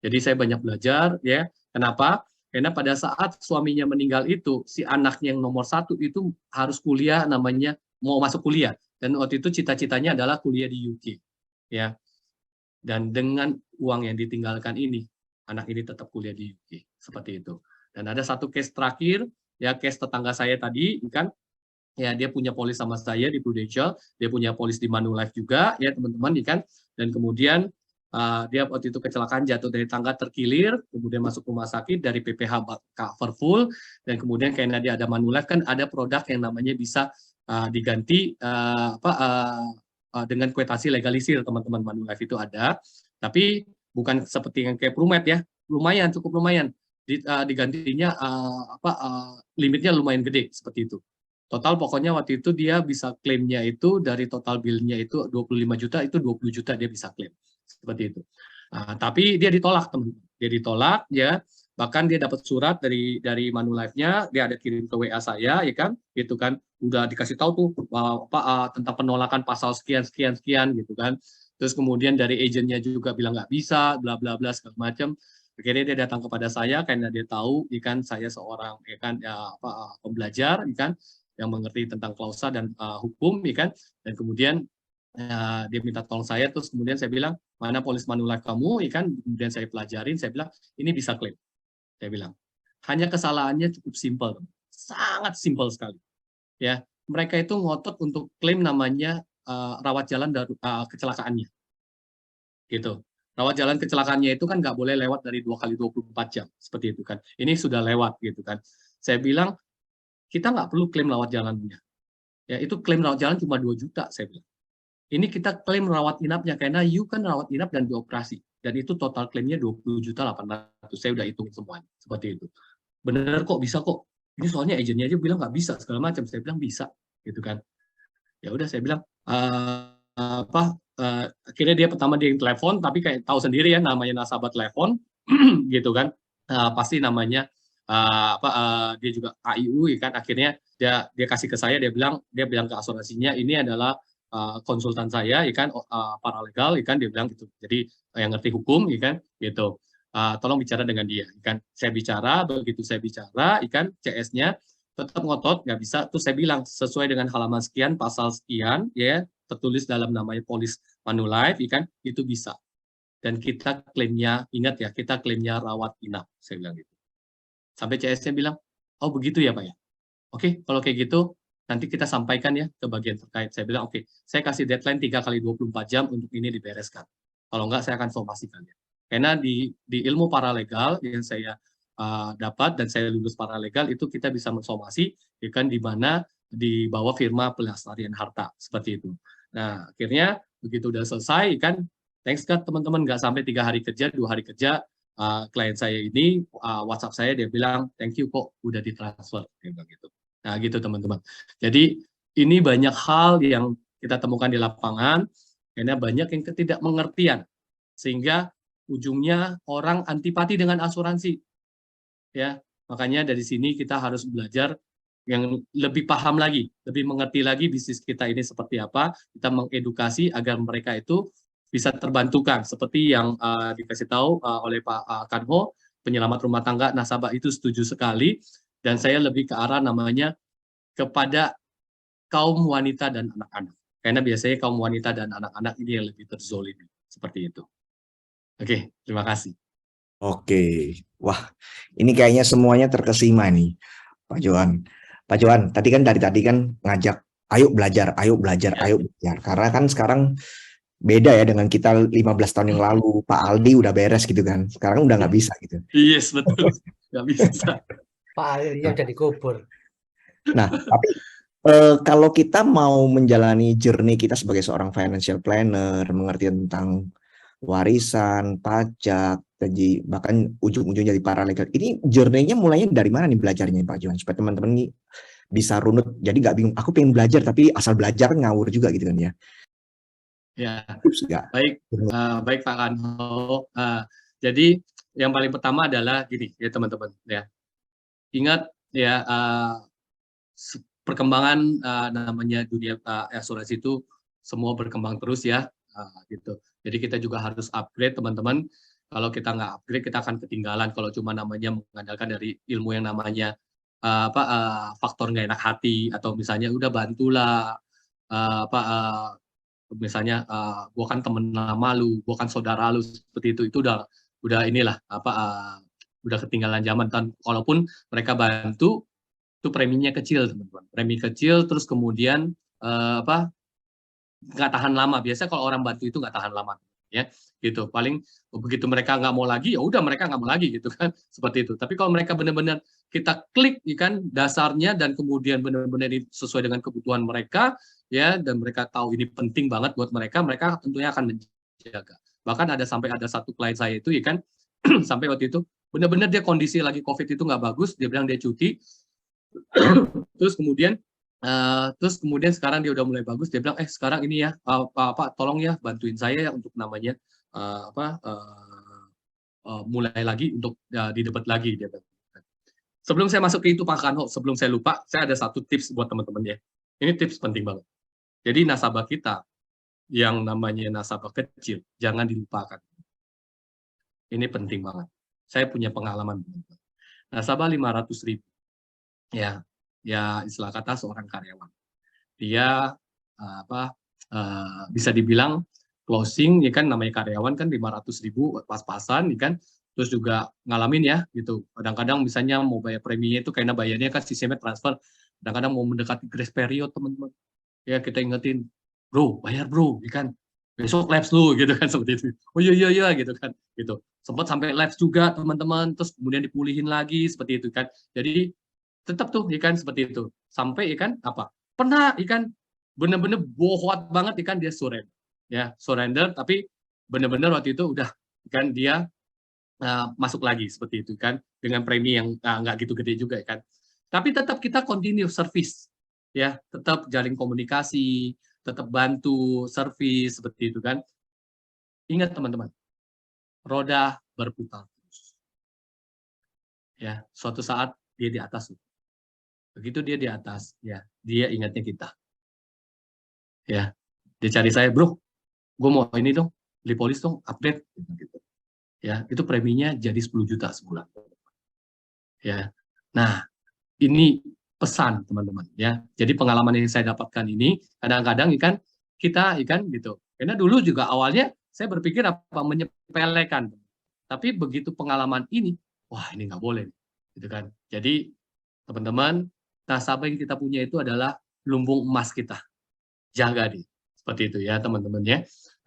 Jadi saya banyak belajar ya. Kenapa? Karena pada saat suaminya meninggal itu, si anaknya yang nomor 1 itu harus kuliah, namanya mau masuk kuliah. Dan waktu itu cita-citanya adalah kuliah di UK. Ya. Dan dengan uang yang ditinggalkan ini, anak ini tetap kuliah di UK, seperti itu. Dan ada satu case terakhir, ya case tetangga saya tadi, kan, ya dia punya polis sama saya di Prudential, dia punya polis di Manulife juga, ya teman-teman, kan. Dan kemudian dia waktu itu kecelakaan, jatuh dari tangga, terkilir, kemudian masuk rumah sakit, dari PPH cover full, dan kemudian karena dia ada Manulife, kan ada produk yang namanya bisa diganti dengan kuitansi legalisir, teman-teman. Manulife itu ada, tapi bukan seperti yang kayak Prumet ya, lumayan, cukup lumayan. Digantinya limitnya lumayan gede, seperti itu. Total pokoknya waktu itu dia bisa klaimnya itu dari total bill-nya itu 25 juta, itu 20 juta dia bisa klaim. Seperti itu. Tapi dia ditolak, teman-teman. Dia ditolak, ya. Bahkan dia dapat surat dari Manulife-nya, dia ada kirim ke WA saya, ya kan, gitu kan, udah dikasih tahu tuh tentang penolakan pasal sekian gitu kan. Terus kemudian dari agennya juga bilang nggak bisa, bla bla bla segala macam. Akhirnya dia datang kepada saya karena dia tahu, ya kan, saya seorang, ya kan, pembelajar, ya kan, yang mengerti tentang klausa dan hukum, ya kan. Dan kemudian dia minta tolong saya, terus kemudian saya bilang, mana polis Manulife kamu, ya kan. Kemudian saya pelajarin, saya bilang, ini bisa klaim. Saya bilang, hanya kesalahannya cukup simpel, sangat simpel sekali. Ya, mereka itu ngotot untuk klaim namanya rawat jalan dari kecelakaannya, gitu. Rawat jalan kecelakaannya itu kan nggak boleh lewat dari 2 kali 24 jam, seperti itu kan. Ini sudah lewat, gitu kan. Saya bilang, kita nggak perlu klaim rawat jalannya. Ya, itu klaim rawat jalan cuma 2 juta, saya bilang. Ini kita klaim rawat inapnya, karena you kan rawat inap dan dioperasi. Dan itu total klaimnya 20.800.000. Saya udah hitung semuanya. Seperti itu. Bener kok, bisa kok. Ini soalnya agennya aja bilang nggak bisa, segala macam. Saya bilang bisa. Gitu kan. Ya udah, saya bilang, akhirnya dia pertama dia telepon, tapi kayak tahu sendiri ya, namanya nasabah telepon, gitu kan. Pasti namanya, dia juga AIU, kan. Akhirnya dia kasih ke saya, dia bilang ke asuransinya, ini adalah konsultan saya, ikan paralegal, ikan, dia bilang gitu. Jadi yang ngerti hukum, ikan, gitu. Tolong bicara dengan dia, ikan. Saya bicara, begitu saya bicara, ikan, CS-nya tetap ngotot, nggak bisa. Terus saya bilang sesuai dengan halaman sekian, pasal sekian, ya, tertulis dalam namanya polis Manulife, kan itu bisa. Dan kita klaimnya, ingat ya, kita klaimnya rawat inap, saya bilang gitu. Sampai CS-nya bilang, oh begitu ya Pak ya. Oke, kalau kayak gitu, nanti kita sampaikan ya ke bagian terkait. Saya bilang, oke, saya kasih deadline 3 kali 24 jam untuk ini dibereskan. Kalau enggak, saya akan somasikan ya. Karena di ilmu paralegal yang saya dapat dan saya lulus paralegal, itu kita bisa mensomasi, ya kan, di mana di bawah firma pelestarian harta, seperti itu. Nah, akhirnya begitu udah selesai, kan, thanks God teman-teman, nggak sampai 3 hari kerja, 2 hari kerja, klien saya ini, WhatsApp saya, dia bilang, thank you kok, udah ditransfer, dia bilang gitu. Nah, gitu teman-teman. Jadi, ini banyak hal yang kita temukan di lapangan, karena banyak yang ketidakmengertian, sehingga ujungnya orang antipati dengan asuransi. Ya, makanya dari sini kita harus belajar yang lebih paham lagi, lebih mengerti lagi bisnis kita ini seperti apa, kita mengedukasi agar mereka itu bisa terbantukan, seperti yang dikasih tahu oleh Pak Kanho, penyelamat rumah tangga nasabah itu setuju sekali, dan saya lebih ke arah namanya kepada kaum wanita dan anak-anak. Karena biasanya kaum wanita dan anak-anak ini yang lebih terzolimi, seperti itu. Oke, terima kasih. Oke, wah ini kayaknya semuanya terkesima nih, Pak Johan. Pak Johan, tadi kan dari tadi kan ngajak, ayo belajar, ayo belajar, ayo belajar. Karena kan sekarang beda ya dengan kita 15 tahun yang lalu, Pak Aldi udah beres gitu kan. Sekarang udah nggak bisa gitu. Yes, betul. Nggak bisa. Pak Aldi udah dikubur. Nah, tapi kalau kita mau menjalani journey kita sebagai seorang financial planner, mengerti tentang warisan, pajak, bahkan ujung-ujungnya jadi paralegal. Ini journey-nya mulainya dari mana nih belajarnya Pak Johan? Supaya teman-teman nih bisa runut, jadi nggak bingung, aku pengen belajar tapi asal belajar ngawur juga gitu kan ya. Ya, baik, baik Pak Kanho. Jadi yang paling pertama adalah gini ya teman-teman ya. Ingat ya, perkembangan namanya dunia asuransi itu semua berkembang terus ya, gitu. Jadi kita juga harus upgrade teman-teman. Kalau kita nggak upgrade, kita akan ketinggalan kalau cuma namanya mengandalkan dari ilmu yang namanya faktor nggak enak hati, atau misalnya udah bantulah misalnya gua kan temen lama lu, gua kan saudara lu, seperti itu udah inilah udah ketinggalan zaman kan. Walaupun mereka bantu, itu preminya kecil teman-teman, premi kecil, terus kemudian nggak tahan lama. Biasanya kalau orang bantu itu nggak tahan lama ya, gitu. Paling begitu mereka nggak mau lagi, ya udah mereka nggak mau lagi gitu kan, seperti itu. Tapi kalau mereka benar-benar kita klik kan dasarnya, dan kemudian benar-benar sesuai dengan kebutuhan mereka ya, dan mereka tahu ini penting banget buat mereka, mereka tentunya akan menjaga. Bahkan sampai ada satu klien saya itu ya kan, sampai waktu itu benar-benar dia kondisi lagi COVID itu nggak bagus, dia bilang dia cuti, terus kemudian sekarang dia udah mulai bagus, dia bilang sekarang ini ya Pak tolong ya bantuin saya ya untuk namanya mulai lagi untuk didapat lagi dia bilang. Sebelum saya masuk ke itu Pak Kanho, sebelum saya lupa, saya ada satu tips buat teman-teman ya. Ini tips penting banget. Jadi nasabah kita yang namanya nasabah kecil jangan dilupakan. Ini penting banget. Saya punya pengalaman. Nasabah 500.000 ya istilah kata seorang karyawan. Dia bisa dibilang closing ya kan, namanya karyawan kan 500.000 pas-pasan ya kan, terus juga ngalamin ya gitu. Kadang-kadang misalnya mau bayar preminya itu karena bayarnya kan sistemnya transfer, kadang-kadang mau mendekati grace period teman-teman. Ya kita ingetin, bro bayar bro, ya kan. Besok lapse lu gitu kan, seperti itu. Oh iya gitu kan, gitu. Sempat sampai lapse juga teman-teman, terus kemudian dipulihin lagi seperti itu kan. Jadi tetap tuh ikan seperti itu sampai ikan pernah ikan bener-bener bohot banget ikan dia surrender tapi bener-bener waktu itu udah kan dia masuk lagi seperti itu kan, dengan premi yang nggak gitu gede juga kan, tapi tetap kita continue service ya, tetap jalin komunikasi, tetap bantu service seperti itu kan. Ingat teman-teman, roda berputar terus ya, suatu saat dia di atas. Begitu dia di atas, ya dia ingatnya kita. Ya, dia cari saya, bro, gue mau ini dong, beli polis dong, update. Gitu. Ya, itu preminya jadi 10 juta sebulan. Ya, nah ini pesan teman-teman. Ya, jadi pengalaman yang saya dapatkan ini, kadang-kadang kan kita, ya kan gitu. Karena dulu juga awalnya saya berpikir apa menyepelekan, tapi begitu pengalaman ini, wah ini nggak boleh, gitu kan. Jadi teman-teman, nasabah yang kita punya itu adalah lumbung emas kita, jaga deh, seperti itu ya teman-teman ya.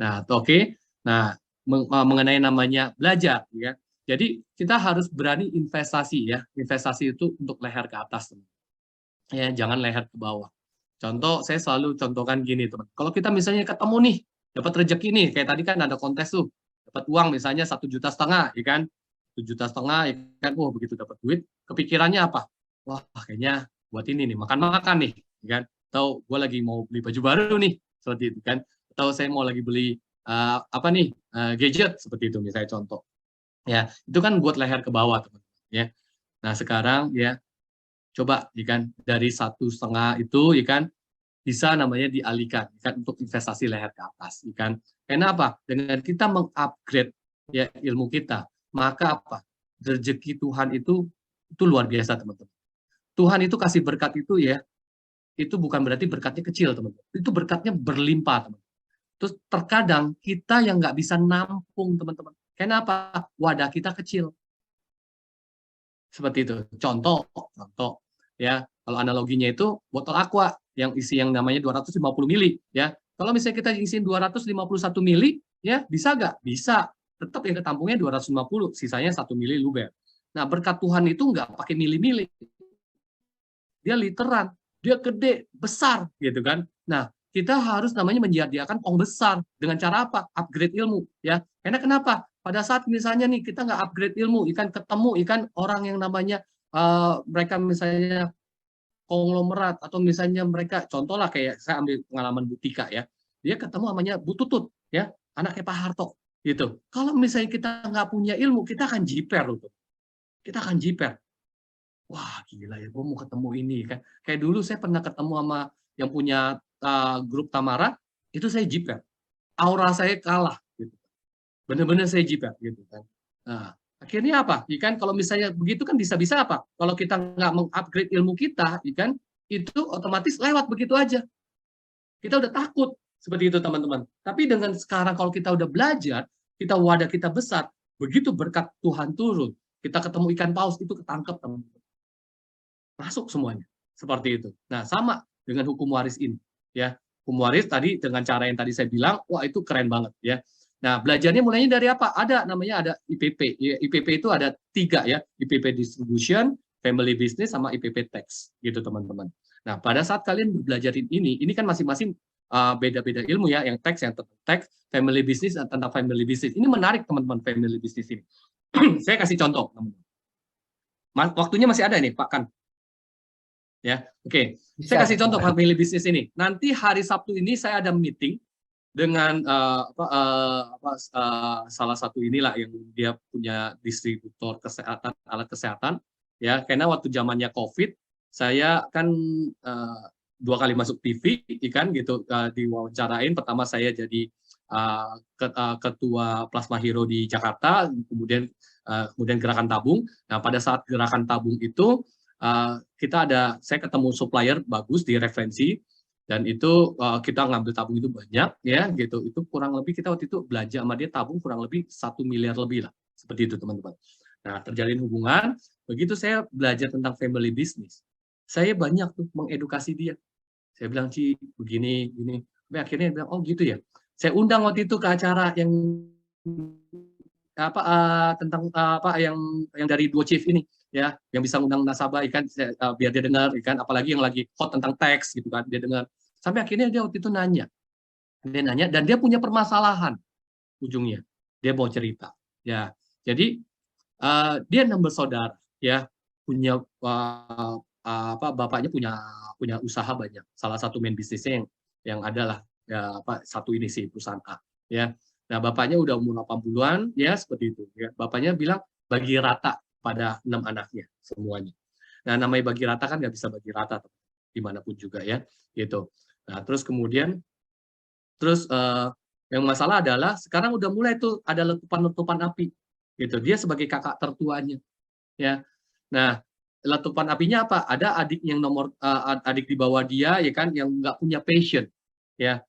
Nah oke, nah mengenai namanya belajar, ya. Jadi kita harus berani investasi ya, investasi itu untuk leher ke atas, teman. Ya jangan leher ke bawah. Contoh, saya selalu contohkan gini teman. Kalau kita misalnya ketemu nih, dapat rezeki nih, kayak tadi kan ada kontes tuh, dapat uang misalnya 1,5 juta, ya kan? 1,5 juta, ya kan? Wah begitu dapat duit, kepikirannya apa? Wah kayaknya buat ini nih, makan-makan nih, ya kan? Atau gue lagi mau beli baju baru nih, seperti itu kan? Atau saya mau lagi beli apa nih gadget, seperti itu misalnya contoh. Ya itu kan buat leher ke bawah teman. Ya. Nah sekarang ya coba ikan dari 1,5 itu ikan bisa namanya dialihkan ikan untuk investasi leher ke atas ikan. Kenapa? Dengan kita mengupgrade ya ilmu kita, maka apa? Rezeki Tuhan itu luar biasa teman-teman. Tuhan itu kasih berkat itu ya, itu bukan berarti berkatnya kecil teman-teman. Itu berkatnya berlimpah teman. Terus terkadang kita yang nggak bisa nampung teman-teman. Kenapa? Wadah kita kecil. Seperti itu. Contoh ya, kalau analoginya itu botol aqua yang isi yang namanya 250 mili ya. Kalau misalnya kita isiin 251 mili ya, bisa nggak? Bisa. Tetap yang ketampungnya 250, sisanya 1 mili luber. Nah, berkat Tuhan itu nggak pakai mili-mili. Dia literan, dia gede, besar gitu kan. Nah, kita harus namanya menyediakan tong besar dengan cara apa? Upgrade ilmu ya. Karena kenapa? Pada saat misalnya nih kita nggak upgrade ilmu, ikan ketemu ikan orang yang namanya mereka misalnya konglomerat atau misalnya mereka contoh lah kayak saya ambil pengalaman Bu Tika ya, dia ketemu namanya Bu Tutut ya, anaknya Pak Harto gitu. Kalau misalnya kita nggak punya ilmu, kita akan jiper loh tuh, kita akan jiper. Wah gila ya, gue mau ketemu ini kan. Kayak dulu saya pernah ketemu sama yang punya grup Tamara, itu saya jiper, aura saya kalah. Benar-benar saya jiper gitu kan. Nah, akhirnya apa? Ikan kalau misalnya begitu kan bisa-bisa apa? Kalau kita nggak mengupgrade ilmu kita, ikan itu otomatis lewat begitu aja. Kita udah takut seperti itu teman-teman. Tapi dengan sekarang kalau kita udah belajar, kita wadah kita besar, begitu berkat Tuhan turun, kita ketemu ikan paus itu ketangkep teman-teman. Masuk semuanya seperti itu. Nah sama dengan hukum waris ini, ya hukum waris tadi dengan cara yang tadi saya bilang, wah itu keren banget ya. Nah, belajarnya mulainya dari apa? Ada namanya ada IPP. IPP itu ada 3 ya, IPP Distribution, Family Business, sama IPP Tax, gitu teman-teman. Nah, pada saat kalian belajar ini kan masing-masing beda-beda ilmu ya, yang tax, yang tentang tax, family business, tentang family business. Ini menarik teman-teman family business ini. Saya kasih contoh, teman-teman. Waktunya masih ada nih, Pak Kan. Ya, oke. Saya kasih contoh family business ini. Nanti hari Sabtu ini saya ada meeting dengan salah satu inilah yang dia punya distributor kesehatan, alat kesehatan ya, karena waktu zamannya COVID saya kan 2 kali masuk TV ikan gitu, diwawancarain. Pertama saya jadi ketua Plasma Hero di Jakarta, kemudian gerakan tabung. Nah pada saat gerakan tabung itu saya ketemu supplier bagus di referensi. Dan itu kita ngambil tabung itu banyak ya gitu, itu kurang lebih kita waktu itu belanja sama dia tabung kurang lebih 1 miliar lebih lah, seperti itu teman-teman. Nah terjalin hubungan, begitu saya belajar tentang family business, saya banyak tuh mengedukasi dia. Saya bilang Ci begini gini, tapi akhirnya dia bilang oh gitu ya. Saya undang waktu itu ke acara yang tentang yang dari Duo Chief ini ya, yang bisa undang nasabah ikan biar dia dengar ikan, apalagi yang lagi hot tentang teks gitu kan, dia dengar. Sampai akhirnya dia waktu itu nanya, dan dia punya permasalahan ujungnya, dia mau cerita ya. Jadi dia 6 bersaudara ya, punya bapaknya punya usaha banyak, salah satu main bisnisnya yang adalah ya satu ini sih perusahaan A ya. Nah bapaknya udah umur 80-an ya, seperti itu ya. Bapaknya bilang bagi rata pada 6 anaknya semuanya. Nah namanya bagi rata kan nggak bisa bagi rata dimanapun juga ya gitu. Nah terus kemudian yang masalah adalah sekarang udah mulai tuh ada letupan api gitu. Dia sebagai kakak tertuanya ya. Nah letupan apinya apa? Ada adik yang adik di bawah dia ya kan, yang nggak punya passion ya.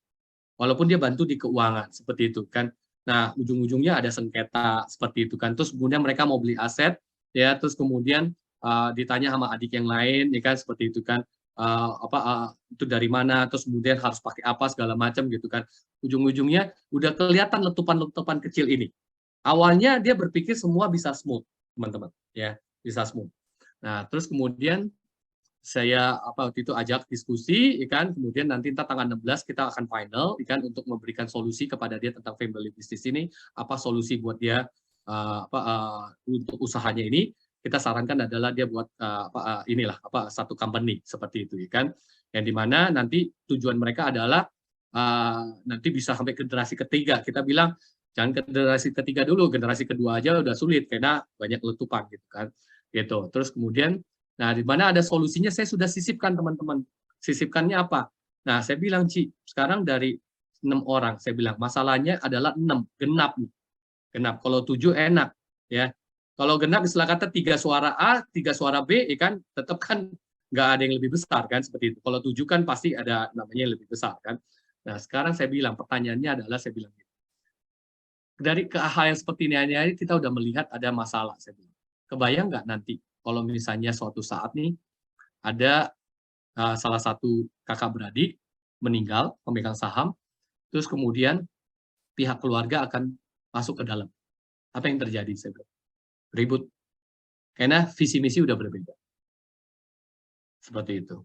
walaupun dia bantu di keuangan seperti itu kan. Nah, ujung-ujungnya ada sengketa seperti itu kan. Terus kemudian mereka mau beli aset, ya, terus kemudian ditanya sama adik yang lain, ya kan, seperti itu kan. Itu dari mana, terus kemudian harus pakai apa segala macam gitu kan. Ujung-ujungnya udah kelihatan letupan-letupan kecil ini. Awalnya dia berpikir semua bisa smooth, teman-teman, ya, bisa smooth. Nah, terus kemudian saya waktu itu ajak diskusi, kan, kemudian nanti tanggal 16 kita akan final, kan, untuk memberikan solusi kepada dia tentang family business ini, apa solusi buat dia untuk usahanya ini. Kita sarankan adalah dia buat satu company seperti itu, kan, yang dimana nanti tujuan mereka adalah nanti bisa sampai ke generasi ketiga. Kita bilang jangan ke generasi ketiga dulu, generasi kedua aja udah sulit karena banyak letupan gitu kan. Gitu. Terus kemudian, nah di mana ada solusinya saya sudah sisipkan teman-teman. Sisipkannya apa? Nah saya bilang sekarang dari 6 orang, saya bilang masalahnya adalah 6, genap nih. Genap. Kalau 7 enak, ya. Kalau genap istilah kata 3 suara A, 3 suara B, ya kan, tetap kan nggak ada yang lebih besar kan seperti itu. Kalau 7 kan pasti ada namanya yang lebih besar kan. Nah sekarang saya bilang pertanyaannya adalah saya bilang gitu. Dari hal yang seperti ini kita udah melihat ada masalah. Saya bilang. Kebayang nggak nanti kalau misalnya suatu saat nih ada salah satu kakak beradik meninggal, pemegang saham, terus kemudian pihak keluarga akan masuk ke dalam. Apa yang terjadi? Saya bilang, ribut. Karena visi misi udah berbeda. Seperti itu.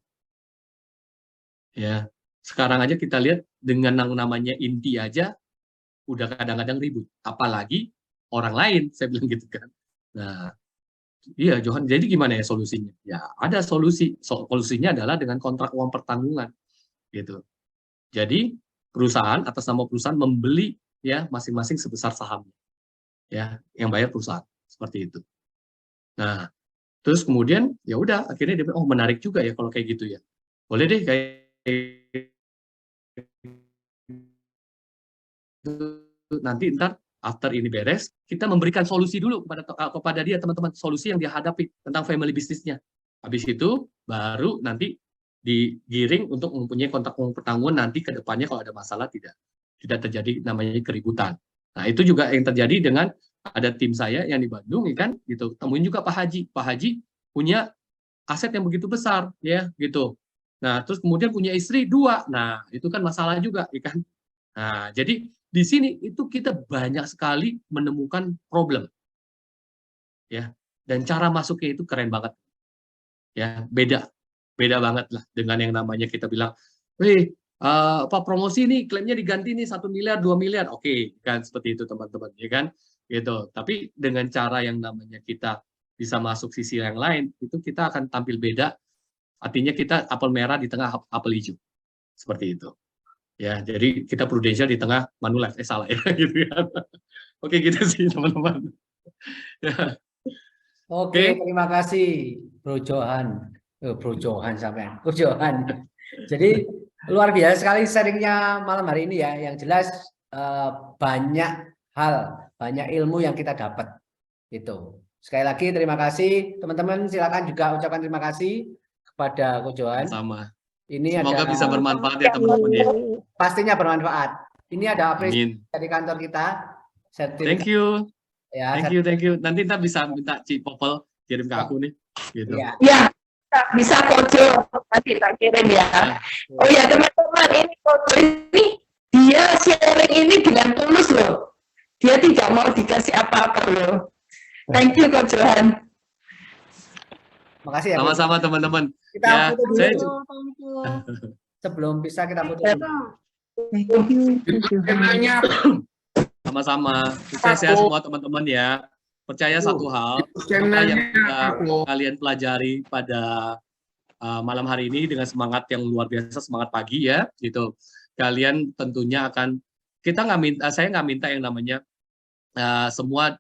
Ya, sekarang aja kita lihat dengan namanya inti aja udah kadang-kadang ribut, apalagi orang lain, saya bilang gitu kan. Nah, iya Johan, jadi gimana ya solusinya? Ya ada solusi, solusinya adalah dengan kontrak uang pertanggungan, gitu. Jadi perusahaan atas nama perusahaan membeli ya masing-masing sebesar sahamnya, ya yang bayar perusahaan seperti itu. Nah, terus kemudian ya udah akhirnya dia bilang, oh menarik juga ya kalau kayak gitu ya, boleh deh kayak nanti ntar after ini beres, kita memberikan solusi dulu kepada dia teman-teman, solusi yang dia hadapi tentang family bisnisnya. Habis itu baru nanti digiring untuk mempunyai kontrak uang pertanggungan nanti ke depannya kalau ada masalah tidak terjadi namanya keributan. Nah itu juga yang terjadi dengan ada tim saya yang di Bandung, ya kan, gitu. Temuin juga Pak Haji. Pak Haji punya aset yang begitu besar, ya, gitu. Nah terus kemudian punya istri 2. Nah itu kan masalah juga, ya kan. Nah jadi di sini itu kita banyak sekali menemukan problem, ya, dan cara masuknya itu keren banget, ya, beda banget lah dengan yang namanya kita bilang, promosi nih klaimnya diganti nih 1 miliar 2 miliar, oke, kan seperti itu teman-teman, ya kan, gitu. Tapi dengan cara yang namanya kita bisa masuk sisi yang lain, itu kita akan tampil beda, artinya kita apel merah di tengah apel hijau, seperti itu. Ya, jadi kita prudensial di tengah Manulife, salah ya, gitu ya. Oke, gitu sih teman-teman. Ya. Oke, terima kasih Bro Johan. Bro Johan sampean. Bro Johan. Jadi luar biasa sekali sharingnya malam hari ini ya. Yang jelas banyak hal, banyak ilmu yang kita dapat. Itu. Sekali lagi terima kasih teman-teman. Silakan juga ucapkan terima kasih kepada Bro Johan. Sama. Ini semoga ada, bisa bermanfaat ya teman-teman ya. Pastinya bermanfaat. Ini ada apresiasi dari kantor kita. Thank you. Ya, thank you. Nanti kita bisa minta Ci Popel kirim ke aku nih. Gitu. Ya, bisa Kojo. Nanti tak kirim ya. Oh ya teman-teman, ini Kojo ini dia sharing ini dengan tulus loh. Dia tidak mau dikasih apa-apa loh. Thank you Kojohan. Makasih ya. Sama-sama teman-teman. Kita foto dulu. Sebelum bisa kita foto dulu. Sama-sama. Sukses ya semua teman-teman ya. Percaya satu hal, apa yang kalian pelajari pada malam hari ini dengan semangat yang luar biasa, semangat pagi ya, gitu. Kalian tentunya akan, saya nggak minta yang namanya semua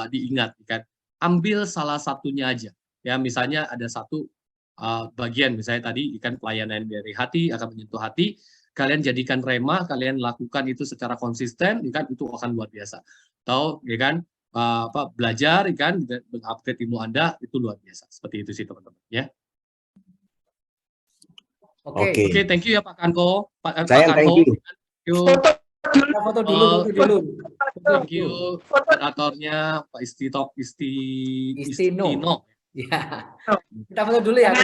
diingat, kan. Ambil salah satunya aja. Ya, misalnya ada satu bagian, misalnya tadi ikan pelayanan dari hati akan menyentuh hati, kalian jadikan rema, kalian lakukan itu secara konsisten, kan itu akan luar biasa. Atau, ya kan, belajar, kan, mengupgrade ilmu Anda itu luar biasa. Seperti itu sih teman-teman, ya. Oke, thank you ya Pak Kanko. Saya thank you. Foto dulu. Thank you moderatornya Pak Istino. Ya. Kita foto dulu ya.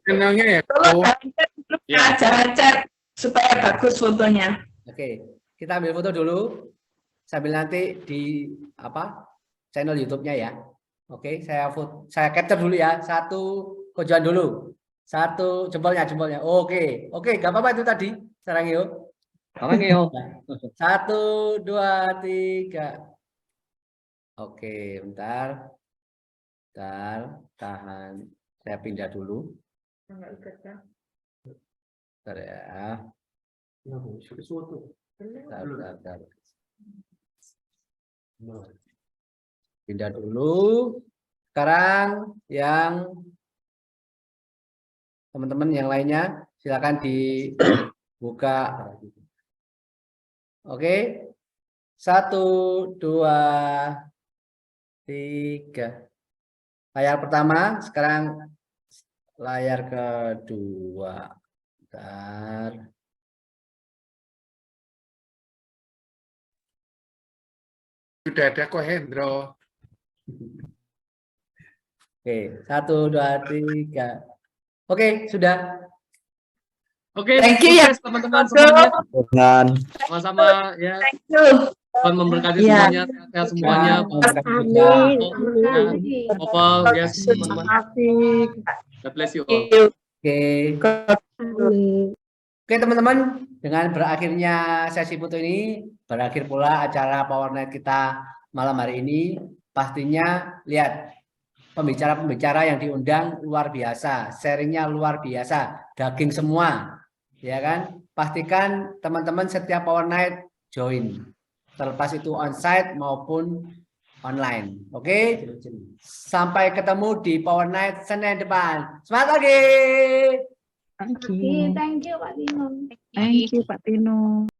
Channelnya ya. Jangan chat supaya bagus fotonya. Oke, kita ambil foto dulu sambil nanti di channel YouTube-nya ya. Oke, saya capture dulu ya. Satu kojoan dulu. Satu jempolnya. Oke, gak apa-apa itu tadi. Sarang yuk. 1, 2, 3. Oke, bentar, tahan. Saya pindah dulu. Bentar ya. Bentar. Pindah dulu. Sekarang yang teman-teman yang lainnya silakan dibuka. Oke. 1, 2, 3. Layar pertama, sekarang layar kedua. Bentar. Sudah ada kok Hendro. Oke, 1, 2, 3. Oke, sudah. Oke, thank you ya teman-teman semuanya. Sama-sama ya. Thank you. Tuhan memberkati semuanya, sehat semuanya. Bapak, ya, Terima kasih. God bless you all. Oke teman-teman, dengan berakhirnya sesi foto ini, berakhir pula acara Power Night kita malam hari ini. Pastinya lihat pembicara-pembicara yang diundang luar biasa, sharingnya luar biasa, daging semua, ya kan? Pastikan teman-teman setiap Power Night join, terlepas itu onsite maupun online. Oke? Sampai ketemu di Power Night Senin depan. Semangat lagi. Thank you Pak Tino. Thank you Pak Tino.